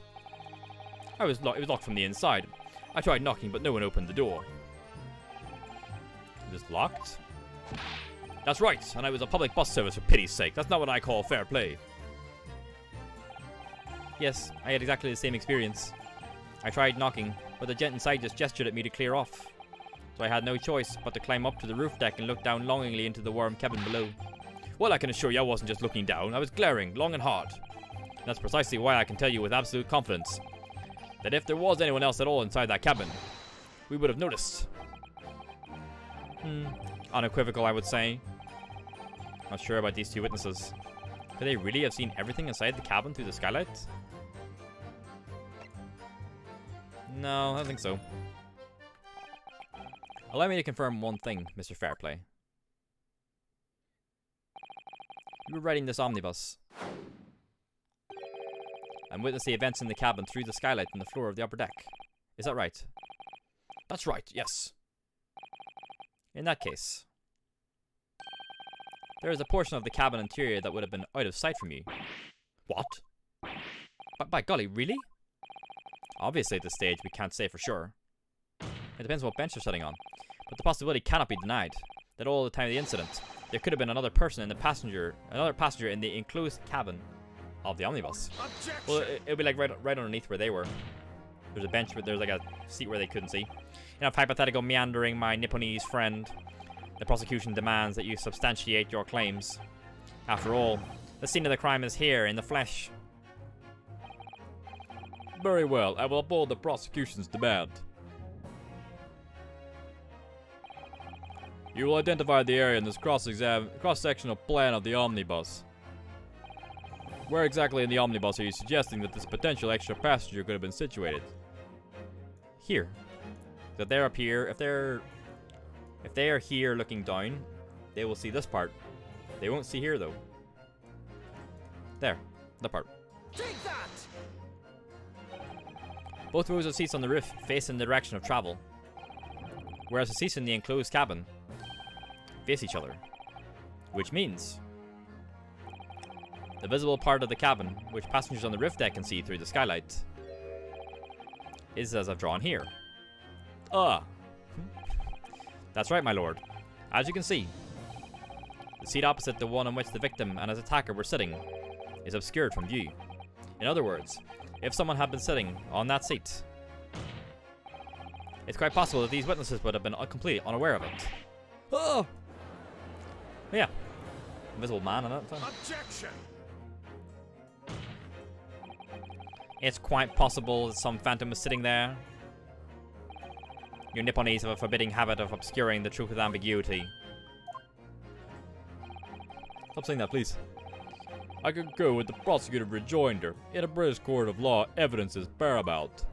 It was locked from the inside. I tried knocking, but no one opened the door. It was locked? That's right, and I was a public bus service for pity's sake. That's not what I call fair play. Yes, I had exactly the same experience. I tried knocking, but the gent inside just gestured at me to clear off. So I had no choice but to climb up to the roof deck and look down longingly into the warm cabin below. Well, I can assure you I wasn't just looking down, I was glaring long and hard. And that's precisely why I can tell you with absolute confidence that if there was anyone else at all inside that cabin, we would have noticed. Unequivocal, I would say. Not sure about these two witnesses. Could they really have seen everything inside the cabin through the skylight? No, I don't think so. Allow me to confirm one thing, Mr. Fairplay. You were riding this omnibus and witnessed the events in the cabin through the skylight on the floor of the upper deck. Is that right? That's right, yes. In that case, there is a portion of the cabin interior that would have been out of sight from you. What? By golly, really? Obviously at this stage we can't say for sure. It depends what bench you're sitting on, but the possibility cannot be denied. that all the time of the incident, there could have been another passenger in the enclosed cabin of the omnibus. Objection! Well, it'll be like right underneath where they were. There's a bench, but there's like a seat where they couldn't see. Enough hypothetical meandering, my Nipponese friend. The prosecution demands that you substantiate your claims. After all, the scene of the crime is here, in the flesh. Very well, I will uphold the prosecution's demand. You will identify the area in this cross-sectional plan of the omnibus. Where exactly in the omnibus are you suggesting that this potential extra passenger could have been situated? Here. That they're up here. If they are here looking down, they will see this part. They won't see here though. There. The part. Take that! Both rows of seats on the roof face in the direction of travel, whereas the seats in the enclosed cabin face each other. Which means the visible part of the cabin, which passengers on the roof deck can see through the skylight, is as I've drawn here. That's right, my lord. As you can see, the seat opposite the one on which the victim and his attacker were sitting is obscured from view. In other words, if someone had been sitting on that seat, it's quite possible that these witnesses would have been completely unaware of it. Oh! Yeah. Invisible man in it. Objection! It's quite possible that some phantom was sitting there. You Nipponese have a forbidding habit of obscuring the truth with ambiguity. Stop saying that, please. I concur with the prosecutor's rejoinder. In a British court of law, evidence is paramount.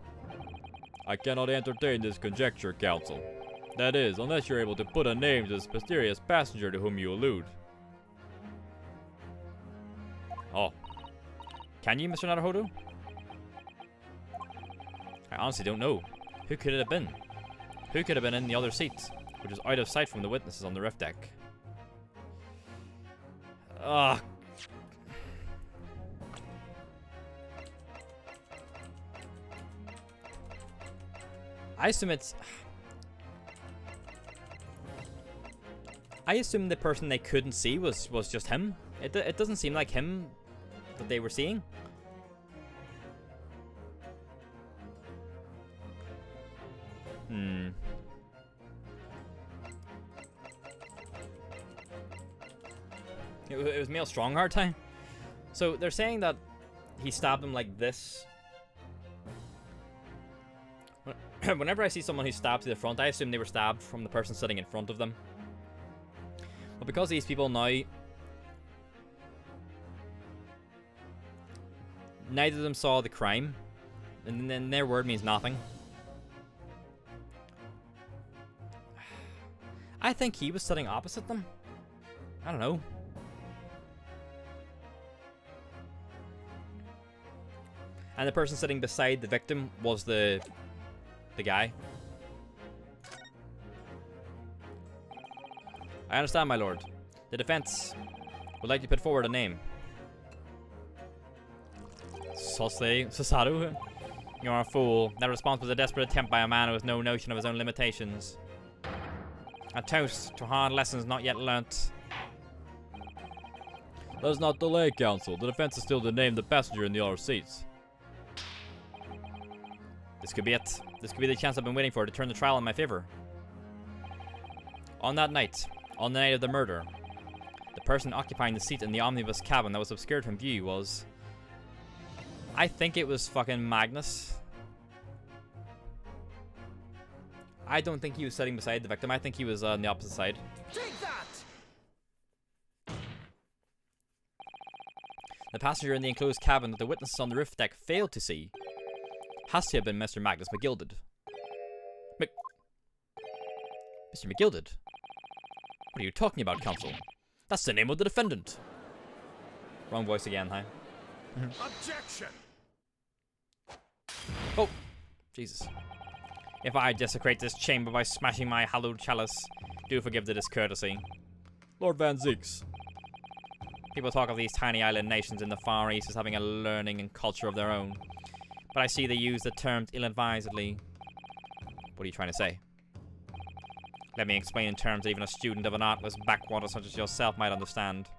I cannot entertain this conjecture, counsel. That is, unless you're able to put a name to this mysterious passenger to whom you allude. Oh. Can you, Mr. Naruhodo? I honestly don't know. Who could it have been? Who could have been in the other seat, which is out of sight from the witnesses on the roof deck? Ugh. I assume the person they couldn't see was just him. It doesn't seem like him that they were seeing. It was Mail Strongheart time. So they're saying that he stabbed him like this. Whenever I see someone who's stabbed to the front, I assume they were stabbed from the person sitting in front of them. But because these people now, neither of them saw the crime, and then their word means nothing. I think he was sitting opposite them. I don't know. And the person sitting beside the victim was the guy. I understand, my lord. The defense would like to put forward a name. Susaru? You're a fool. That response was a desperate attempt by a man who has no notion of his own limitations. A toast to hard lessons not yet learnt. Let us not delay, counsel. The defense is still to name the passenger in the other seats. This could be it. This could be the chance I've been waiting for to turn the trial in my favor. On that night, on the night of the murder, the person occupying the seat in the omnibus cabin that was obscured from view was... I think it was fucking Magnus. I don't think he was sitting beside the victim. I think he was on the opposite side. Take that! The passenger in the enclosed cabin that the witnesses on the roof deck failed to see has to have been Mr. Magnus McGilded. Mr. McGilded? What are you talking about, counsel? That's the name of the defendant. Wrong voice again, huh? Objection! Oh, Jesus. If I desecrate this chamber by smashing my hallowed chalice, do forgive the discourtesy. Lord Van Zieks. People talk of these tiny island nations in the Far East as having a learning and culture of their own. But I see they use the terms ill-advisedly. What are you trying to say? Let me explain in terms that even a student of an artless backwater such as yourself might understand.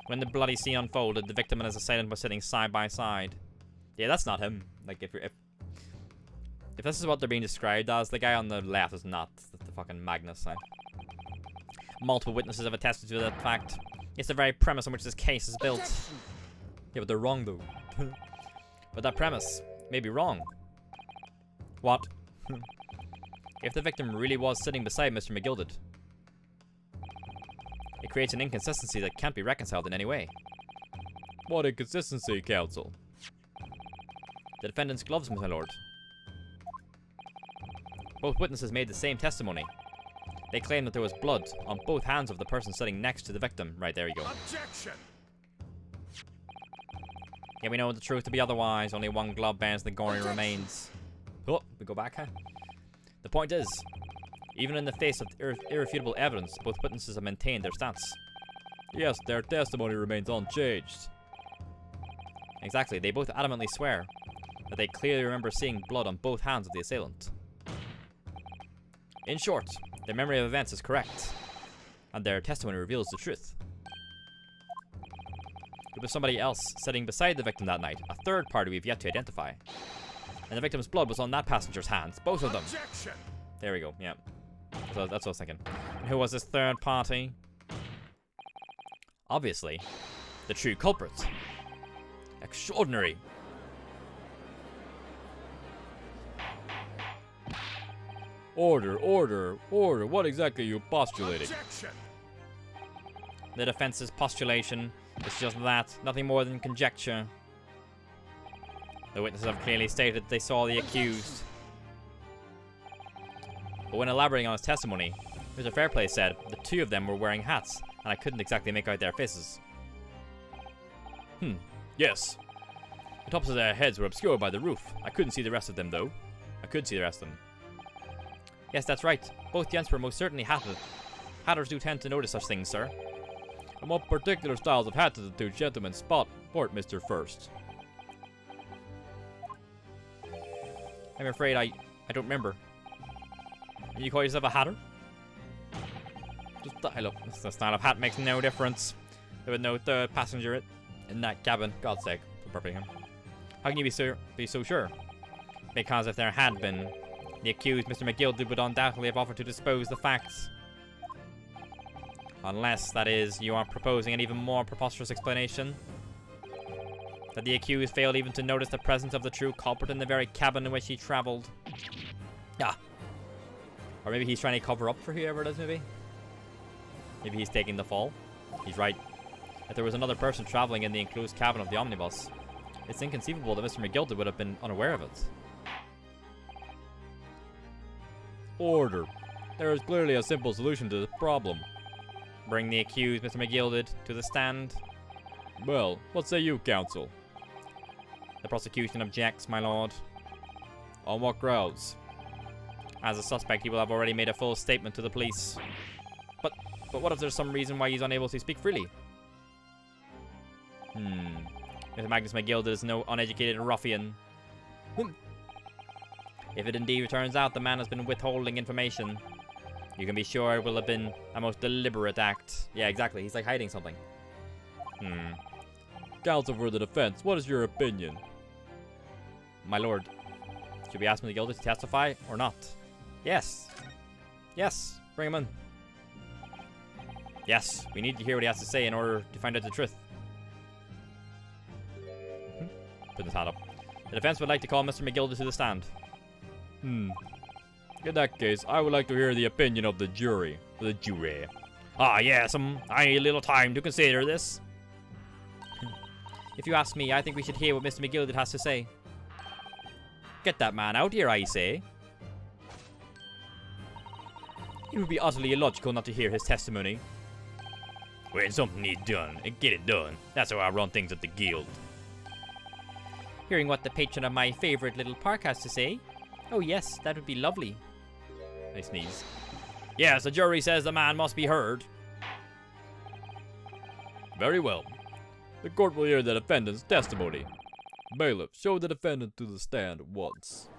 When the bloody scene unfolded, the victim and his assailant were sitting side by side. Yeah, that's not him. Like, if this is what they're being described as, the guy on the left is not the fucking Magnus sign. Multiple witnesses have attested to that fact. It's the very premise on which this case is built. Yeah, but they're wrong, though. But that premise may be wrong. What? If the victim really was sitting beside Mr. McGilded, it creates an inconsistency that can't be reconciled in any way. What inconsistency, counsel? The defendant's gloves, my lord. Both witnesses made the same testimony. They claim that there was blood on both hands of the person sitting next to the victim. Right, there you go. Objection! Yeah, we know the truth to be otherwise. Only one glove bears the gory remains. Oh, we go back, huh? The point is, even in the face of irrefutable evidence, both witnesses have maintained their stance. Yes, their testimony remains unchanged. Exactly, they both adamantly swear that they clearly remember seeing blood on both hands of the assailant. In short, their memory of events is correct, and their testimony reveals the truth. There was somebody else sitting beside the victim that night, a third party we've yet to identify. And the victim's blood was on that passenger's hands, both of them. Objection! There we go, yeah. So that's what I was thinking. And who was this third party? Obviously, the true culprit. Extraordinary. Order, order, order. What exactly are you postulating? Objection! The defense's postulation is just that, nothing more than conjecture. The witnesses have clearly stated they saw the accused. But when elaborating on his testimony, Mr. Fairplay said the two of them were wearing hats, and I couldn't exactly make out their faces. Yes. The tops of their heads were obscured by the roof. I couldn't see the rest of them, though. I could see the rest of them. Yes, that's right. Both gents were most certainly hatted. Hatters do tend to notice such things, sir. And what particular styles of hat did the two gentlemen sport, Mr. First? I'm afraid I don't remember. And you call yourself a hatter? The style of, the style of hat makes no difference. There was no third passenger in that cabin. God's sake, for perfect him. How can you be so sure? Because if there had been, the accused, Mr. McGilded, would undoubtedly have offered to dispose the facts. Unless, that is, you are proposing an even more preposterous explanation. That the accused failed even to notice the presence of the true culprit in the very cabin in which he travelled. Ah. Or maybe he's trying to cover up for whoever it is, maybe? Maybe he's taking the fall. He's right. If there was another person travelling in the enclosed cabin of the omnibus, it's inconceivable that Mr. McGilded would have been unaware of it. Order. There is clearly a simple solution to the problem. Bring the accused, Mr. McGilded, to the stand. Well, what say you, counsel? The prosecution objects, my lord. On what grounds? As a suspect, he will have already made a full statement to the police. But what if there's some reason why he's unable to speak freely? Mr. Magnus McGilded is no uneducated ruffian. If it indeed turns out the man has been withholding information, you can be sure it will have been a most deliberate act. Yeah, exactly. He's like hiding something. Counsel for the defense, what is your opinion? My lord, should we ask Mr. McGilded to testify or not? Yes. Yes, bring him in. Yes, we need to hear what he has to say in order to find out the truth. Put his hand up. The defense would like to call Mr. McGilded to the stand. In that case, I would like to hear the opinion of the jury. The jury. Ah, yes, I need a little time to consider this. If you ask me, I think we should hear what Mr. McGilded has to say. Get that man out here, I say. It would be utterly illogical not to hear his testimony. When something needs done, and get it done. That's how I run things at the guild. Hearing what the patron of my favourite little park has to say? Oh yes, that would be lovely. I sneeze. Yes, the jury says the man must be heard. Very well. The court will hear the defendant's testimony. Bailiff, show the defendant to the stand at once.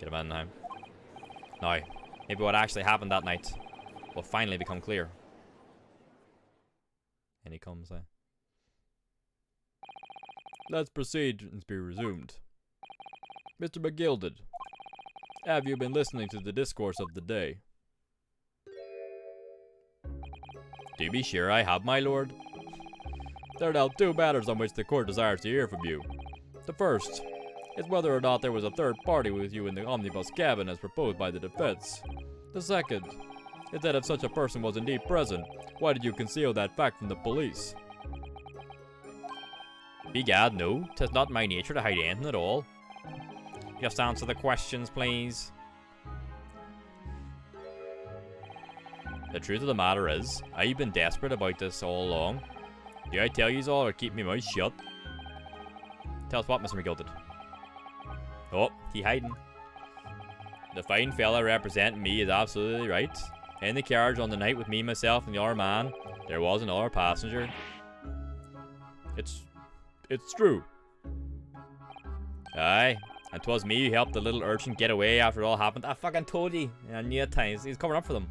Get him in now. Now, maybe what actually happened that night will finally become clear. And he comes, Let's proceed and be resumed. Mr. McGilded, have you been listening to the discourse of the day? To be sure I have, my lord. There are now two matters on which the court desires to hear from you. The first is whether or not there was a third party with you in the omnibus cabin as proposed by the defense. The second is that if such a person was indeed present, why did you conceal that fact from the police? Begad, no, 'tis not my nature to hide anything at all. Just answer the questions, please. The truth of the matter is, I've been desperate about this all along. Do I tell yous all or keep me mouth shut? Tell us what, Mr. McGilded. Oh, he hiding. The fine fella representing me is absolutely right. In the carriage on the night with me, myself, and the other man, there was another passenger. It's true. Aye, and 'twas me who helped the little urchin get away after it all happened. I fucking told you. I knew at times. He's covering up for them.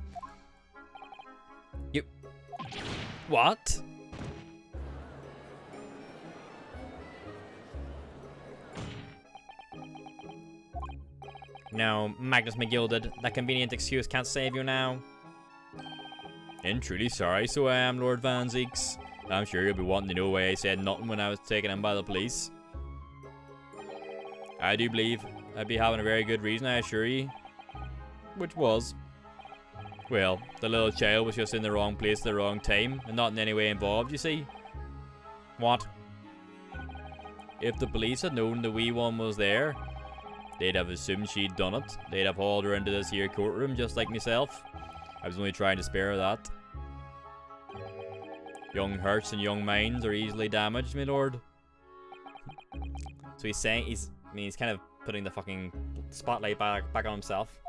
You... What? No, Magnus McGilded, that convenient excuse can't save you now. And truly sorry, so I am, Lord Van Zeeks. I'm sure you'll be wanting to know why I said nothing when I was taken in by the police. I do believe I'd be having a very good reason, I assure you. Which was? Well, the little child was just in the wrong place at the wrong time, and not in any way involved, you see. What? If the police had known the wee one was there, they'd have assumed she'd done it. They'd have hauled her into this here courtroom just like myself. I was only trying to spare her that. Young hearts and young minds are easily damaged, my lord. So he's saying he's kind of putting the fucking spotlight back on himself.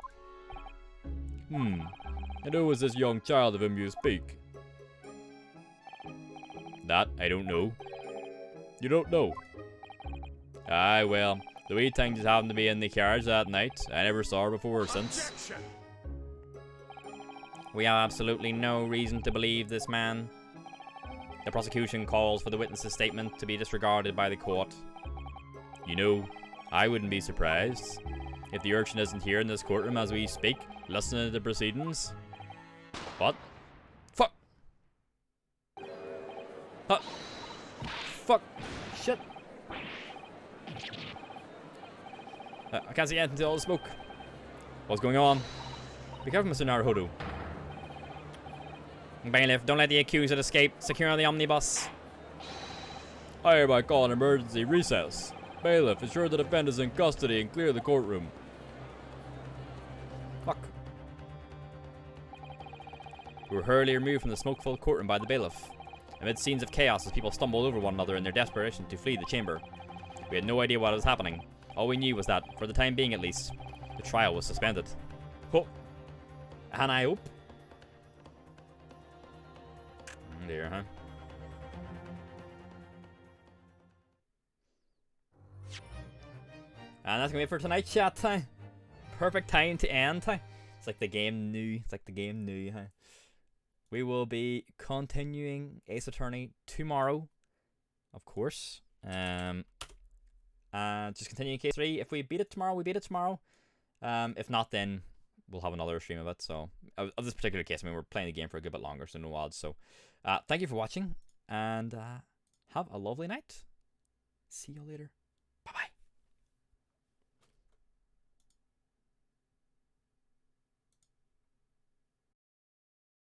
And who was this young child of whom you speak? That I don't know. You don't know? Aye, well, the wee thing just happened to be in the carriage that night. I never saw her before or since. Objection! We have absolutely no reason to believe this man. The prosecution calls for the witness's statement to be disregarded by the court. You know, I wouldn't be surprised if the urchin isn't here in this courtroom as we speak, listening to the proceedings. What? Fuck! Huh. Fuck! Shit! I can't see anything to all the smoke. What's going on? Be careful, Mr. Naruhodo. Bailiff, don't let the accused escape. Secure the omnibus. I hereby call an emergency recess. Bailiff, ensure the defendant is in custody and clear the courtroom. Fuck. We were hurriedly removed from the smoke-filled courtroom by the bailiff, amid scenes of chaos as people stumbled over one another in their desperation to flee the chamber. We had no idea what was happening. All we knew was that, for the time being at least, the trial was suspended. Oh. And I hope. There, huh? And that's gonna be it for tonight's chat time. Perfect time to end time. It's like the game knew. It's like the game knew, huh? We will be continuing Ace Attorney tomorrow, of course. And just continuing case 3. If we beat it tomorrow, we beat it tomorrow. If not, then we'll have another stream of it. So of this particular case, I mean, we're playing the game for a good bit longer, so no odds. So thank you for watching, and have a lovely night. See you later. Bye bye.